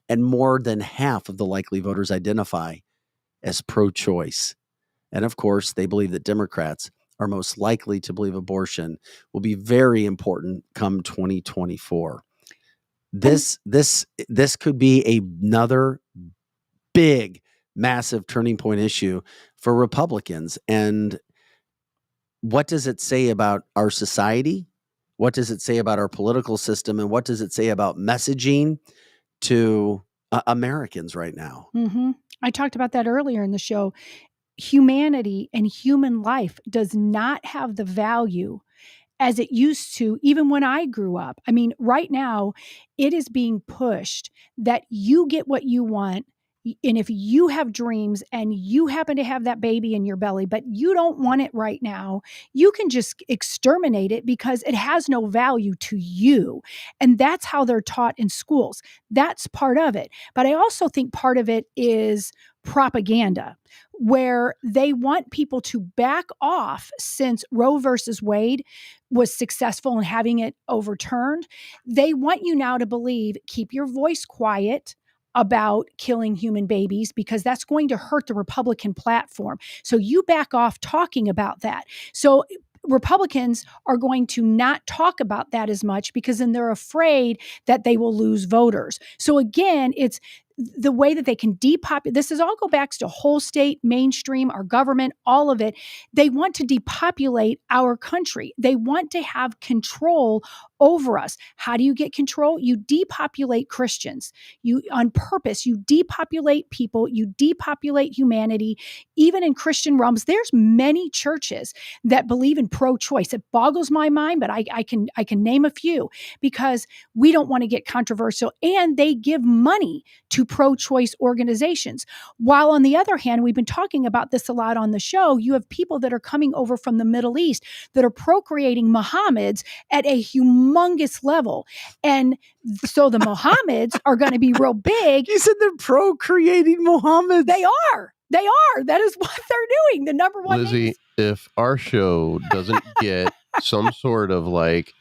And more than half of the likely voters identify as pro-choice. And of course, they believe that Democrats are most likely to believe abortion will be very important come 2024. This could be another big, massive turning point issue for Republicans. And what does it say about our society? What does it say about our political system? And what does it say about messaging to Americans right now? I talked about that earlier in the show. Humanity and human life does not have the value as it used to, even when I grew up. I mean, right now, it is being pushed that you get what you want And if you have dreams and you happen to have that baby in your belly, but you don't want it right now, you can just exterminate it because it has no value to you. And that's how they're taught in schools. That's part of it. But I also think part of it is propaganda, where they want people to back off since Roe versus Wade was successful in having it overturned. They want you now to believe, keep your voice quiet about killing human babies because that's going to hurt the Republican platform. So you back off talking about that. So Republicans are going to not talk about that as much because then they're afraid that they will lose voters. So again, it's the way that they can depopulate. This is all go back to whole state, mainstream, our government, all of it. They want to depopulate our country. They want to have control over us. How do you get control? You depopulate Christians. You, on purpose, you depopulate people, you depopulate humanity. Even in Christian realms, there's many churches that believe in pro-choice. It boggles my mind, but I can name a few because we don't want to get controversial, and they give money to pro-choice organizations. While on the other hand, we've been talking about this a lot on the show, you have people that are coming over from the Middle East that are procreating Mohammeds at a humongous level. And so the Mohammeds are going to be real big. You said they're procreating Mohammed. They are. They are. That is what they're doing. The number one. Lizzie, if our show doesn't get some sort of like,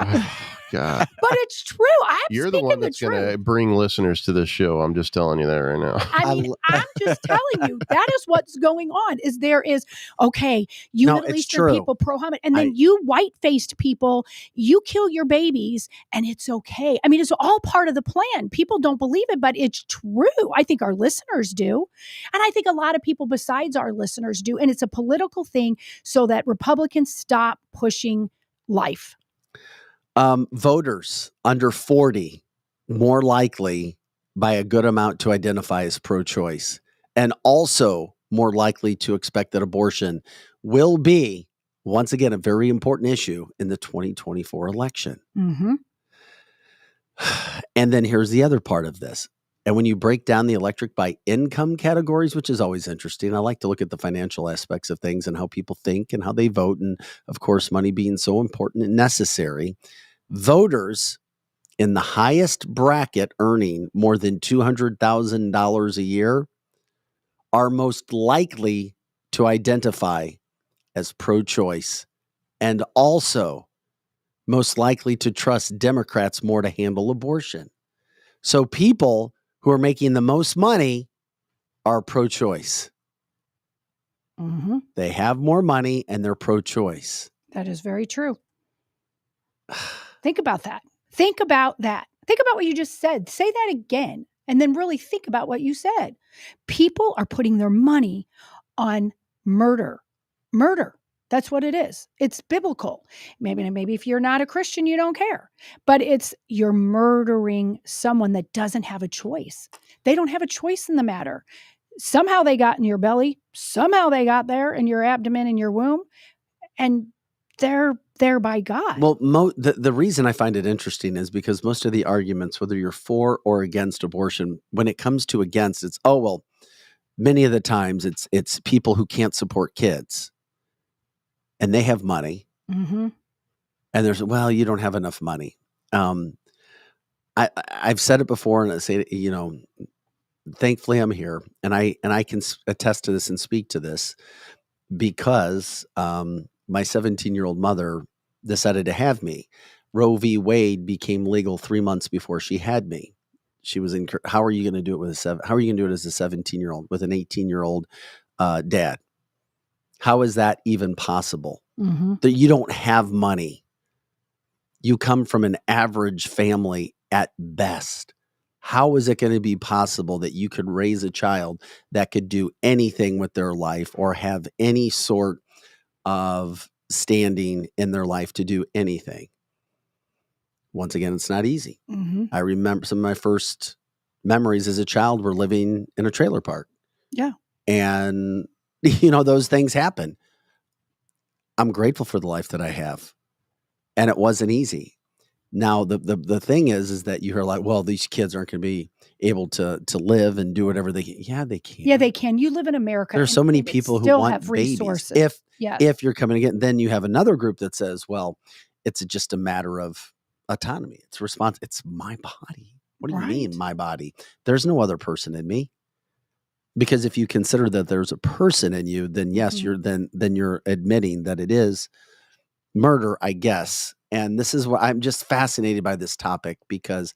oh, God. But it's true. You're the one that's going to bring listeners to this show. I'm just telling you that right now. I mean, I'm just telling you, that is what's going on. Is there is, okay, you Middle Eastern people pro-Muhammad, and then you white-faced people, you kill your babies, and it's okay. I mean, it's all part of the plan. People don't believe it, but it's true. I think our listeners do. And I think a lot of people besides our listeners do. And it's a political thing so that Republicans stop pushing life. Voters under 40 more likely by a good amount to identify as pro-choice, and also more likely to expect that abortion will be, once again, a very important issue in the 2024 election. Mm-hmm. And then here's the other part of this. And when you break down the electorate by income categories, which is always interesting, I like to look at the financial aspects of things and how people think and how they vote. And of course, money being so important and necessary. Voters in the highest bracket earning more than $200,000 a year are most likely to identify as pro-choice and also most likely to trust Democrats more to handle abortion. So people who are making the most money are pro-choice. Mm-hmm. They have more money and they're pro-choice. That is very true. Think about that. Think about that. Think about what you just said. Say that again, and then really think about what you said. People are putting their money on murder. Murder. That's what it is. It's biblical. Maybe if you're not a Christian, you don't care. But it's you're murdering someone that doesn't have a choice. They don't have a choice in the matter. Somehow they got in your belly. Somehow they got there in your abdomen and your womb. And they're there by God. Well, the reason I find it interesting is because most of the arguments, whether you're for or against abortion, when it comes to against, it's, oh, well, many of the times it's people who can't support kids. And they have money, mm-hmm. and there's, well, you don't have enough money. I've said it before, and I say, thankfully I'm here, and I can attest to this and speak to this because my 17-year-old mother decided to have me. Roe v. Wade became legal 3 months before she had me. She was in. How are you going to do it with How are you going to do it as a 17-year-old with an 18-year-old dad? How is that even possible? Mm-hmm. That you don't have money. You come from an average family at best. How is it going to be possible that you could raise a child that could do anything with their life or have any sort of standing in their life to do anything? Once again, it's not easy. Mm-hmm. I remember some of my first memories as a child were living in a trailer park. Yeah. And those things happen. I'm grateful for the life that I have. And it wasn't easy. Now the thing is that you hear like, well, these kids aren't going to be able to live and do whatever they can. Yeah, they can. Yeah, they can. You live in America. There's so many people who want have babies. resources. If you're coming again, then you have another group that says, well, it's just a matter of autonomy. It's It's my body. What do you mean, my body? There's no other person in me. Because if you consider that there's a person in you, then yes, you're admitting that it is murder, I guess. And this is what I'm just fascinated by this topic because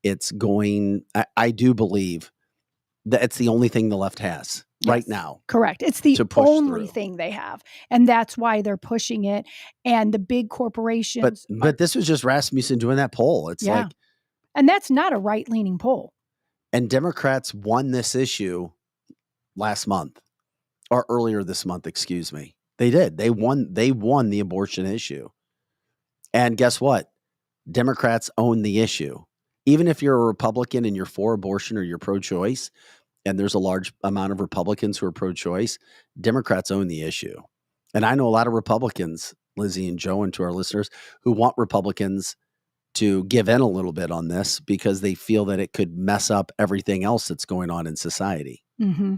it's going. I do believe that it's the only thing the left has right now. Correct. It's the only through. thing they have. And that's why they're pushing it. And the big corporations. But this was just Rasmussen doing that poll. It's like. And that's not a right-leaning poll. And Democrats won this issue last month or earlier this month, excuse me. They did. They won the abortion issue. And guess what? Democrats own the issue. Even if you're a Republican and you're for abortion or you're pro-choice, and there's a large amount of Republicans who are pro-choice, Democrats own the issue. And I know a lot of Republicans, Lizzie and Joe, and to our listeners, who want Republicans to give in a little bit on this because they feel that it could mess up everything else that's going on in society. Mm-hmm.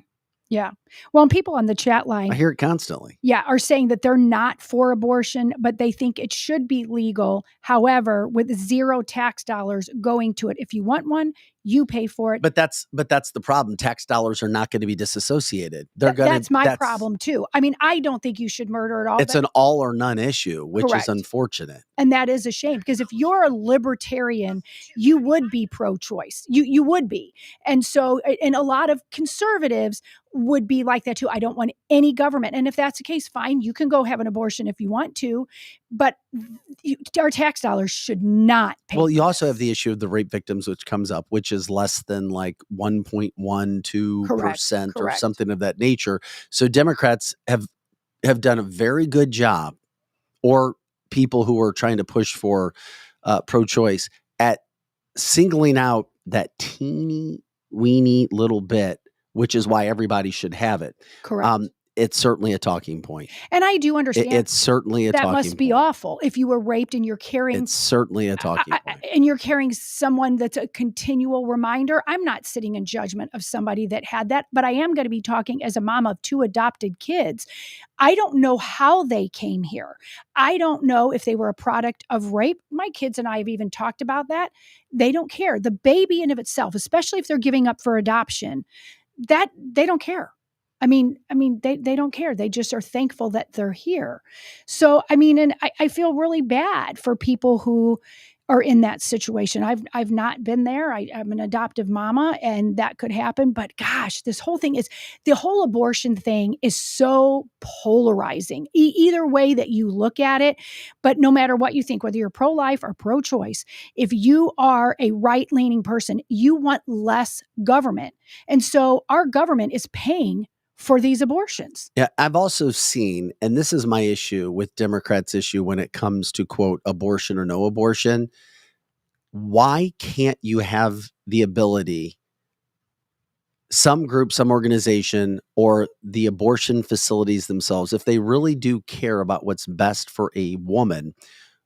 Yeah. Well, and people on the chat line, I hear it constantly. Yeah, are saying that they're not for abortion, but they think it should be legal. However, with zero tax dollars going to it. If you want one, you pay for it. But that's the problem. Tax dollars are not going to be disassociated. That's my problem too. I mean, I don't think you should murder at all. It's an all or none issue, which is unfortunate. And that is a shame because if you're a libertarian, you would be pro-choice. You would be. And so, and a lot of conservatives would be like that too. I don't want any government. And if that's the case, fine, you can go have an abortion if you want to, but our tax dollars should not pay. Well, you also have the issue of the rape victims, which comes up, which is less than like 1.12% or something of that nature. So Democrats have done a very good job, or people who are trying to push for pro-choice, at singling out that teeny weeny little bit, which is why everybody should have it. Correct. It's certainly a talking point. And I do understand. It's certainly a talking point. That must be awful. If you were raped and you're carrying. It's certainly a talking point. And you're carrying someone that's a continual reminder. I'm not sitting in judgment of somebody that had that, but I am going to be talking as a mom of 2 adopted kids. I don't know how they came here. I don't know if they were a product of rape. My kids and I have even talked about that. They don't care. The baby in of itself, especially if they're giving up for adoption, that they don't care. I mean, they don't care. They just are thankful that they're here. So, I mean, and I feel really bad for people who are in that situation. I've not been there. I'm an adoptive mama, and that could happen. But gosh, the whole abortion thing is so polarizing. Either way that you look at it, but no matter what you think, whether you're pro-life or pro-choice, if you are a right-leaning person, you want less government. And so our government is paying for these abortions. Yeah, I've also seen, and this is my issue with Democrats' issue when it comes to, quote, abortion or no abortion. Why can't you have the ability, some group, some organization, or the abortion facilities themselves, if they really do care about what's best for a woman,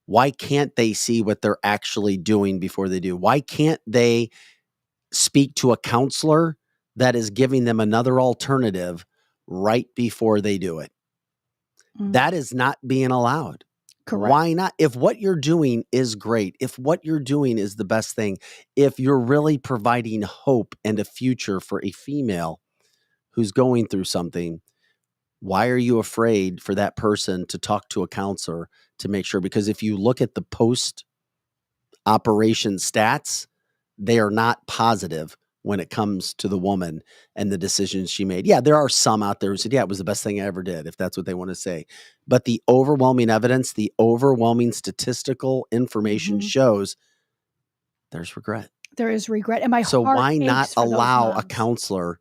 why can't they see what they're actually doing before they do? Why can't they speak to a counselor that is giving them another alternative right before they do it? That is not being allowed. Correct. Why not? If what you're doing is great, if what you're doing is the best thing, if you're really providing hope and a future for a female who's going through something, why are you afraid for that person to talk to a counselor to make sure? Because if you look at the post-operation stats, they are not positive when it comes to the woman and the decisions she made. Yeah, there are some out there who said, yeah, it was the best thing I ever did, if that's what they want to say. But the overwhelming evidence, the overwhelming statistical information shows there's regret. There is regret. And so why not allow a counselor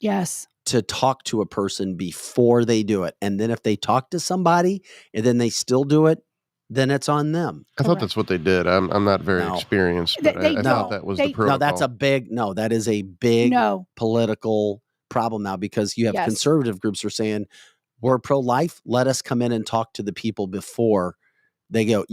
yes, to talk to a person before they do it? And then if they talk to somebody and then they still do it, then it's on them. I thought that's what they did. I'm not very experienced, but I thought that was the protocol. No, that is a big political problem now, because you have conservative groups who are saying, we're pro-life, let us come in and talk to the people before they go.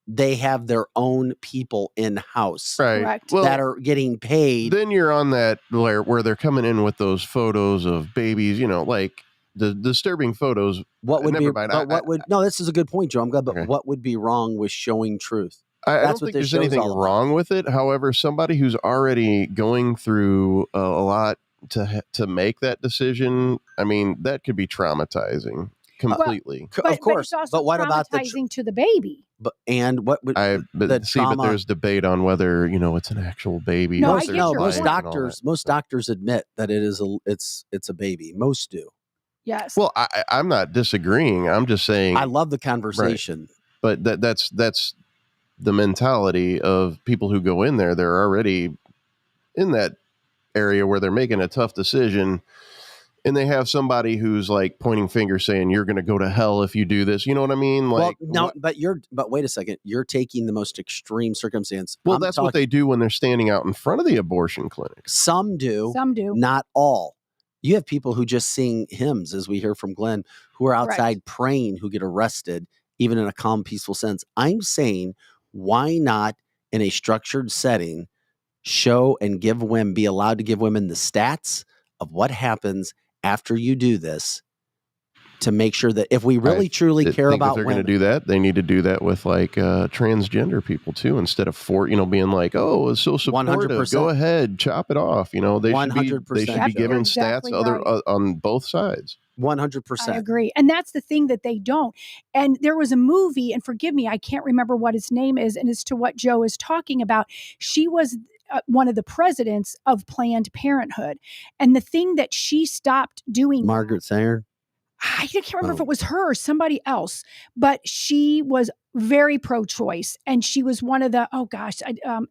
they have their own people in house Right. Correct. Well, that are getting paid. then you're on that where they're coming in with those photos of babies, like the disturbing photos. What would Never be? mind. But what would? No, this is a good point, Joe. I'm glad. But Okay. what would be wrong with showing truth? I That's don't what think this there's show's anything all about. wrong with it. However, somebody who's already going through a lot to make that decision, I mean, that could be traumatizing completely. But, Of course. but it's also what about the? traumatizing to the baby. But what would But the trauma? there's debate on whether it's an actual baby. No, or I if get there's your most life and all doctors that. most doctors admit that it's a baby. Most do. Yes. Well, I'm not disagreeing. I'm just saying. I love the conversation. But that's the mentality of people who go in there. They're already in that area where they're making a tough decision, and they have somebody who's like pointing fingers saying you're going to go to hell if you do this. You know what I mean? Like, well, no, but wait a second. You're taking the most extreme circumstance. well, that's what they do when they're standing out in front of the abortion clinic. Some do. Some do. Not all. You have people who just sing hymns, as we hear from Glenn, who are outside praying, who get arrested, even in a calm, peaceful sense. I'm saying, why not in a structured setting show and be allowed to give women the stats of what happens after you do this, to make sure that if we really truly care about if they're going women, to do that, they need to do that with like transgender people too, instead of being like, oh, it's so supportive. 100%. Go ahead, chop it off. They 100%. should be given Exactly stats on both sides. 100%. I agree. And that's the thing that they don't. And there was a movie, and forgive me, I can't remember what its name is, and as to what Joe is talking about, she was one of the presidents of Planned Parenthood. And the thing that she stopped doing, Margaret Sanger. I can't remember if it was her or somebody else, but she was very pro-choice, and she was one of the,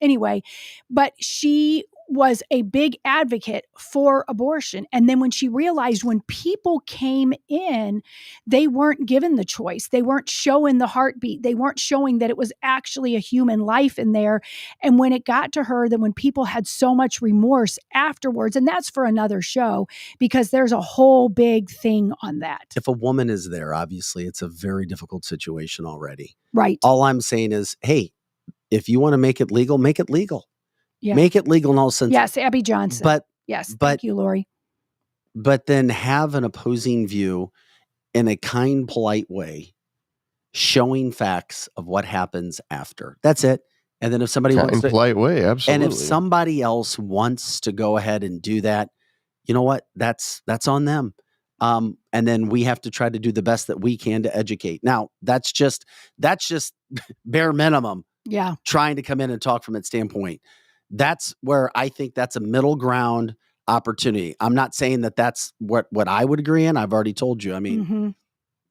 anyway, but she was a big advocate for abortion. And then when she realized when people came in, they weren't given the choice. They weren't showing the heartbeat. They weren't showing that it was actually a human life in there. And when it got to her, then when people had so much remorse afterwards, and that's for another show, because there's a whole big thing on that. If a woman is there, obviously it's a very difficult situation already. Right. All I'm saying is, hey, if you want to make it legal, make it legal. Yeah. Make it legal in all sense. Yes, Abby Johnson. But yes, thank you, Lori. But then have an opposing view in a kind, polite way, showing facts of what happens after. That's it. And then if somebody wants to, polite way, absolutely. And if somebody else wants to go ahead and do that, you know what? That's on them. And then we have to try to do the best that we can to educate. Now, that's just bare minimum. Yeah. Trying to come in and talk from that standpoint. That's where I think that's a middle ground opportunity. I'm not saying that that's what I would agree in. I've already told you. I mean,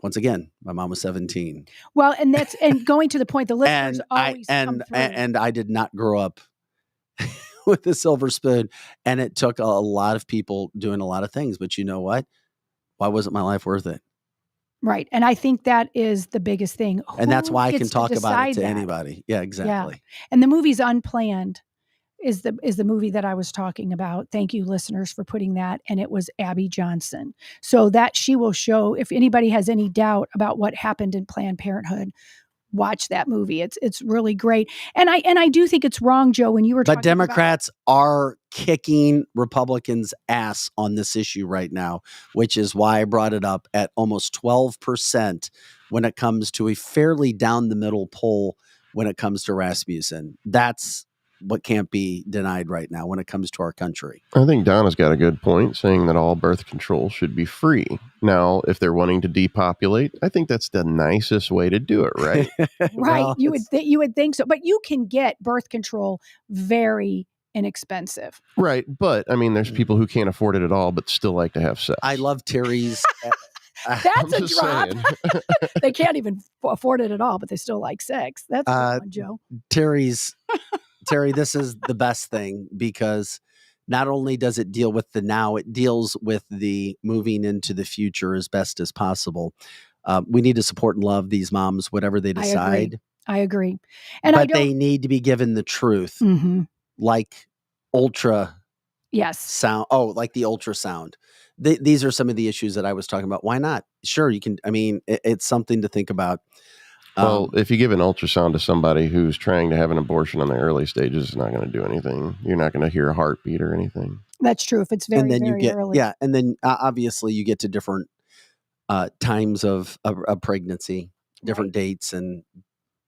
once again, my mom was 17. Well, and going to the point, the listeners always come through. And I did not grow up with a silver spoon, and it took a lot of people doing a lot of things. But you know what? Why wasn't my life worth it? Right. And I think that is the biggest thing. And that's why I can talk about it to anybody. Yeah, exactly. Yeah. And the movie's Unplanned is the movie that I was talking about. Thank you, listeners, for putting that. And it was Abby Johnson. So that she will show, if anybody has any doubt about what happened in Planned Parenthood, watch that movie. It's really great. And I do think it's wrong, Joe, when you were talking about. But Democrats are kicking Republicans' ass on this issue right now, which is why I brought it up at almost 12% when it comes to a fairly down the middle poll when it comes to Rasmussen. That's what can't be denied right now when it comes to our country. I think Donna's got a good point, saying that all birth control should be free. Now, if they're wanting to depopulate, I think that's the nicest way to do it, right? Right. Well, you would think so. But you can get birth control very inexpensive. Right. But, I mean, there's people who can't afford it at all, but still like to have sex. I love Terry's... That's a drop. They can't even afford it at all, but they still like sex. That's a good one, Joe. Terry, this is the best thing, because not only does it deal with the now, it deals with the moving into the future as best as possible. We need to support and love these moms, whatever they decide. I agree. But they need to be given the truth, like ultra sound. Oh, like the ultrasound. These are some of the issues that I was talking about. Why not? Sure, you can. I mean, it's something to think about. Well, if you give an ultrasound to somebody who's trying to have an abortion in the early stages, it's not going to do anything. You're not going to hear a heartbeat or anything. That's true if it's very, and then very you get early. and then obviously you get to different times of a pregnancy, different dates, and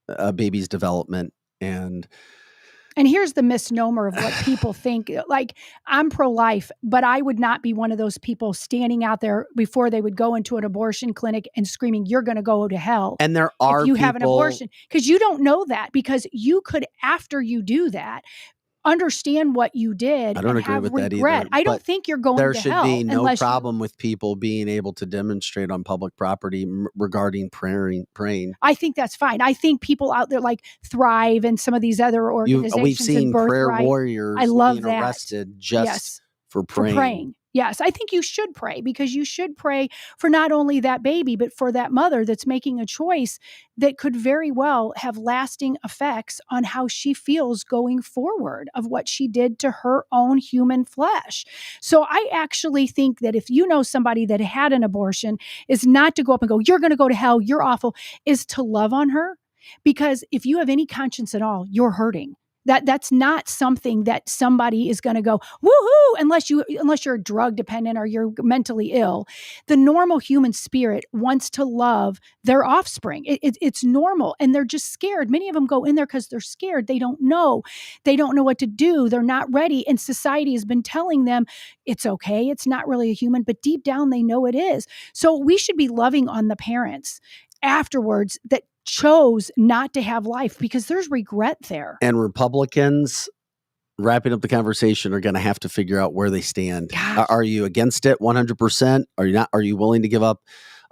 a baby's development. And here's the misnomer of what people think. Like, I'm pro-life, but I would not be one of those people standing out there before they would go into an abortion clinic and screaming, "You're going to go to hell." And there are if you people, have an abortion, because you don't know that, because you could, after you do that, understand what you did. I don't and agree have with regret. that either. I don't but think you're going there to should hell be no unless problem with people being able to demonstrate on public property regarding praying. I think that's fine. I think people out there like Thrive and some of these other organizations, We've seen and prayer Birthright, warriors I love being that. arrested just Yes. for praying. Yes, I think you should pray, because you should pray for not only that baby, but for that mother that's making a choice that could very well have lasting effects on how she feels going forward of what she did to her own human flesh. So I actually think that if you know somebody that had an abortion, is not to go up and go, "You're going to go to hell, you're awful," is to love on her. Because if you have any conscience at all, you're hurting. That's not something that somebody is going to go woohoo, unless you're a drug dependent or you're mentally ill. The normal human spirit wants to love their offspring. It's normal, and they're just scared. Many of them go in there because they're scared. They don't know what to do. They're not ready, and society has been telling them it's okay. It's not really a human, but deep down they know it is. So we should be loving on the parents afterwards that chose not to have life, because there's regret there. And Republicans, wrapping up the conversation, are going to have to figure out where they stand. Are you against it 100%? Are you not? Are you willing to give up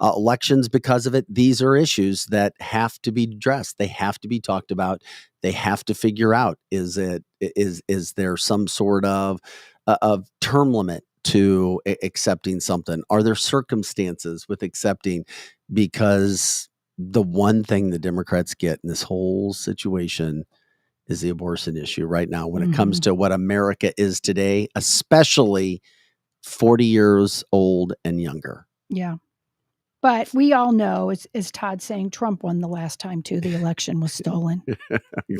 elections because of it? These are issues that have to be addressed. They have to be talked about. They have to figure out, is there some sort of term limit to accepting something? Are there circumstances with accepting? Because the one thing the Democrats get in this whole situation is the abortion issue right now when it comes to what America is today, especially 40 years old and younger. Yeah. But we all know, as Todd saying, Trump won the last time too. The election was stolen.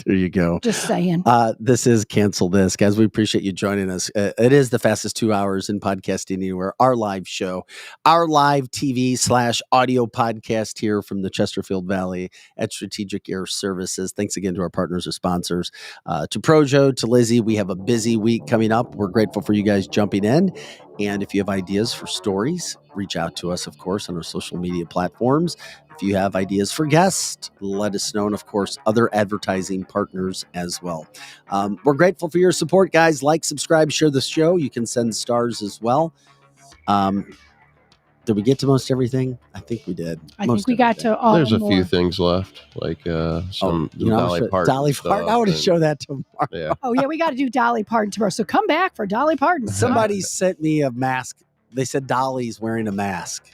There you go. Just saying. This is Cancel This. Guys, we appreciate you joining us. It is the fastest 2 hours in podcasting anywhere. Our live show, our live TV/audio podcast here from the Chesterfield Valley at Strategic Air Services. Thanks again to our partners or sponsors, to Projo, to Lizzie. We have a busy week coming up. We're grateful for you guys jumping in. And if you have ideas for stories, reach out to us, of course, on our social media platforms. If you have ideas for guests, let us know. And of course, other advertising partners as well. We're grateful for your support, guys. Like, subscribe, share the show. You can send stars as well. Did we get to most everything? I think we did. I think we got to all. There's a few things left, like some Dolly Parton. Dolly Parton. I want to show that tomorrow. Yeah. Oh yeah, we got to do Dolly Parton tomorrow. So come back for Dolly Parton. Somebody sent me a mask. They said Dolly's wearing a mask.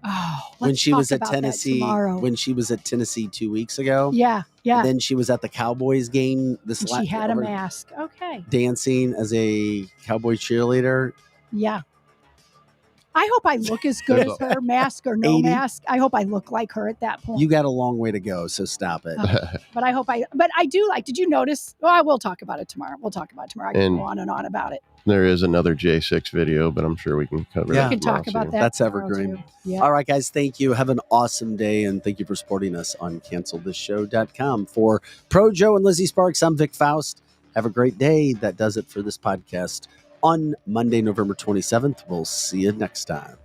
Oh, when she was at Tennessee, when she was at Tennessee 2 weeks ago. Yeah. And then she was at the Cowboys game she had a mask. Okay. Dancing as a Cowboy cheerleader. Yeah. I hope I look as good as her, mask or no 80? mask. I hope I look like her at that point. You got a long way to go, so stop it. But I do like, did you notice? Well, we'll talk about it tomorrow. I can go on and on about it. There is another J6 video, but I'm sure we can cover it. We can talk about that. That's evergreen. Yeah. All right, guys. Thank you. Have an awesome day. And thank you for supporting us on cancelthisshow.com. For Projo and Lizzie Sparks, I'm Vic Faust. Have a great day. That does it for this podcast on Monday, November 27th. We'll see you next time.